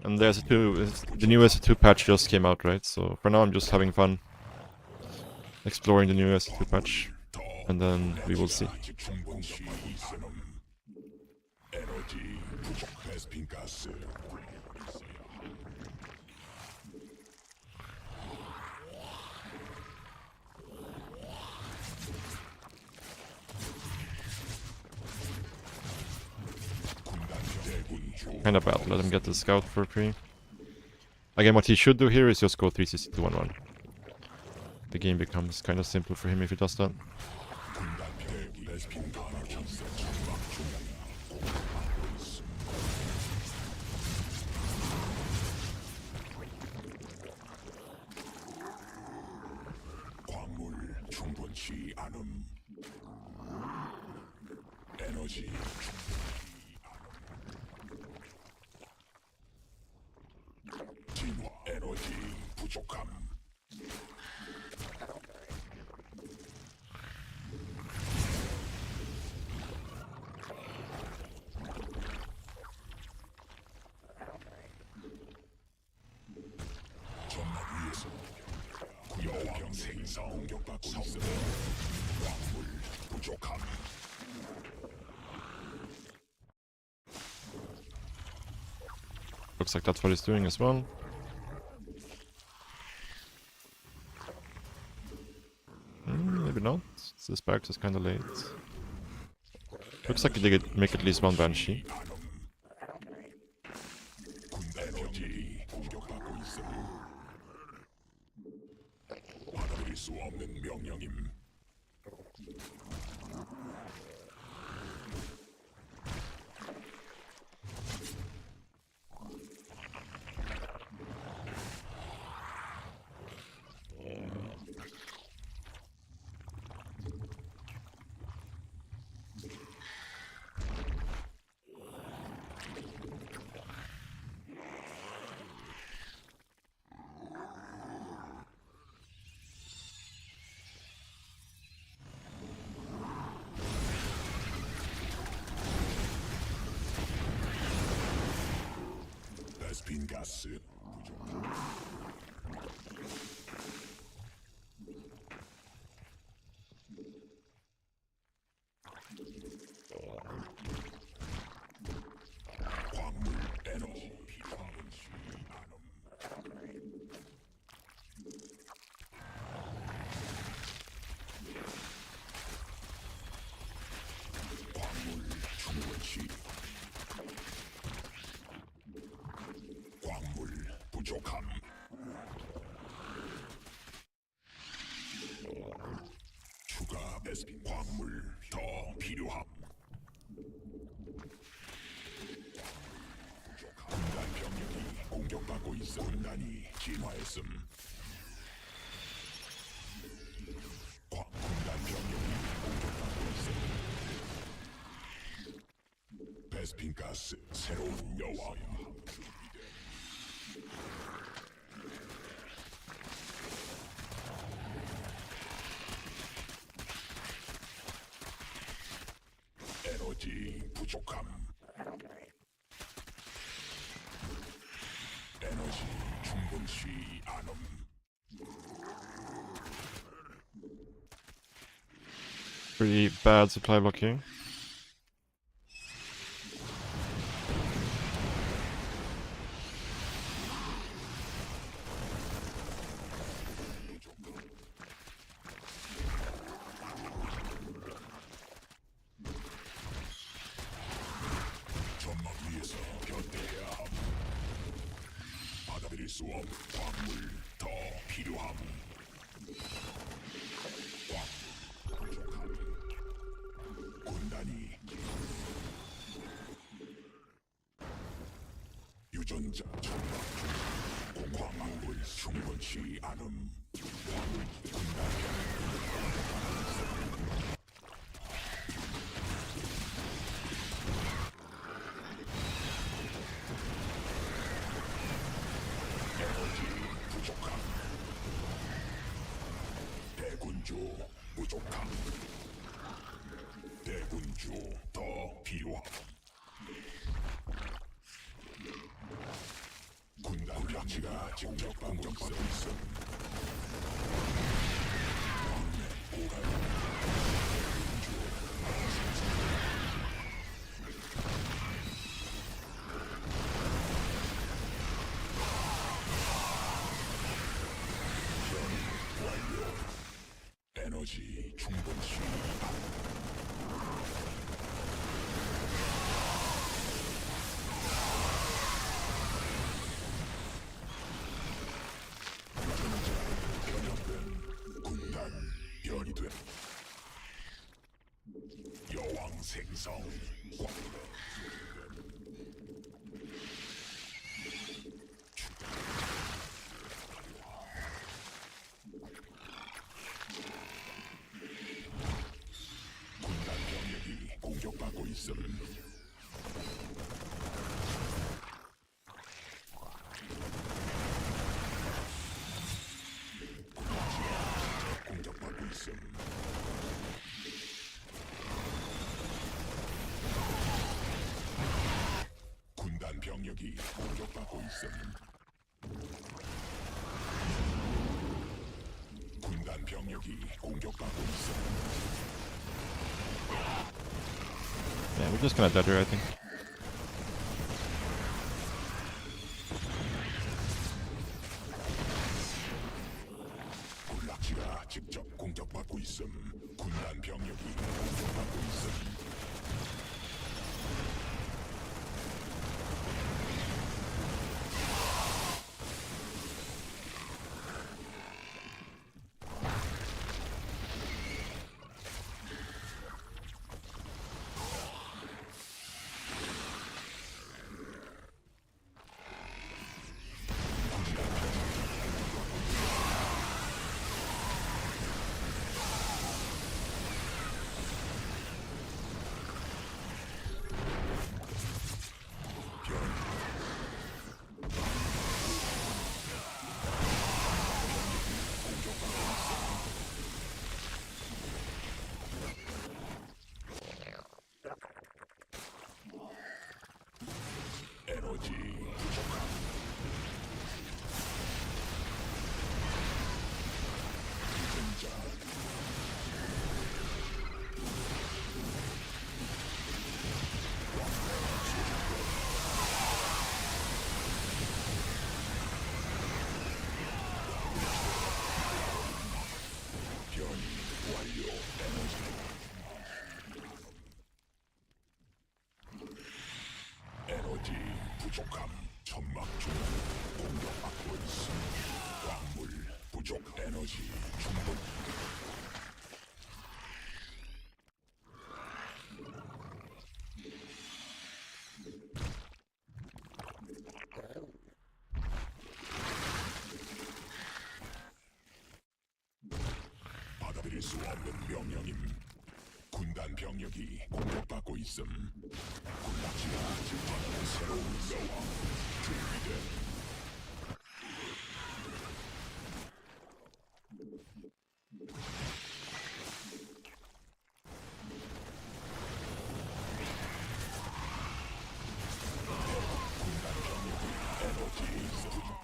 and the SC2, the new SC2 patch just came out, right? So for now I'm just having fun exploring the new SC2 patch, and then we will see. 아직 충분치 않음. 에너지 부족. 베스핀 가스 있어야 함. Kinda bad, let him get the scout for free. Again, what he should do here is just go 3CC2-1-1. The game becomes kinda simple for him if he does that. 광물 충분치 않음. 에너지 진화 에너지 부족함. 전막 위에서 여왕 생성 공격받고 있어. 광물 부족함. Looks like that's what he's doing as well. Maybe not. This back is kinda late. Looks like he did make at least one Banshee. 에너지 공격받고 있어. 받아들일 수 없는 명령임. 베스핀 가스 베스핀 광물 더 필요함. 군단 병력이 공격받고 있어. 군단이 진화했음. 군단 병력이 공격받고 있어. 베스핀 가스 새로운 여왕. 에너지 부족함. 에너지 충분치 않음. Pretty bad supply blocking. 전막 위에서 견뎌야 함. 받아들일 수 없는 광물 더 필요함. 광물 부족함. 군단이 유전자 전막 중 광물 충분치 않음. 군단이 부족함. 대군주 부족함. 대군주 더 필요함. 군단 병치가 직접 공격받고 있음. 에너지 충분치 않음. 변형된 군단 변이 된 여왕 생성 광물. 군단 병력이 공격받고 있음. 공격받고 있음. 군단 병력이 공격받고 있음. 군단 병력이 공격받고 있음. Yeah, we're just gonna dead here, I think. 군락지가 직접 공격받고 있음. 군단 병력이 공격받고 있음. 에너지 부족함. 유전자 변이 완료. 에너지 부족함. 천막 중 공격받고 있음. 광물 부족. 에너지 충분. 병력임. 군단 병력이 공격받고 있음. 군락지가 집중하는 새로운 여왕 준비돼.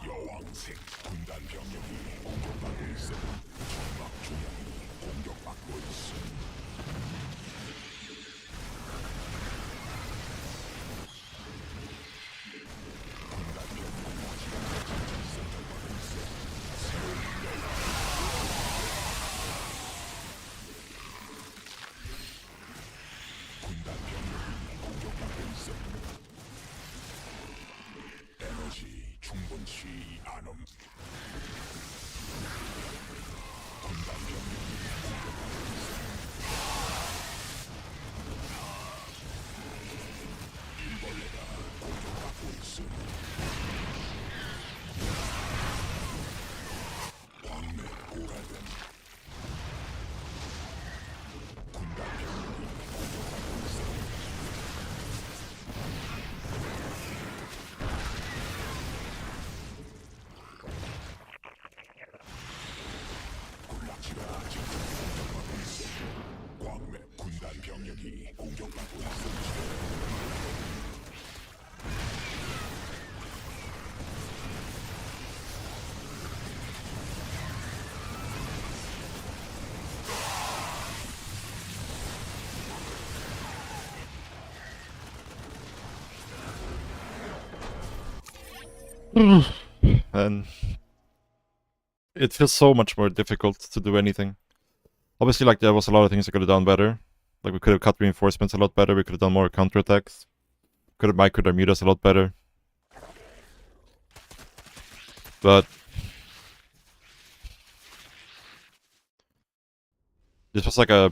여왕색 군단 병력이 공격받고 있음. 정막 중량이 공격받고 있음. 군단 병력이 공격받고 있음. 에너지 충분치 않음. 군단 병력이 공격받고 있음. 일벌레가 공격받고 있음. 광맥 고갈됨. 군단 병력이 공격받고 있음. 군락지가 지금 공격받고 있음. 광맥 군단 병력이 공격받고 있음. And it feels so much more difficult to do anything. Obviously, like, there was a lot of things I could have done better. Like, we could have cut reinforcements a lot better, we could have done more counterattacks. Could have microed our mutas a lot better. But this was like a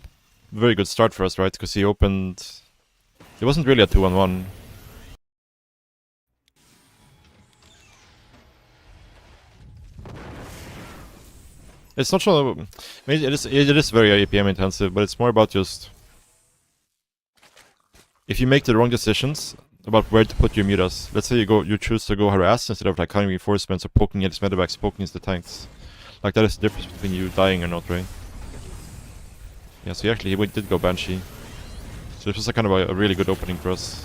very good start for us, right? Because he opened... It wasn't really a 2-on-1. It's not sure... I mean, it is very APM intensive, but it's more about just... If you make the wrong decisions about where to put your mutas, let's say you choose to go harass instead of like cutting reinforcements or poking his medivacs, poking his the tanks. Like, that is the difference between you dying or not, right? Yeah, so he did go Banshee. So this was a kind of a really good opening for us.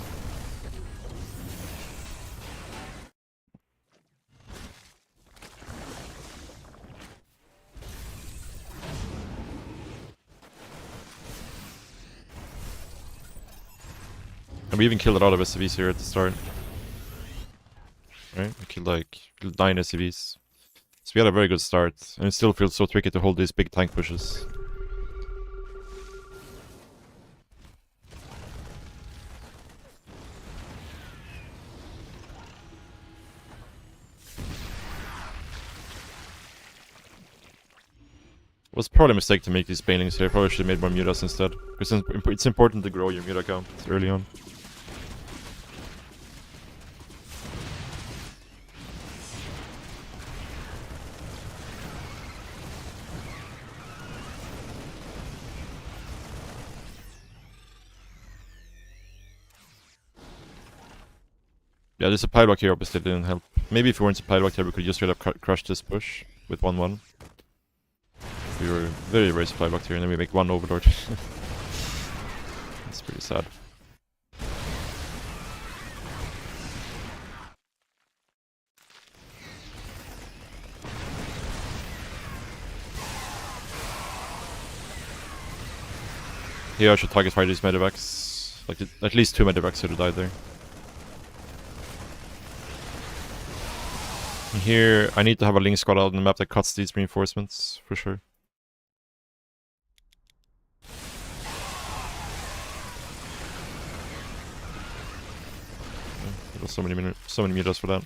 And we even killed a lot of SCVs here at the start. Right? We killed like 9 SCVs. So we had a very good start. And it still feels so tricky to hold these big tank pushes. It was probably a mistake to make these banelings here. Probably should have made more mutas instead. Because it's important to grow your muta count early on. Yeah, there's a pile here obviously didn't help. Maybe if we weren't a pile here we could just straight up crush this push with 1-1. We were very supply blocked here and then we make one overlord. That's pretty sad. Here I should target fire these medivacs. Like, at least 2 medivacs should have died there. And here I need to have a link squad out on the map that cuts these reinforcements for sure. There's so many mutas for that.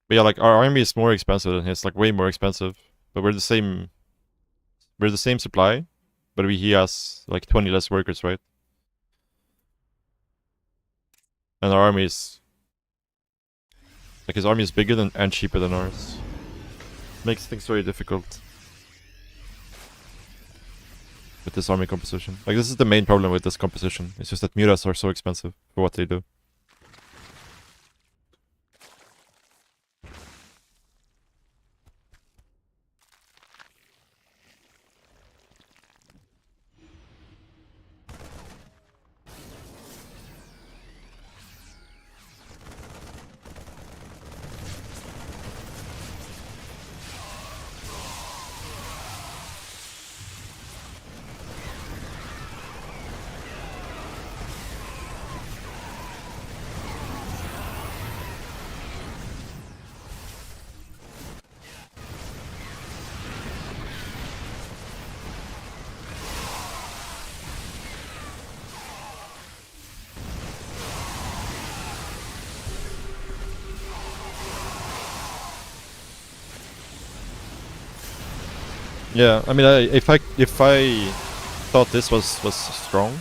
But yeah, like, our army is more expensive than his, like way more expensive. But we're the same supply, but he has like 20 less workers, right? And our army is like, his army is bigger than and cheaper than ours. Makes things very difficult with this army composition. Like, this is the main problem with this composition. It's just that mutas are so expensive for what they do. Yeah, I mean, if I thought this was strong,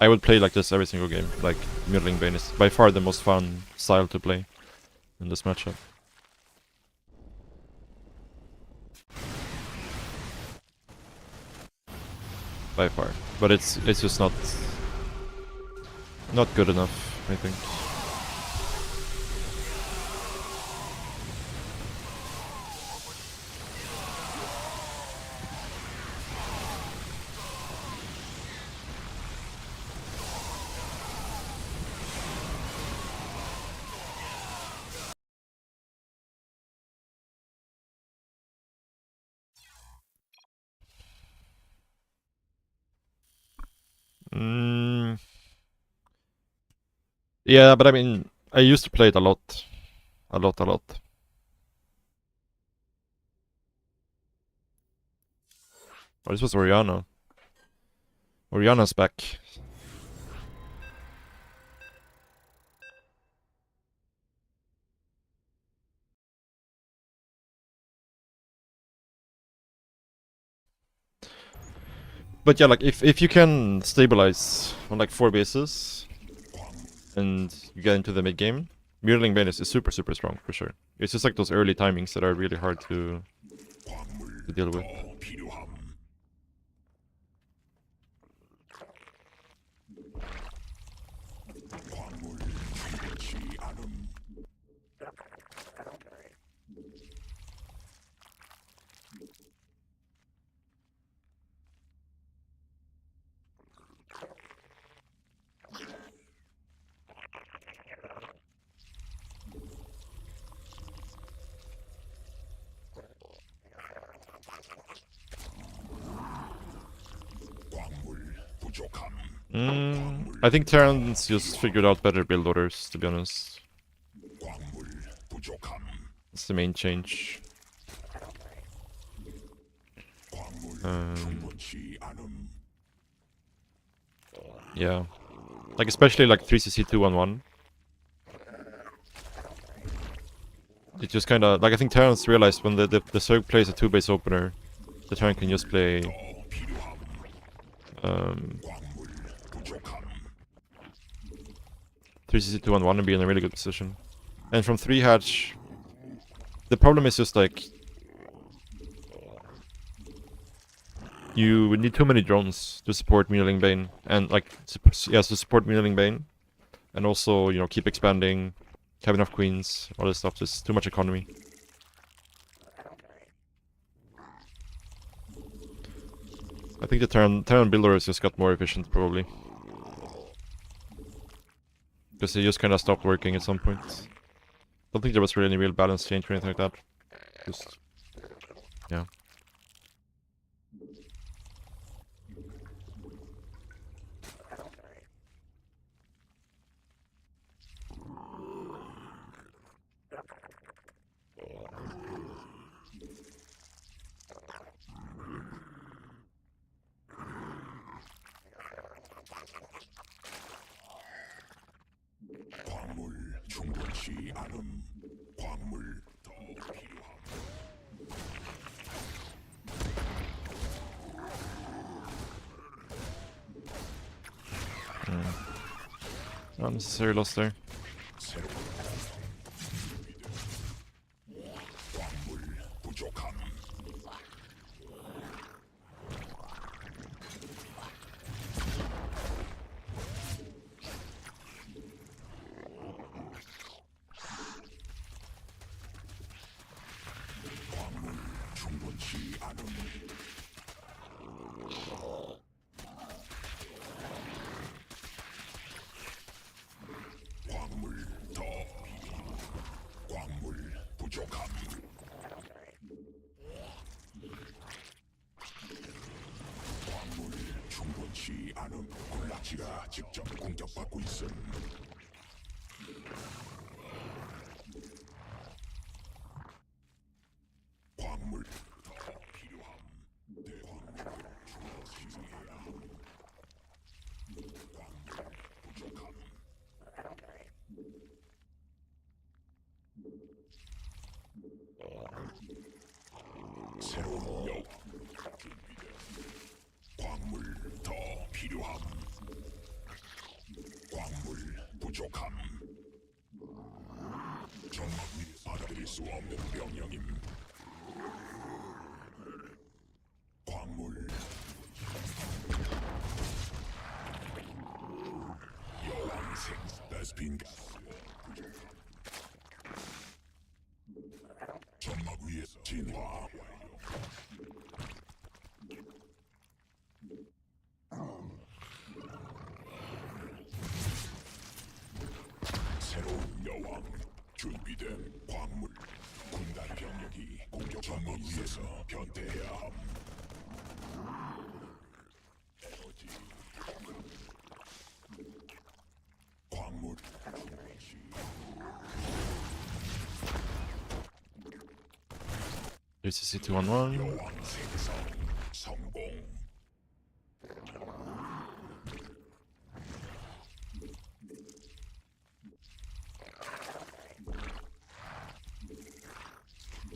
I would play like this every single game. Like, Middling Bane is by far the most fun style to play in this matchup. By far. But it's just not good enough, I think. Yeah, but I mean, I used to play it a lot. A lot. Oh, this was Oriana. Oriana's back. But yeah, like, if you can stabilize on like 4 bases and you get into the mid game, Middling Bane is super strong for sure. It's just like those early timings that are really hard to deal with. 필요함. 광물 충분치 않음. 광물 부족함. I think Terrans just figured out better build orders, to be honest. 광물 부족함. That's the main change. 광물 Um, 충분치 않음. Yeah. Like, especially like 3cc 2-1-1. It just kinda, like, I think Terrans realized when the Zerg plays a 2-base opener, the Terran can just play 더 필요함. um, 광물 부족함. 3cc 2-1-1 and be in a really good position. And from 3 hatch, the problem is just like, you would need too many drones to support Middling Bane, and like, to support Middling Bane, and also, you know, keep expanding, have enough queens, all this stuff. Just too much economy. I think the Terran builders just got more efficient, probably. Because they just kind of stopped working at some point. Don't think there was really any real balance change or anything like that. Just, yeah. 광물 충분치 않음. 광물 더 필요함. Unnecessary loss there. 새로운 광물 부족함. 충분치 않은 군락지가 직접 공격받고 있음. 광물 더 필요함. 대광물 주어 생성해야 함. 광물 부족함. 새로운 여왕 준비됨. 광물 더 필요함. 광물 부족함. 정막 위 받아들일 수 없는 명령임. 광물 여왕 생 베스핀 가스 부족함. 정막 위에서 진화 완료. 새로운 여왕 준비된 광물 군단 병력이 공격 전문 위에서 변태해야 함. 에너지 광물 There's SC2 여왕 생성 성공.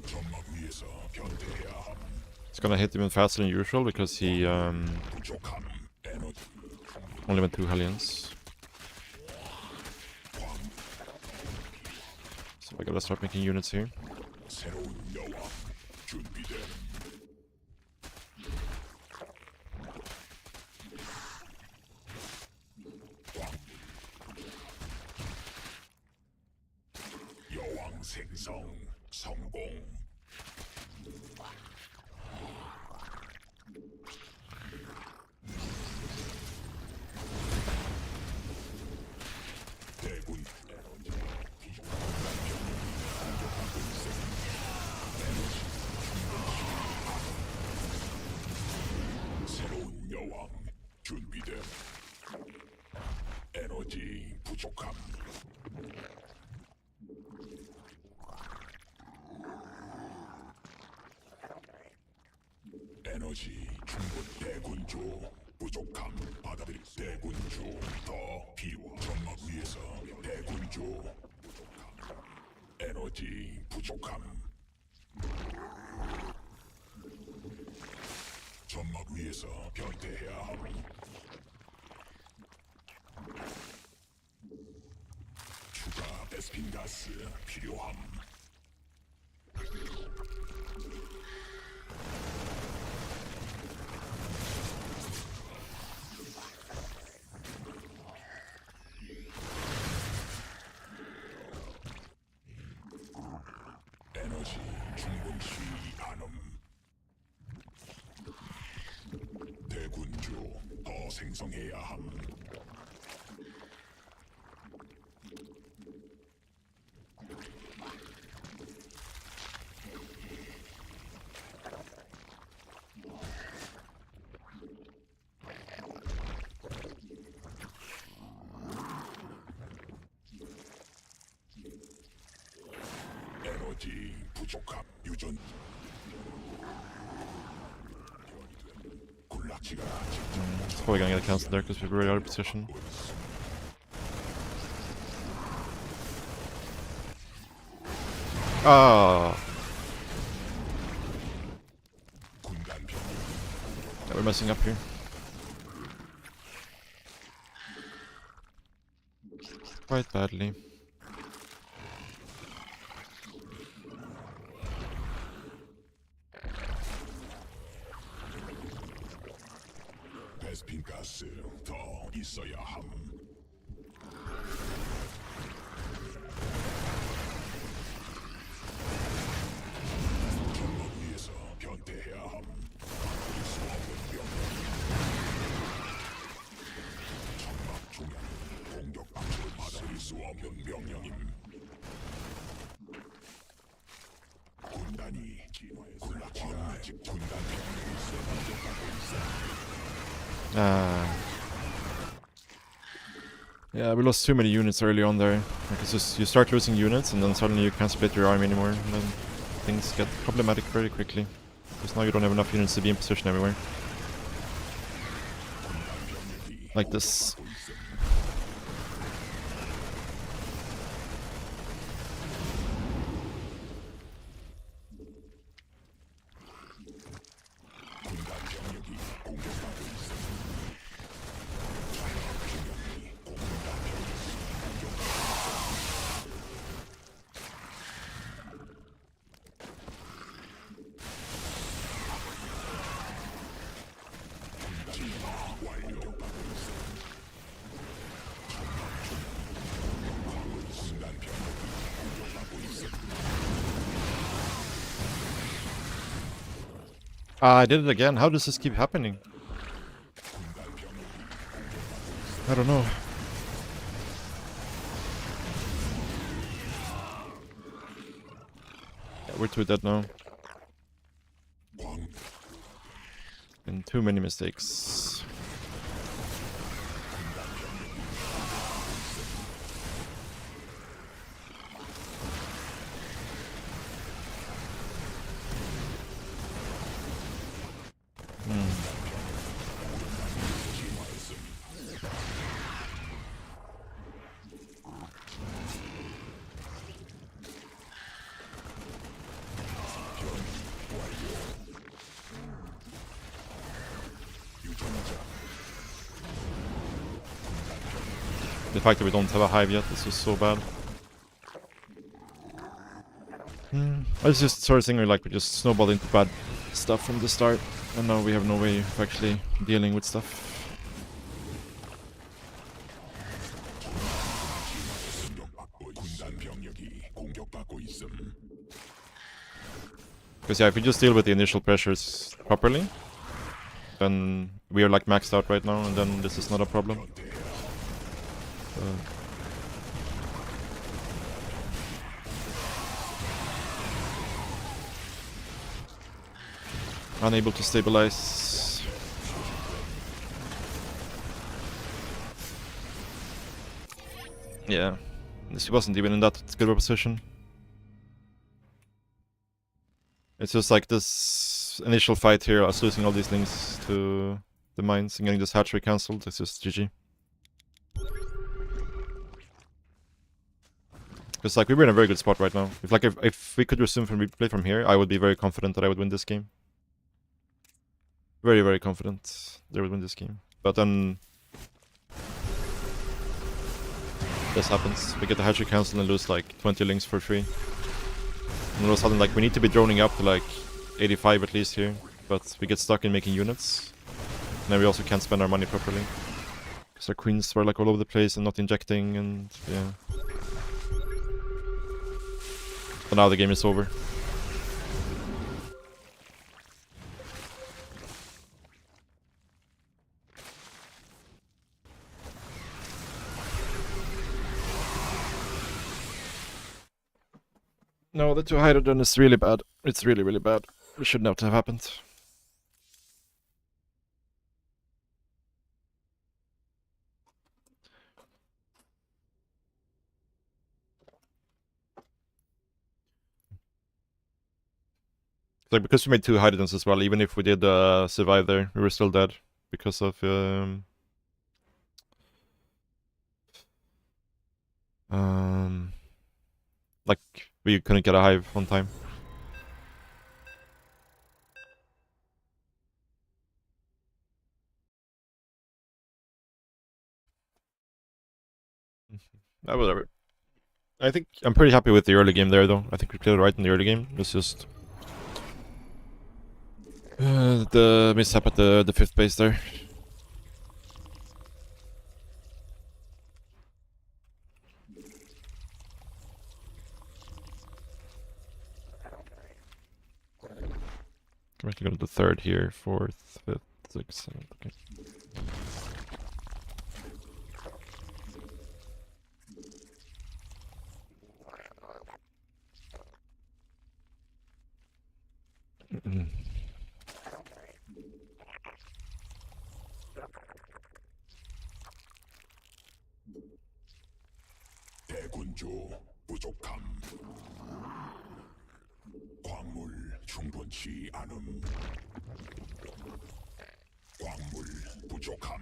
전막 위에서 변태해야 함. It's gonna hit even faster than usual because he 부족함. 에너지 only went 2 Hellions. So I gotta start making units here. 새로운 여왕 준비됨. 여왕 생성 성공. 대군 에너지 새로운 여왕 준비됨. 에너지 부족함. 에너지 충분. 대군주 부족함. 받아들일 대군주 더 필요. 점막 위에서 대군주 부족함. 에너지 부족함. 점막 위에서 변태해야 함. 추가 베스핀 가스 필요함. 에너지 충분치 않음. 대군주 더 생성해야 함. 에너지 부족함. 유전 군락지가 직접 It's probably gonna get cancelled there because we're really out of position. Ah, 군단 병력 yeah, we're messing up here. Quite badly. 베스핀 가스 더 있어야 함. 전막 위에서 변태해야 함. 받을 수 없는 병력. 전막 중앙 공격 방식을 받아들일 수 없는 명령임. 군단이 진화해. 군락지가 아직 군단 병력이 있어 공격하고 있어. Yeah, we lost too many units early on there. Like it's just you start losing units and then suddenly you can't split your army anymore, and then things get problematic very quickly. Because now you don't have enough units to be in position everywhere. Like this. I did it again. How does this keep happening? I don't know. Yeah, we're too dead now. And too many mistakes. The fact that we don't have a hive yet is just so bad. I was just sort of thinking like we just snowballed into bad stuff from the start, and now we have no way of actually dealing with stuff. Because yeah, if we just deal with the initial pressures properly, then we are like maxed out right now, and then this is not a problem. Unable to stabilize. Yeah, this wasn't even in that good of a position. It's just like this initial fight here, us losing all these things to the mines and getting this hatchery cancelled. It's just GG. Because like we were in a very good spot right now. If we could resume from replay from here, I would be very confident that I would win this game. Very, very confident they would win this game. But then this happens. We get the hatchery cancelled and lose like 20 links for free. And all of a sudden, like, we need to be droning up to like 85 at least here. But we get stuck in making units. And then we also can't spend our money properly. Because our queens were like all over the place and not injecting, and yeah. But now the game is over. No, the 2 hydrogen is really bad. It's really, really bad. It should not have happened. Like, because we made 2 hydrogens as well, even if we did survive there, we were still dead. Because of like, we couldn't get a hive on time. Whatever. I think I'm pretty happy with the early game there, though. I think we played it right in the early game. It's just the mishap at the 5th base there. I'm actually going to the 3rd here, 4th, 5th, 6th, 7th. Okay. 대군주 부족함. 광물 충분치 않음. 광물 부족함.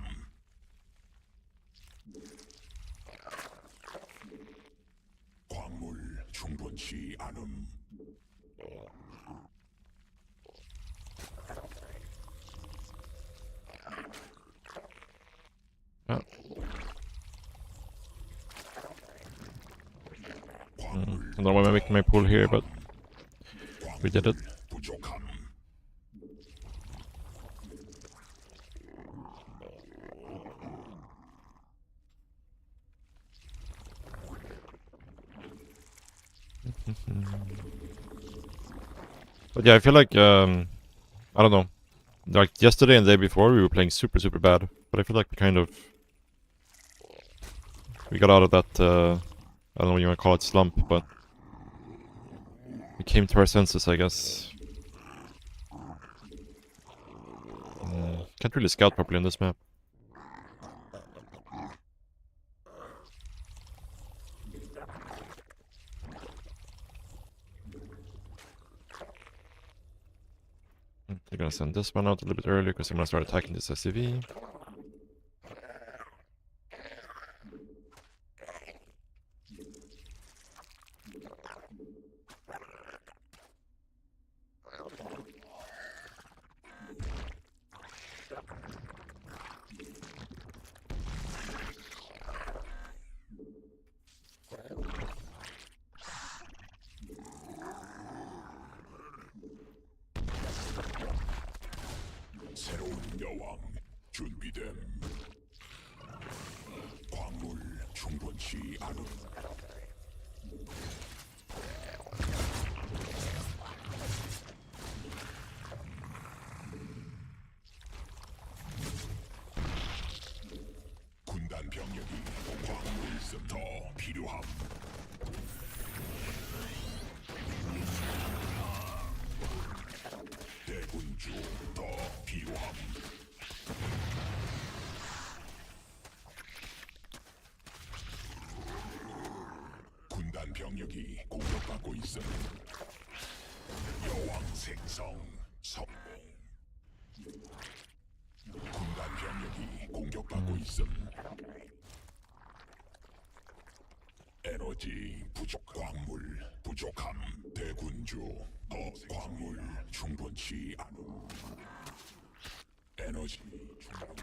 광물 충분치 않음. Yeah. I don't know why I'm making my pool here, but we did it. 부족함. But yeah, I feel like I don't know. Like yesterday and the day before, we were playing super bad. But I feel like we got out of that. I don't know what you want to call it, slump, but we came to our senses, I guess. Can't really scout properly on this map. They're gonna send this one out a little bit earlier because I'm gonna start attacking this SCV. 새로운 여왕 준비됨. 광물 충분치 않음. 군단 병력이 광물 있음 더 필요함. 대군주 더 필요함. 군단 병력이 공격받고 있음. 여왕 생성 성공. 군단 병력이 공격받고 있음. 에너지 부족. 광물 부족함. 대군주 더 광물 충분치 않음. 에너지 충분치 않음.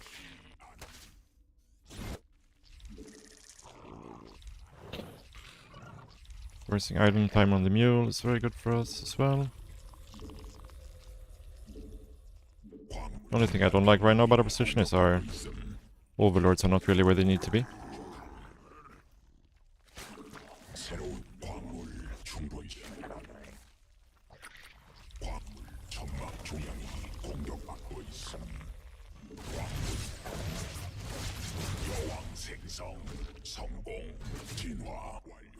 Forcing item time on the mule is very good for us as well. The only thing I don't like right now about our position is our overlords are not really where they need to be. 새로운 광물 충분치. 광물 점막 조향이 공격받고 있음. 광물 여왕 생성 성공. 진화 완료.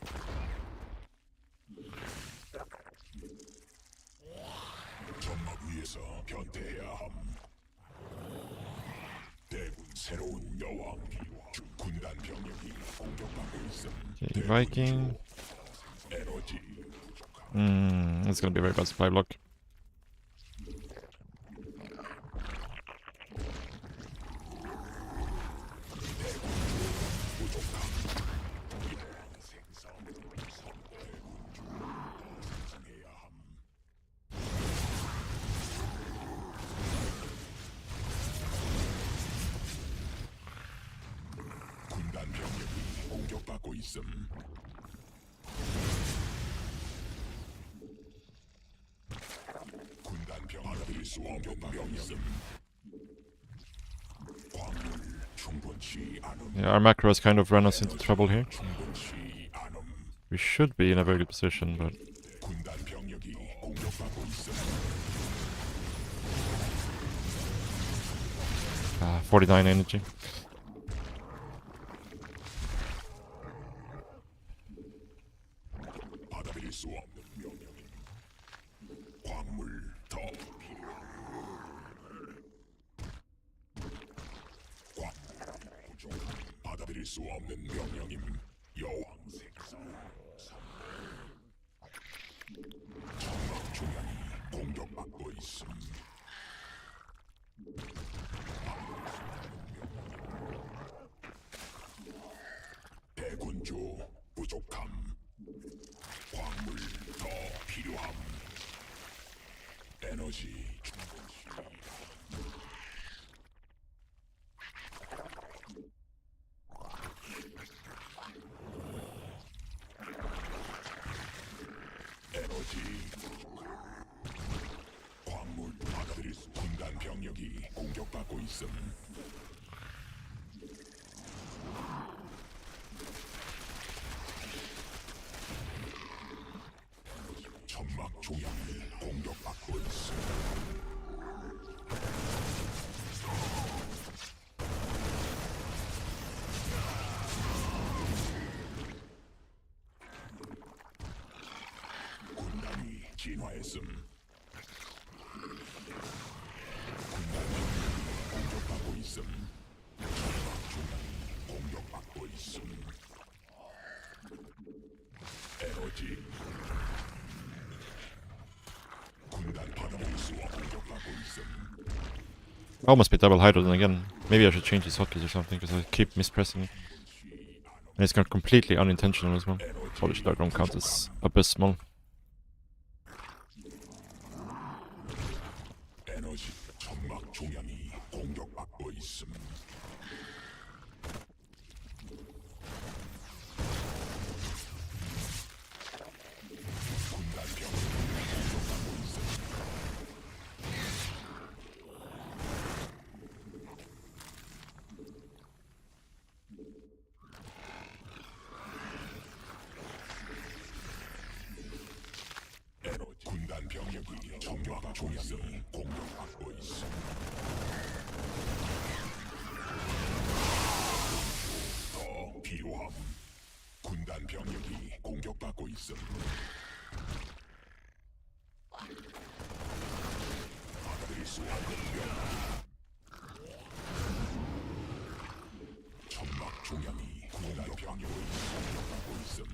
점막 위에서 변태해야 함. 대군 새로운 여왕 군단 병력이 공격받고 있음. Okay, Viking. 에너지 It's gonna be a very bad supply block. 생성 성공. 생성해야 함. 군단 병력이 공격받고 있음. 군단 병력이 공격받고 있음. 광물 충분치 않음. Yeah, our macro has kind of run us into trouble here. 충분치 않음. We should be in a very good position, but 군단 병력이 공격받고 있음. 49 energy. 받아들일 수 없는 명령임. 광물 더 필요함. 광물 부족함. 받아들일 수 없는 명령임. 여왕 생성 점막 중앙이 공격받고 있음. 대군주 부족함. 광물 더 필요함. 에너지 충분시. 에너지 광물 받아들일 수 군단 병력이 공격받고 있음. 천막 중앙이 공격받고 있음. 군단이 진화했음. 군단 병력이 공격받고 있음. 천막 중앙이 공격받고 있음. 에너지 군단 받아들일 수 공격받고 있음. I almost beat double hydrogen again. Maybe I should change these hotkeys or something because I keep mispressing it. And it's got completely unintentional as well. Holy shit, our drone count is abysmal. 에너지 천막 중앙이 공격받고 있음. 군단 병력이 공격받고 있음. 에너지 군단 병력이 천막 중앙이 공격받고 있음. 더 필요함. 군단 병력이 공격받고 있음. 받아들일 수 없는 병력. 천막 중앙이 군단 병력이 공격받고 있음.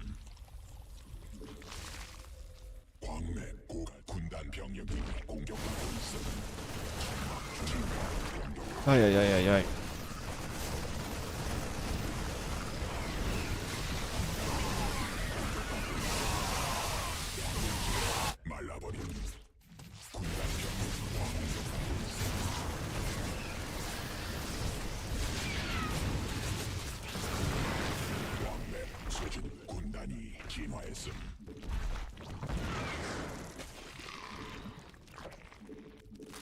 광맥 고갈 군단 병력이 공격받고 있음. 천막 중앙이 공격. Ay, ay, ay, ay, ay. 말라버린 군단 병력이 공격받고 있음. 광맥 수준 군단이 진화했음.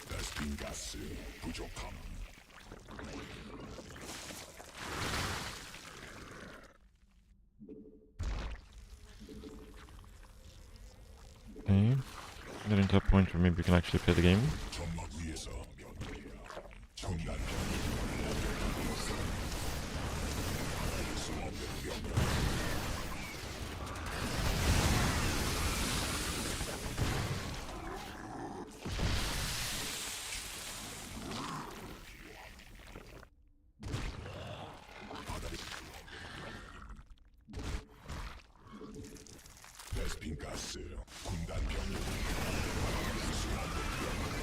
베스핀 가스 부족함. Okay. Getting to a point where maybe we can actually play the game. 점막 위에서 면이야. 군단 병력이 공격받고 있음. 받아들일 수 없는 병력. 베스핀 가스 군단 병력이 받아들일 수 없는 병력.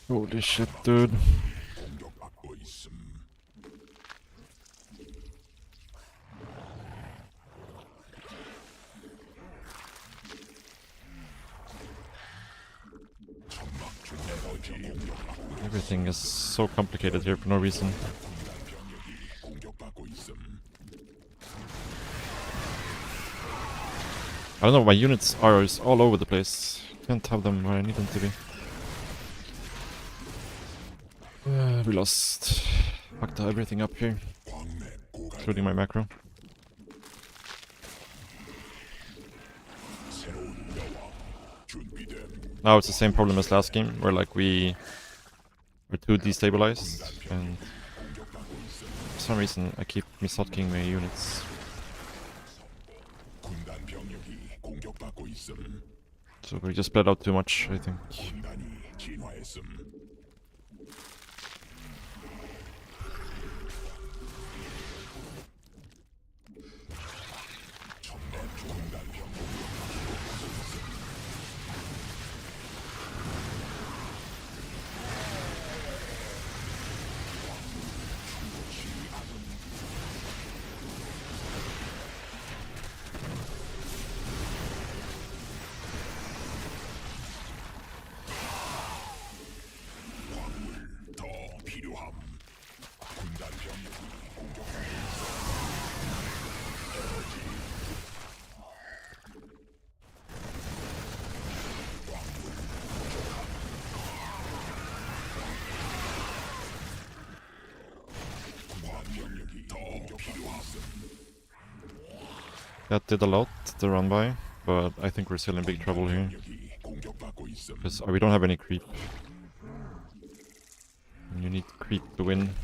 Holy shit, dude. 공격받고 있음. 천막 중 에너지 공격받고 Everything is so complicated here for no reason. 군단 병력이 공격받고 있음. I don't know, my units are all over the place. Can't have them where I need them to be. We lost. Fucked everything up here, 광맥 고갈 including my macro. 새로운 여왕 준비됨. Now it's the same problem as last game, where like we were too destabilized, and for some reason I keep mishotkeying my units. 군단 병력이 공격받고 있음. So we just spread out too much, I think. 군단이 진화했음. 전대 군단 병력이 더 필요함. 군단 병력이 공격받고 군단 병력이 더 필요함. That did a lot, the run by, but I think we're still in big trouble here. 병력이 공격받고 있음. Because we don't have any creep. And you need creep to win.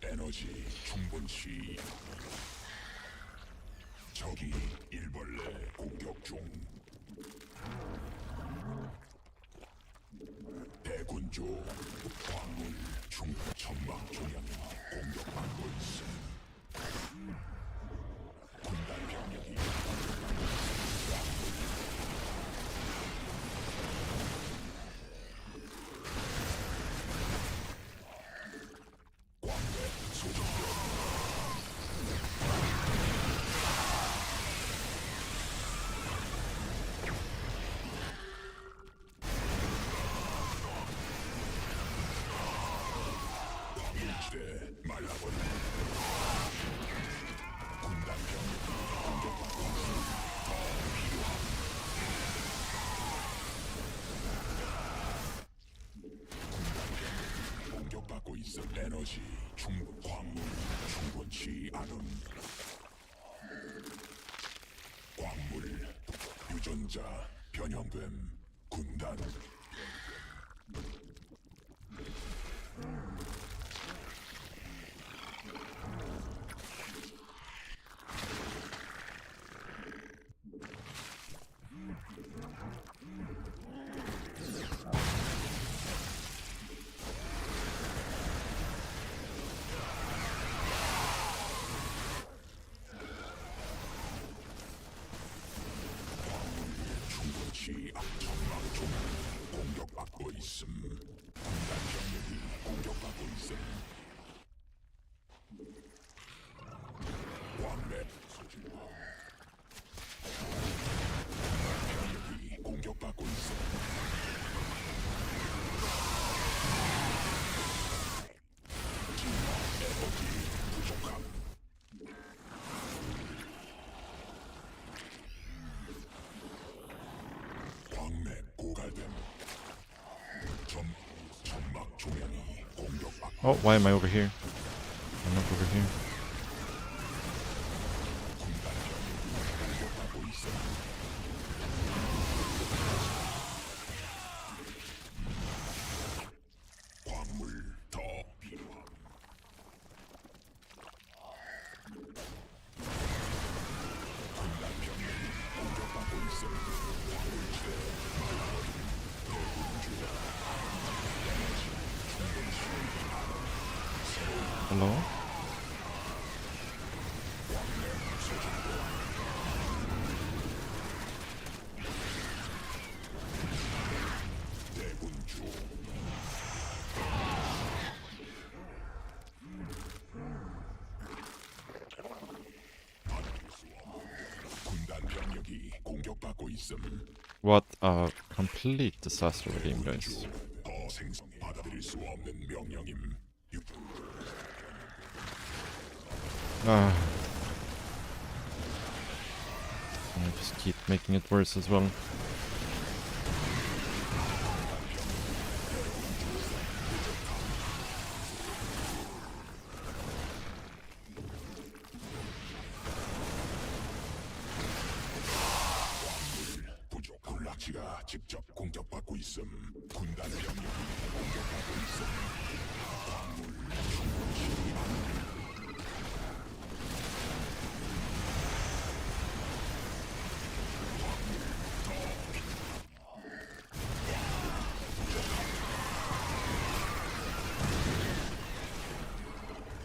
에너지 충분치. 적이 일벌레 공격 중. 대군주 광물 중 천막 중량이 공격받고 있음. 군단 병력이 광맥 소정력 일제 말라버린 군단 병력이 공격받고 있음. 더 필요함. 군단 병력이 공격받고 있음. 에너지 충분 광물 충분치 않음. 광물 유전자 변형됨. 군단 충분치 천막 중 공격받고 있음. 군단 병력이 공격받고 있음. 광맥 병력이 공격받고 있음. 에너지 부족함. 광맥 고갈됨. 천막 조명이 공격받고 Oh, why am I over here? I'm not over here. 군단 병력이 공격받고 있음. 광물 더 필요함. 군단 병력이 공격받고 있음. 광물지대 말라버린 대군주. Hello? 대군주. 군단 병력이 공격받고 있음. What a complete disaster of a game, guys. 더 생성 받아들일 수 없는 명령임. Ah. I just keep making it worse as well. 군락지가 직접 공격받고 있음. 군단 병력이 공격받고 있음. 광물 충분치 않음.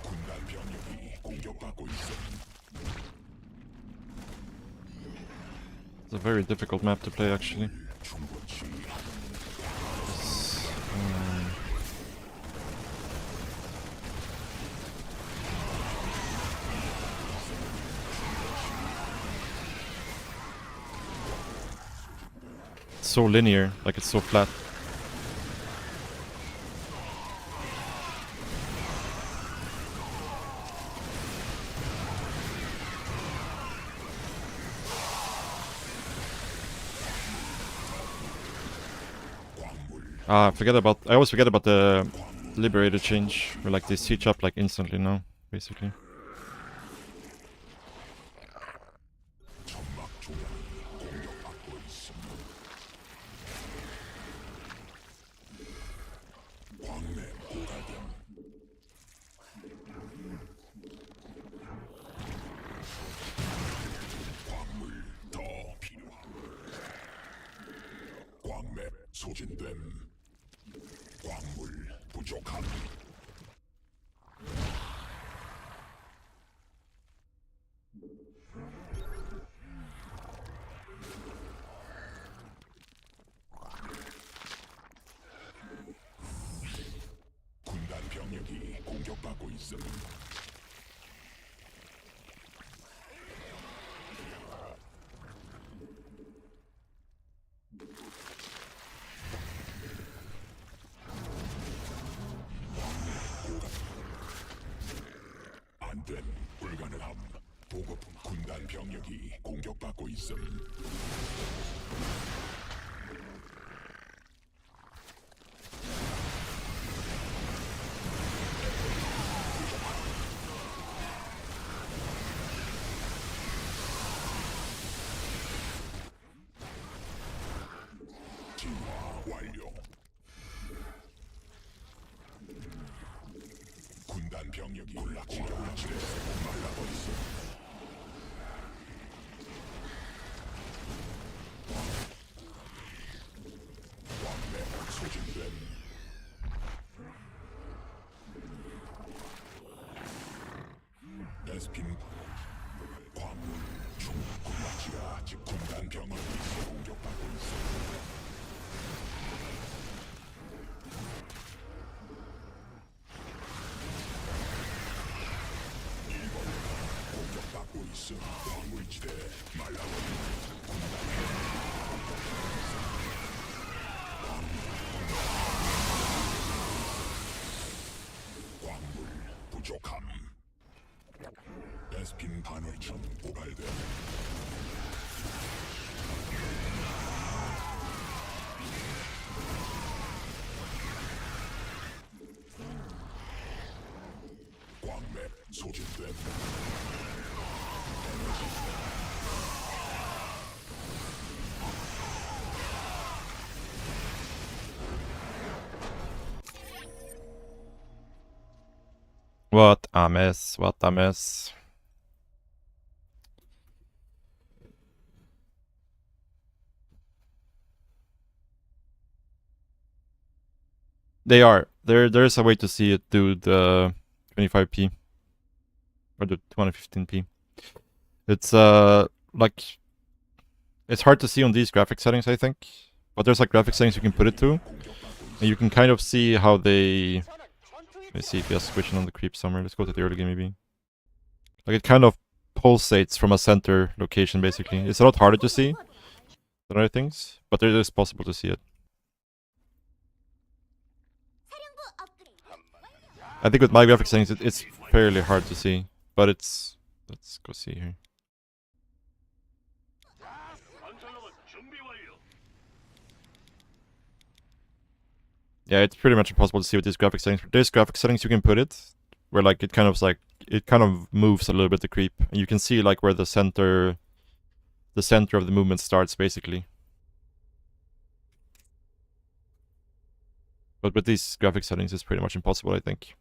군단 병력이 공격받고 있음. It's a very difficult map to play, actually. 충분치 않음. It's so linear, like it's so flat. I always forget about the Liberator change, where like they siege up like instantly now, basically. 점막 조약이 공격받고 있음. 광내 고갈됨. 광물 더 필요함. 광맥 소진됨. 광물 부족함. 군단 병력이 공격받고 있음. 안됨. 불가능함. 보급품. 군단 병력이 공격받고 있음. 진화 완료. 군단 병력이 군락지를 말라버렸어. 광맥 소진됨. 에스핀 광물 중 군락지가 즉 군단 병력이 공격받고 있어. 공격받고 있어. 광물지대 말라버린 광물 부족함. 에스핀 반월천 고갈됨. 광맥 소진됨. What a mess, what a mess. They are. There's a way to see it do the 25p. Or the 215p. It's like it's hard to see on these graphic settings, I think. But there's like graphic settings you can put it to. And you can kind of see how they... Let me see if he has switching on the creep somewhere. Let's go to the early game maybe. Like it kind of pulsates from a center location basically. It's a lot harder to see than other things, but it is possible to see it. I think with my graphic settings it's fairly hard to see, but it's... Let's go see here. Yeah, it's pretty much impossible to see with these graphic settings. There's graphic settings you can put it, where like it kind of moves a little bit the creep. And you can see like where the center of the movement starts basically. But with these graphic settings, it's pretty much impossible, I think.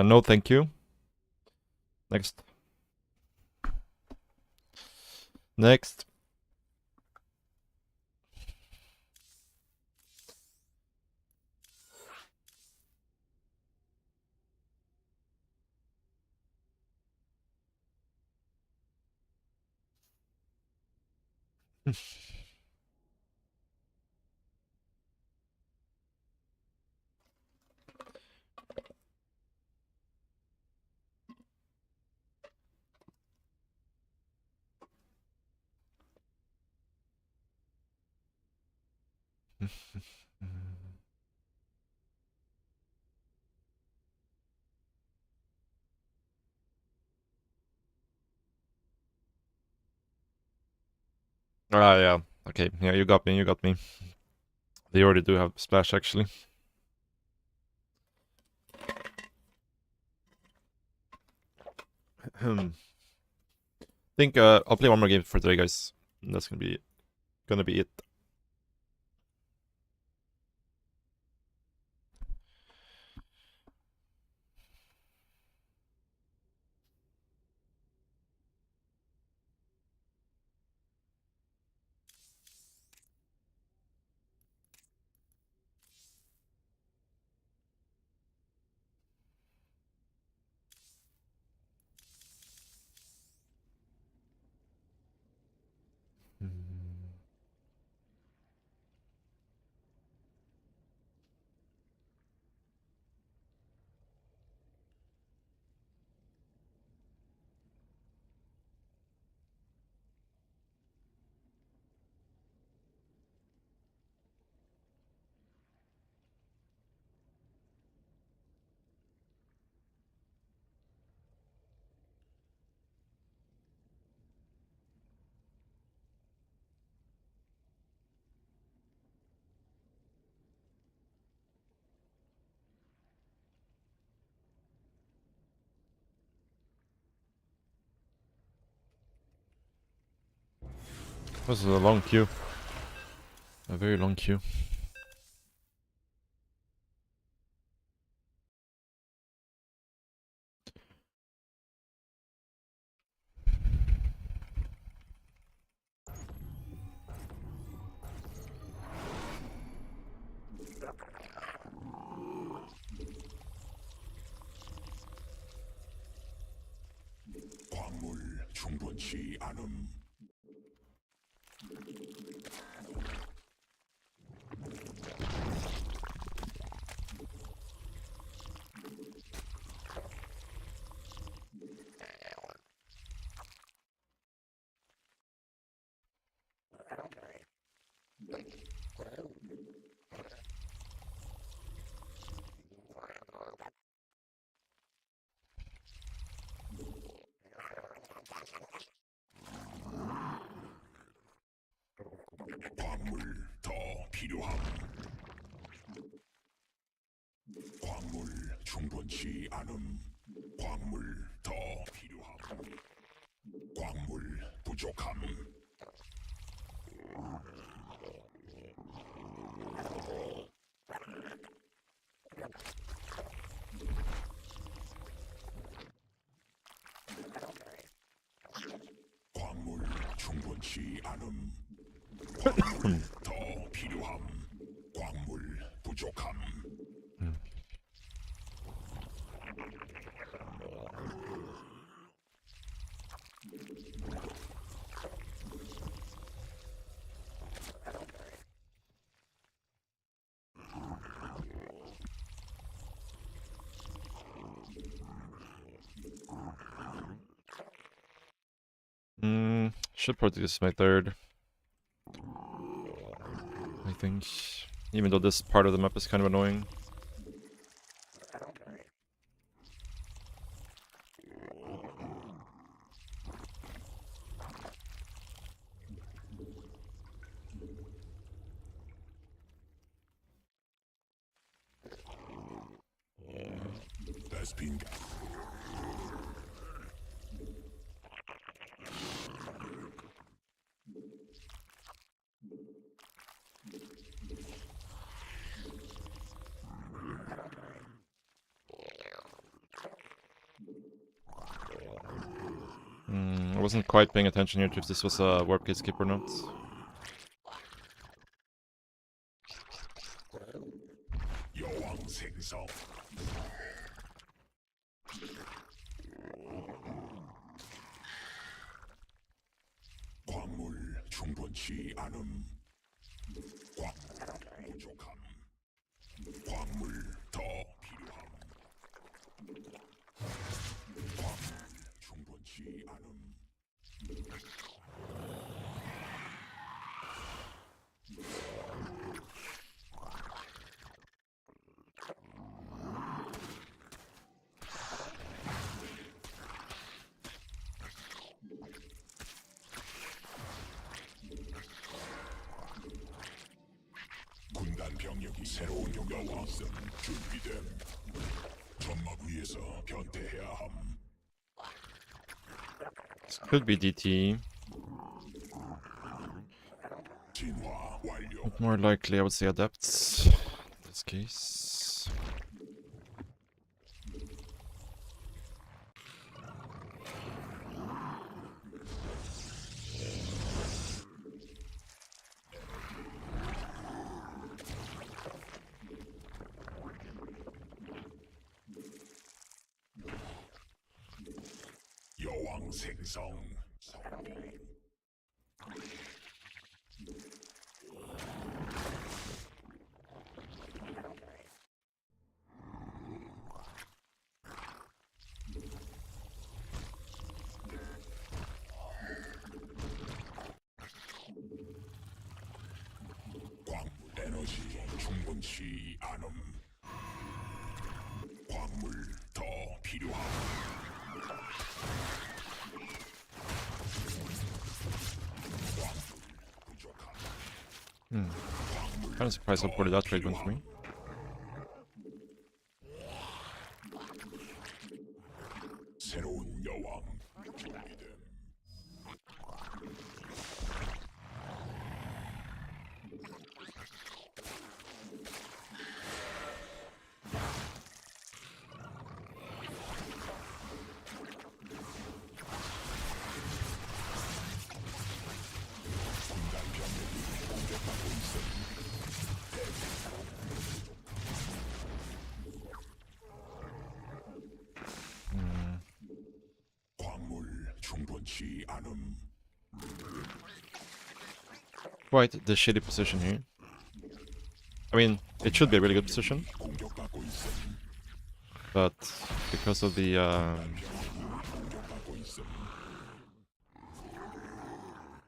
No, thank you. Next. Next. Ah, yeah. Okay, yeah, you got me, you got me. They already do have splash, actually. I think I'll play one more game for today, guys. And that's gonna be it. This is a long queue. A very long queue. 광물 충분치 않음. 광물 더 필요함. 광물 충분치 않음. 광물 더 필요함. 광물 부족함. 광물 충분치 않음. 광물 더 필요함. 광물 부족함. Should probably this is my third. I think. Even though this part of the map is kind of annoying. 베스핀가. I wasn't quite paying attention here to if this was a warp gate skip or not. 여왕 생성. 광물 충분치 않음. 광물 부족함. 광물 더 필요함. 광물 충분치 않음. 군단 병력이 새로운 여왕선 준비됨. 점막 위에서 변태해야 함. This could be DT. 진화 완료. But more likely, I would say adepts. In this case. 여왕 생성. 성공. 광물 에너지 충분치 않음. 광물 더 필요함. Kind of surprised how poorly that trade went for me. 새로운 여왕 준비됨. 군단 병력이 공격받고 있음. 광물 충분치 않음. Quite the shitty position here. I mean, it should be a really good position, 공격받고 있음. but because of the 공격받고 있음.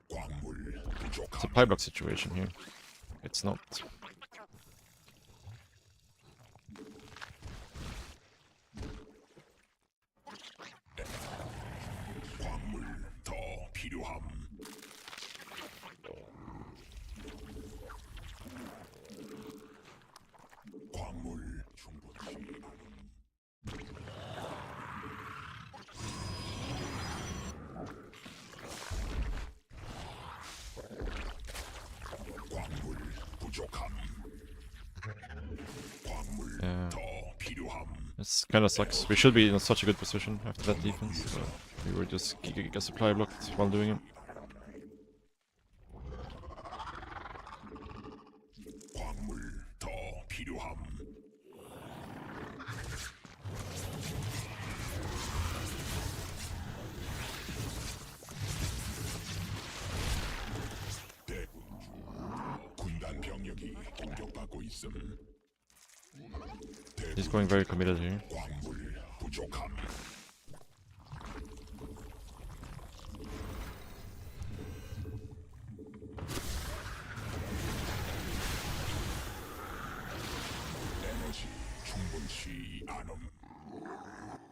광물 부족함. supply block situation here, it's not. 광물 더 필요함. 광물 충분치 않음. 광물 부족함. 광물 Yeah. 더 필요함. This kind of sucks. We should be in such a good position after that defense, but we were just giga supply blocked while doing it. 광물 더 필요함. 대군 군단 병력이 공격받고 있음. He's going very committed here. 광물 부족함. 에너지 충분치 않음.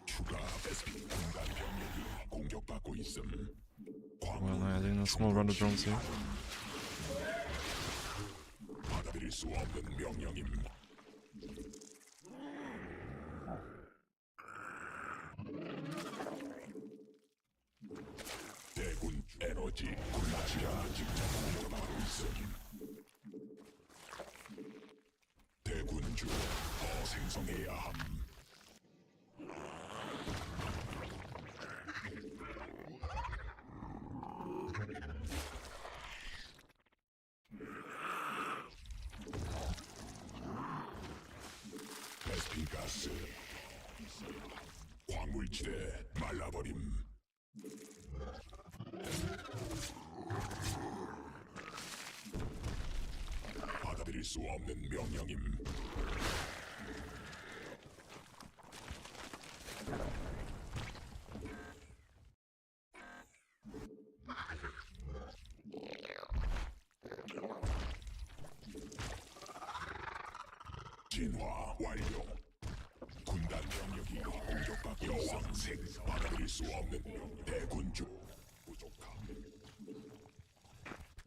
추가 베스핀 군단 병력이 공격받고 있음. Well, adding a small round of drones here. 받아들일 수 없는 명령임. 군라지가 직접 공격하고 있음. 대군주 더 생성해야 함. 베스핀가스 광물지대 말라버림. 받아들일 수 없는 명령임. 진화 완료. 군단 병력이 공격받고 여왕색 받아들일 수 없는 대군주 부족함.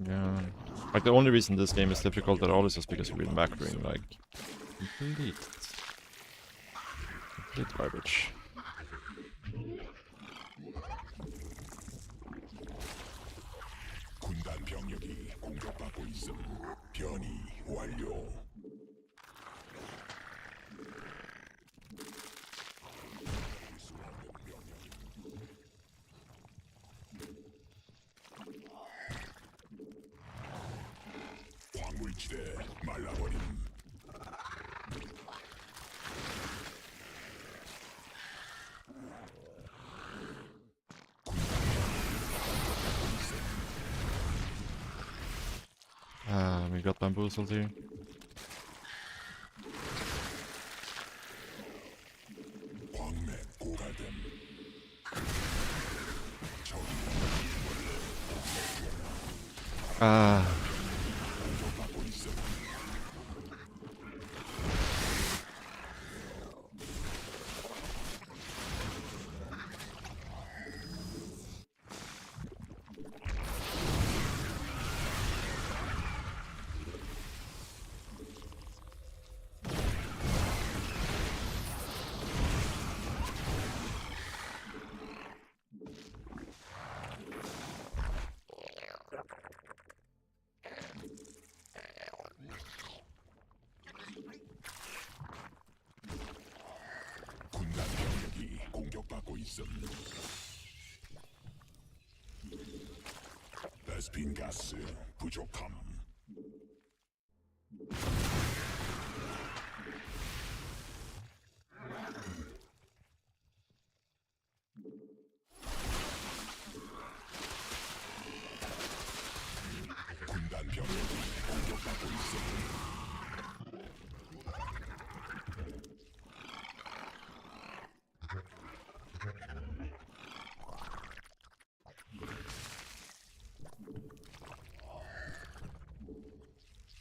Yeah. Like the only reason this game is difficult at all is just because we're macroing like complete garbage. 군단 병력이 공격받고 있음. 변이 완료. 광물지대 말라버림. We got bamboozled here. 광맥 고갈됨. 적이 공격받고 있음. 군단 병력이 공격받고 있음. 베스핀 가스 부족함. 군단 병력이 공격받고 있음.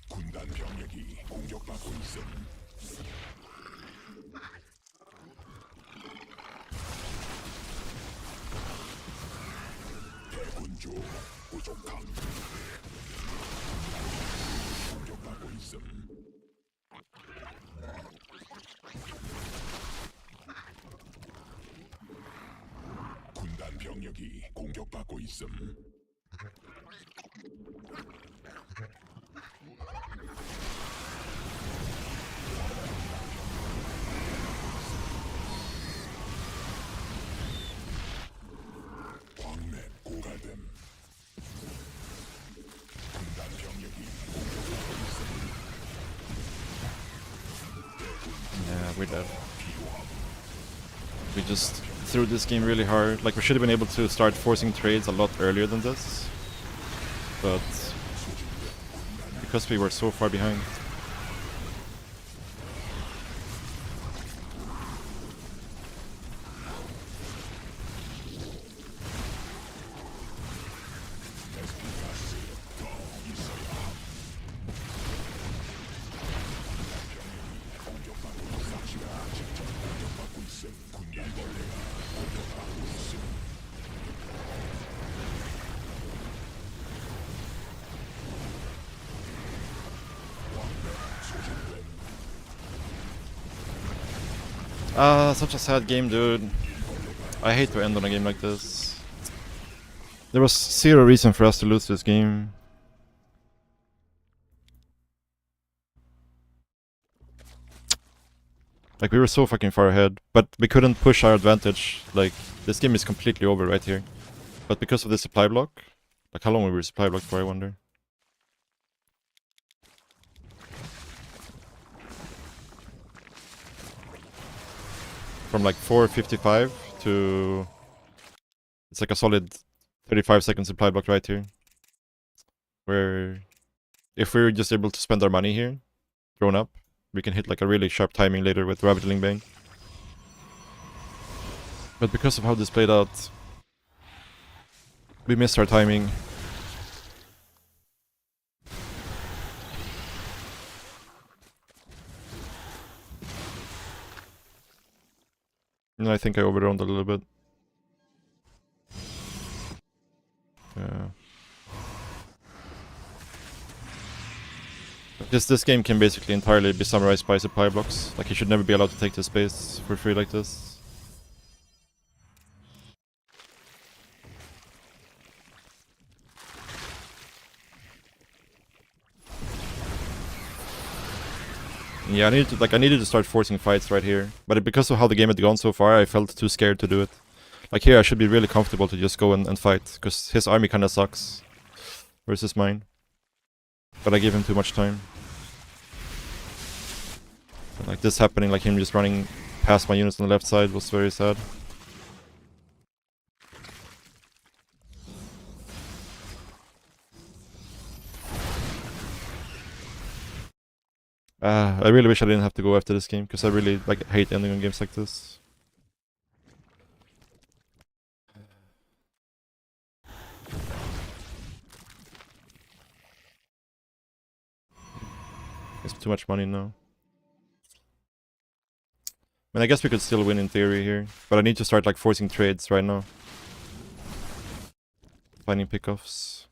군단 병력이 공격받고 있음. 대군주 부족함. 공격받고 있음. 군단 병력이 공격받고 있음. 광맥 고갈됨. 군단 병력이 공격받고 있음. Yeah, we're dead. We just threw this game really hard. Like we should have been able to start forcing trades a lot earlier than this. But because we were so far behind. Such a sad game, dude. I hate to end on a game like this. There was zero reason for us to lose this game. Like, we were so fucking far ahead, but we couldn't push our advantage. Like, this game is completely over right here. But because of the supply block, like, how long were we supply blocked for, I wonder? From like 4:55 to... It's like a solid 35-second supply block right here. Where if we're just able to spend our money here, thrown up, we can hit like a really sharp timing later with Ravaging Bang. But because of how this played out, we missed our timing. And I think I overroamed a little bit. Yeah. This game can basically entirely be summarized by supply blocks. Like, you should never be allowed to take this space for free like this. Yeah, I needed to start forcing fights right here. But because of how the game had gone so far, I felt too scared to do it. Like, here I should be really comfortable to just go and fight, because his army kinda sucks versus mine. But I gave him too much time. And like, this happening, like him just running past my units on the left side, was very sad. I really wish I didn't have to go after this game, because I really like hate ending on games like this. It's too much money now. I mean, I guess we could still win in theory here, but I need to start like forcing trades right now. Finding pickoffs.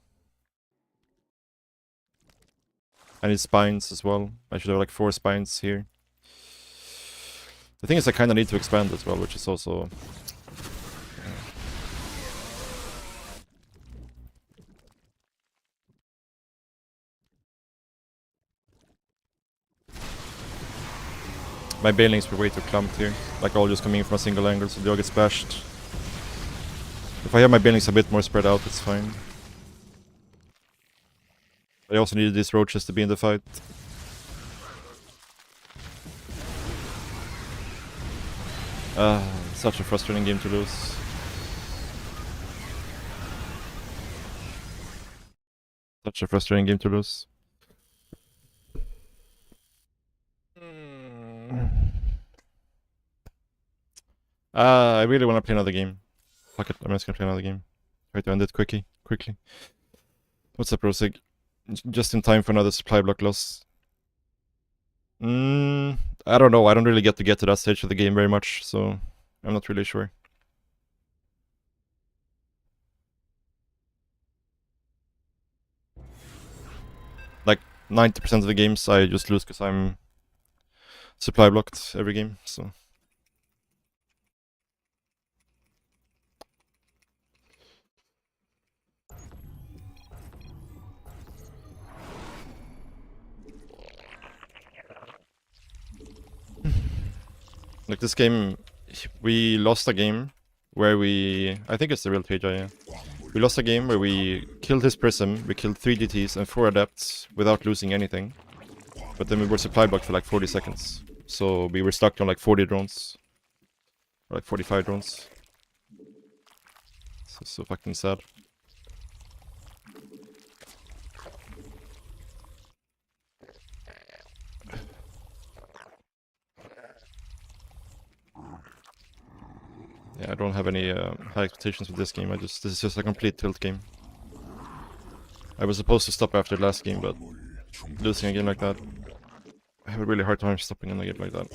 I need spines as well. I should have like 4 spines here. The thing is, I kinda need to expand as well, which is also... My bailings were way too clumped here. Like, all just coming in from a single angle, so they all get splashed. If I have my bailings a bit more spread out, it's fine. I also needed these roaches to be in the fight. Such a frustrating game to lose. Such a frustrating game to lose. I really want to play another game. Fuck it, I'm just gonna play another game. Try to end it quickly. What's up, Rosig? Just in time for another supply block loss. I don't know. I don't really get to that stage of the game very much, so I'm not really sure. Like 90% of the games I just lose because I'm supply blocked every game, so... Like, this game, we lost a game where I think it's the real TJ, yeah. We lost a game where we killed his prism, we killed 3 DTs and 4 adepts without losing anything. But then we were supply blocked for like 40 seconds. So we were stuck on like 40 drones. Or like 45 drones. So fucking sad. Yeah, I don't have any high expectations with this game. This is just a complete tilt game. I was supposed to stop after the last game, but losing a game like that, I have a really hard time stopping in a game like that.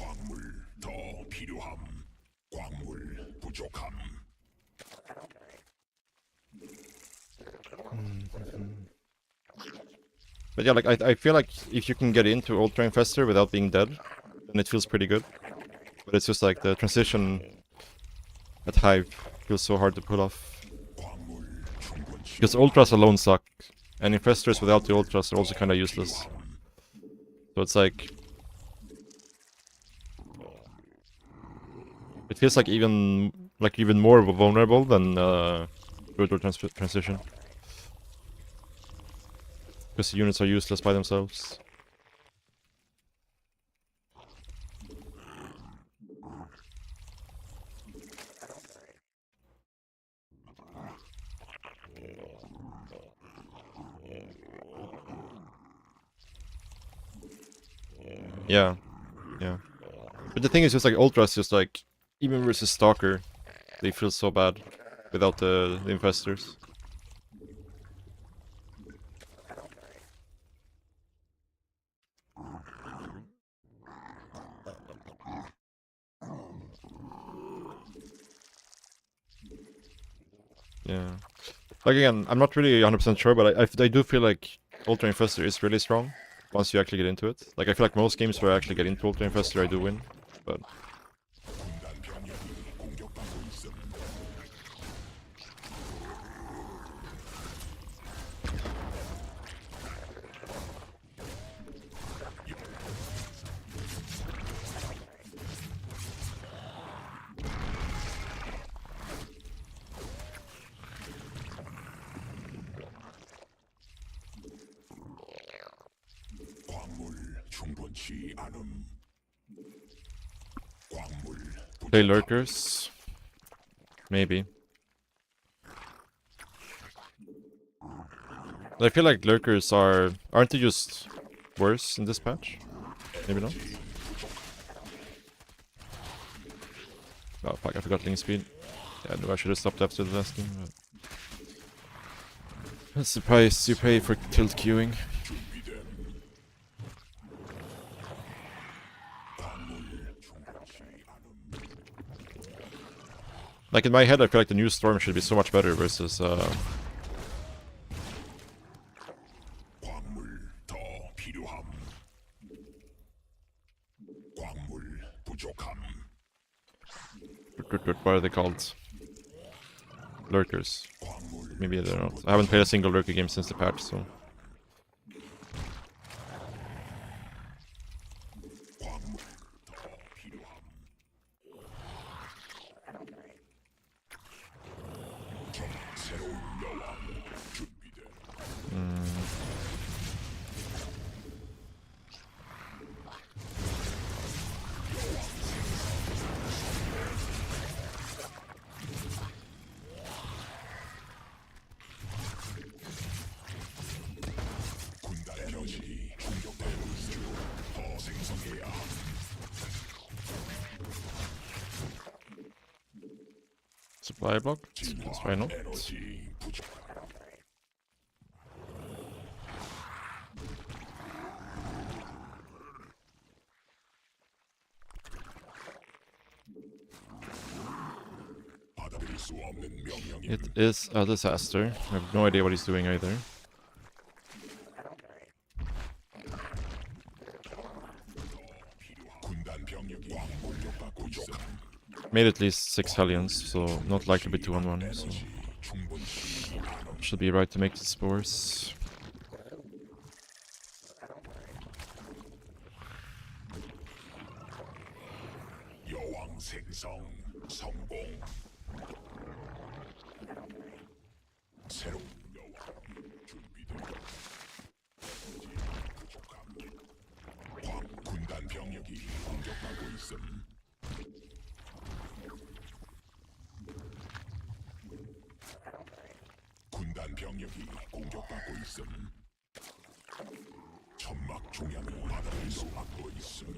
But yeah, like I feel like if you can get into Ultra Infestor without being dead, then it feels pretty good. But it's just like the transition at Hive feels so hard to pull off. Because ultras alone suck, and infestors without the ultras are also kind of useless. So it's like it feels like even more vulnerable than brutal transition. Because the units are useless by themselves. Yeah, yeah. But the thing is just like ultras, just like even versus Stalker, they feel so bad without the infestors. Yeah. Like again, I'm not really 100% sure, but I do feel like Ultra Infestor is really strong once you actually get into it. Like I feel like most games where I actually get into Ultra Infestor, I do win. But play lurkers, maybe. I feel like lurkers aren't they just worse in this patch? Maybe not. Oh fuck! I forgot link speed. Yeah, no, I should have stopped after the last game. That's the price you pay for tilt queuing. Like in my head, I feel like the new Storm should be so much better versus what are they called? Lurkers. Maybe they're not. I haven't played a single lurker game since the patch, so. Supply block? Why not? It is a disaster. I have no idea what he's doing either. Made at least 6 Hellions, so not likely to be 2-on-1, so should be right to make the spores. 병력이 공격받고 있음. 천막 중앙을 받아들일 수 없고 있음.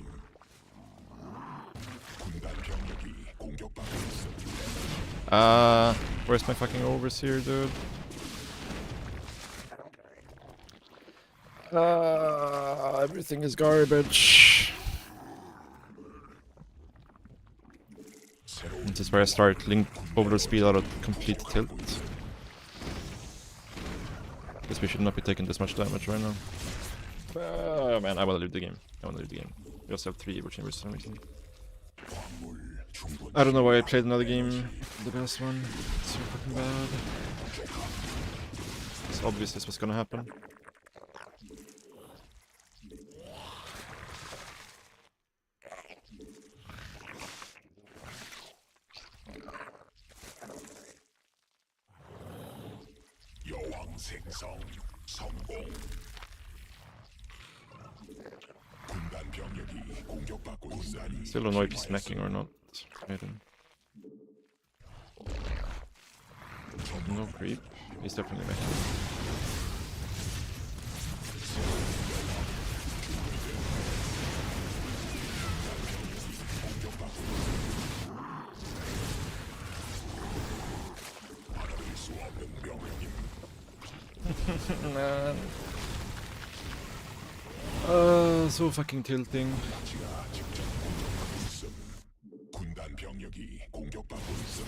군단 병력이 공격받고 있음. Where's my fucking overseer, dude? Everything is garbage. This is where I start link overload speed out of complete tilt. Guess we should not be taking this much damage right now. Oh man, I wanna leave the game. We also have 3 Evo Chambers for some reason. I don't know why I played another game. The best one. It's so fucking bad. obvious this was gonna happen. 여왕 생성 성공. 군단 병력이 공격받고 있으니 Still don't know if he's meching or not. Maiden. No creep. He's definitely meching. 받아들일 수 없는 명령임. So fucking tilting. 지가 직접 공격받고 있음. 군단 병력이 공격받고 있음.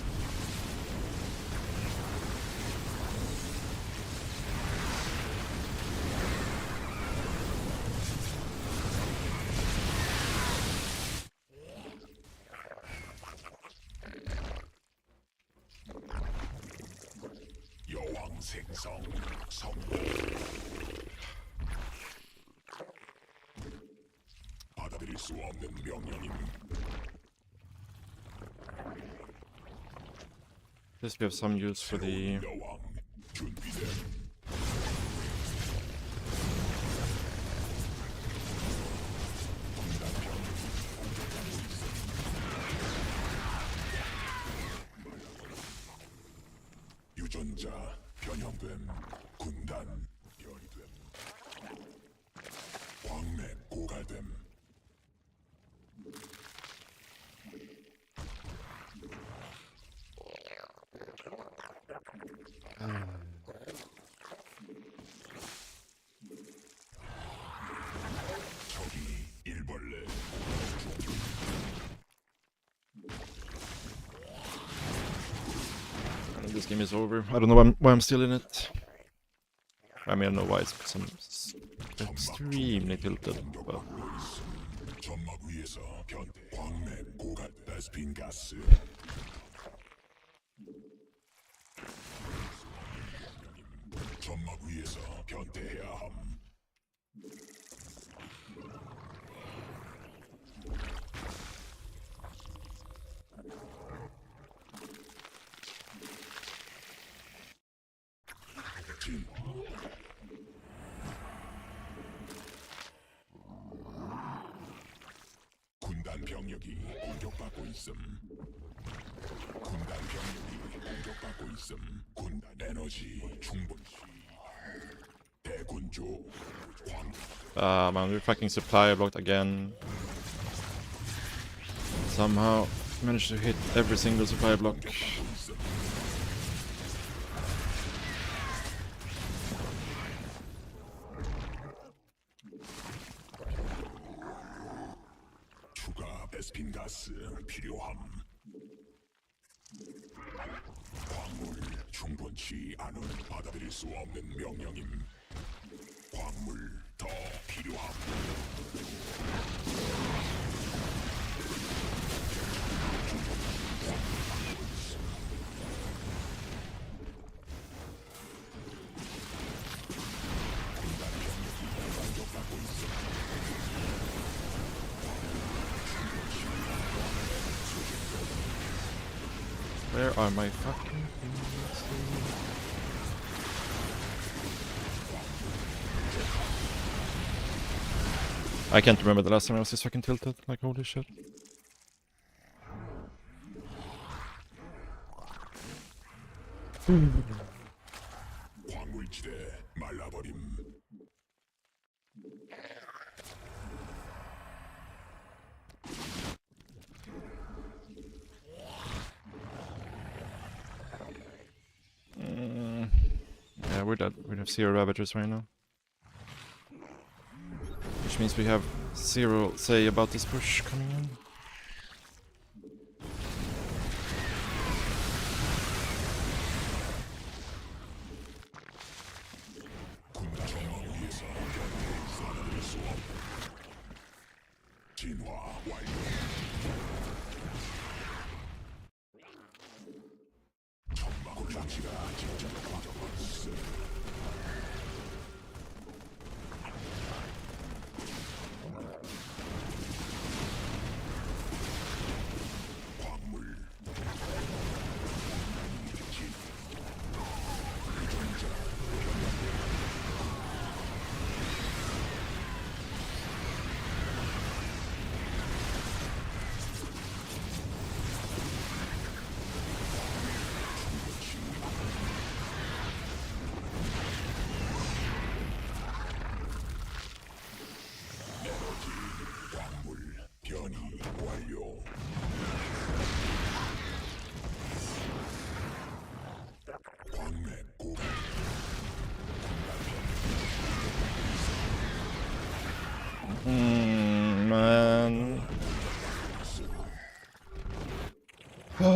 여왕 생성 성공. 받아들일 수 없는 명령임. Just have some use for the 여왕 준비됨. 군단 병력이 공격받고 있음. 유전자 변형됨. 군단 변이됨. 광맥 고갈됨. 저기 일벌레 this game is over. I don't know why I'm still in it. I mean, I know why it's because I'm extremely tilted, but 점막 위에서 변태 광맥 고갈 베스핀 가스. 점막 위에서 변태해야 함. 진 군단 병력이 공격받고 있음. 군단 병력이 공격받고 있음. 군단 에너지 충분히. 대군주 광 man, we're fucking supply blocked again. Somehow managed to hit every single supply block. 추가 베스핀 가스 필요함. 광물 충분치 않은 받아들일 수 없는 명령임. 광물 더 필요함. 군단 병력이 공격받고 있어. Where are my fucking things? I can't remember the last time I was this fucking tilted. Like, holy shit. 광물지대 말라버림. Yeah, we're dead. We have 0 Ravagers right now. Which means we have 0 say about this push coming in. 군단 정원 위에서 변태를 수 없. 진화 완료. 천막 장치가 직접 공격받고 있어. 군단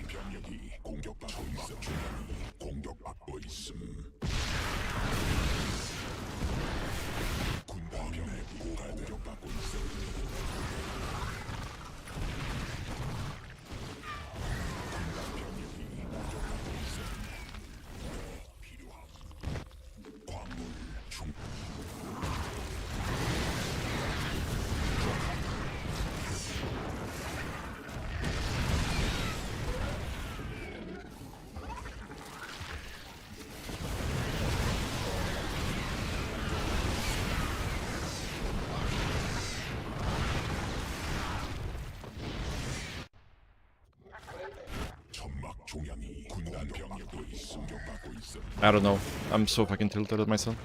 병력이 공격받고 있음. 공격받고 있음. 군단 병력이 공격받고 있음. 군단 병력이 공격받고 있음. 필요함. 광물 충. 천막 종양이 군단 병력도 공격받고 있음. I don't know. I'm so fucking tilted at myself.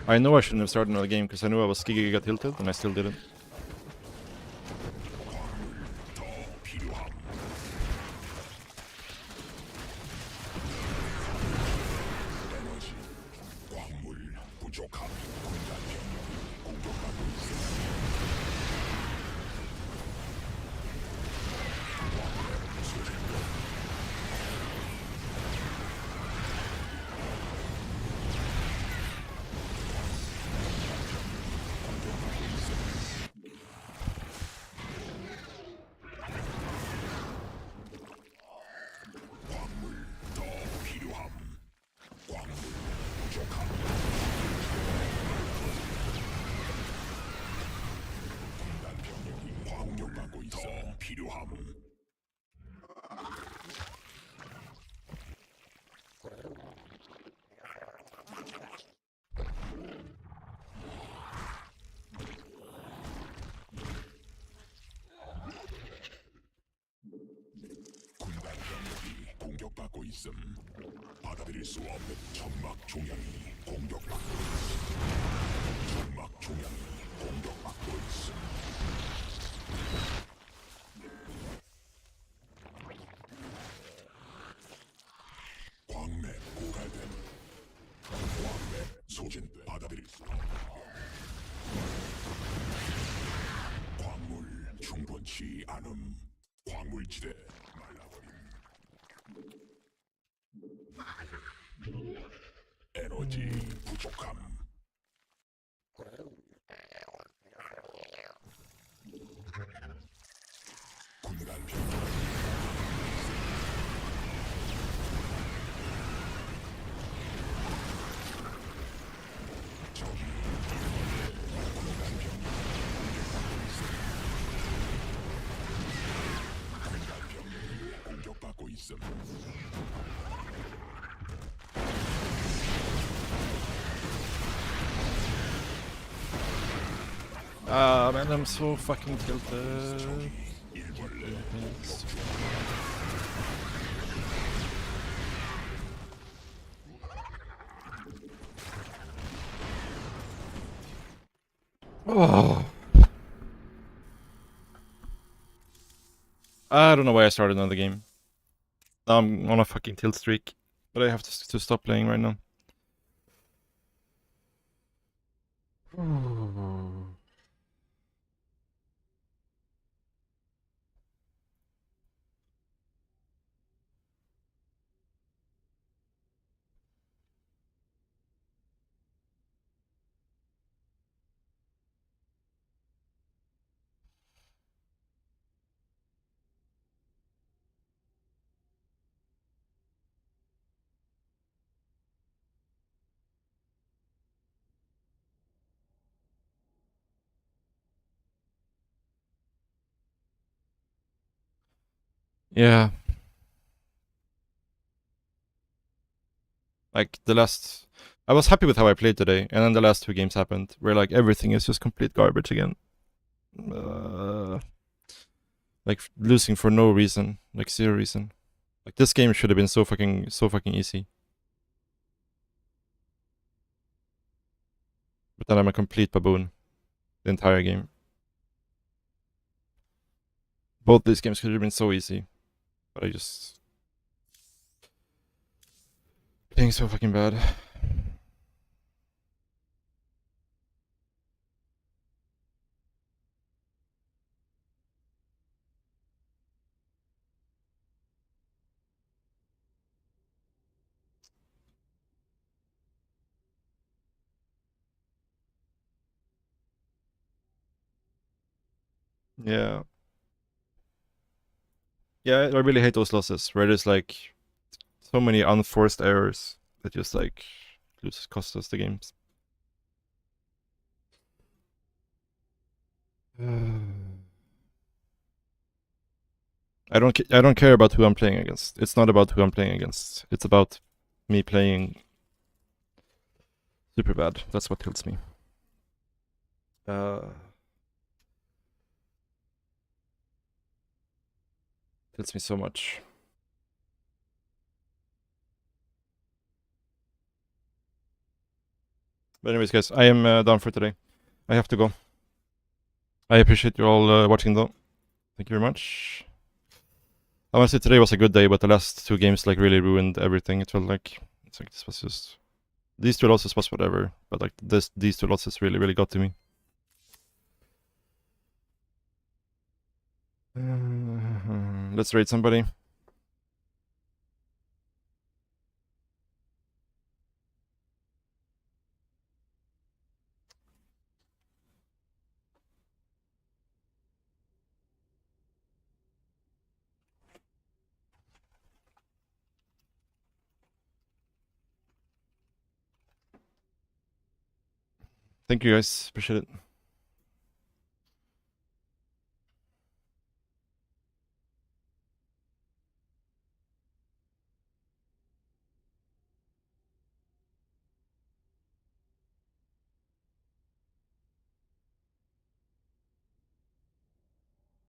I know I shouldn't have started another game because I knew I was giga tilted and I still didn't. 더 필요함. 에너지, 광물 부족함. 군단 병력이 공격받고 있음. 광물 더 필요함. 광물 부족함. 군단 병력이 공격받고 있어. 더 필요함. 군단 병력이 공격받고 있음. 받아들일 수 없는 천막 종양이 공격받고 있음. 천막 종양이 공격받고 있음. 광맥 고갈됨. 광맥 소진 받아들일 수 없다. 광물 충분치 않음. 광물지대 말라버림. 에너지 부족함. 군단 병력 적이 군단 병력 군단 병력이 공격받고 있음. Ah, man, I'm so fucking tilted. 일벌레 Oh. I don't know why I started another game. Now I'm on a fucking tilt streak. But I have to stop playing right now. Yeah. Like the last, I was happy with how I played today, and then the last two games happened where like everything is just complete garbage again. Like losing for no reason, like zero reason. Like this game should have been so fucking easy. But then I'm a complete baboon. the entire game. Both these games could have been so easy, but I just playing so fucking bad. Yeah. Yeah, I really hate those losses where there's like so many unforced errors that just like cost us the games. I don't care about who I'm playing against. It's not about who I'm playing against. It's about me playing super bad. That's what tilts me. Tilts me so much. But anyways, guys, I am done for today. I have to go. I appreciate you all watching, though. Thank you very much. I want to say today was a good day, but the last two games like really ruined everything. It felt like it's like this was just these two losses was whatever, but like these two losses really got to me. Let's raid somebody. Thank you guys. Appreciate it.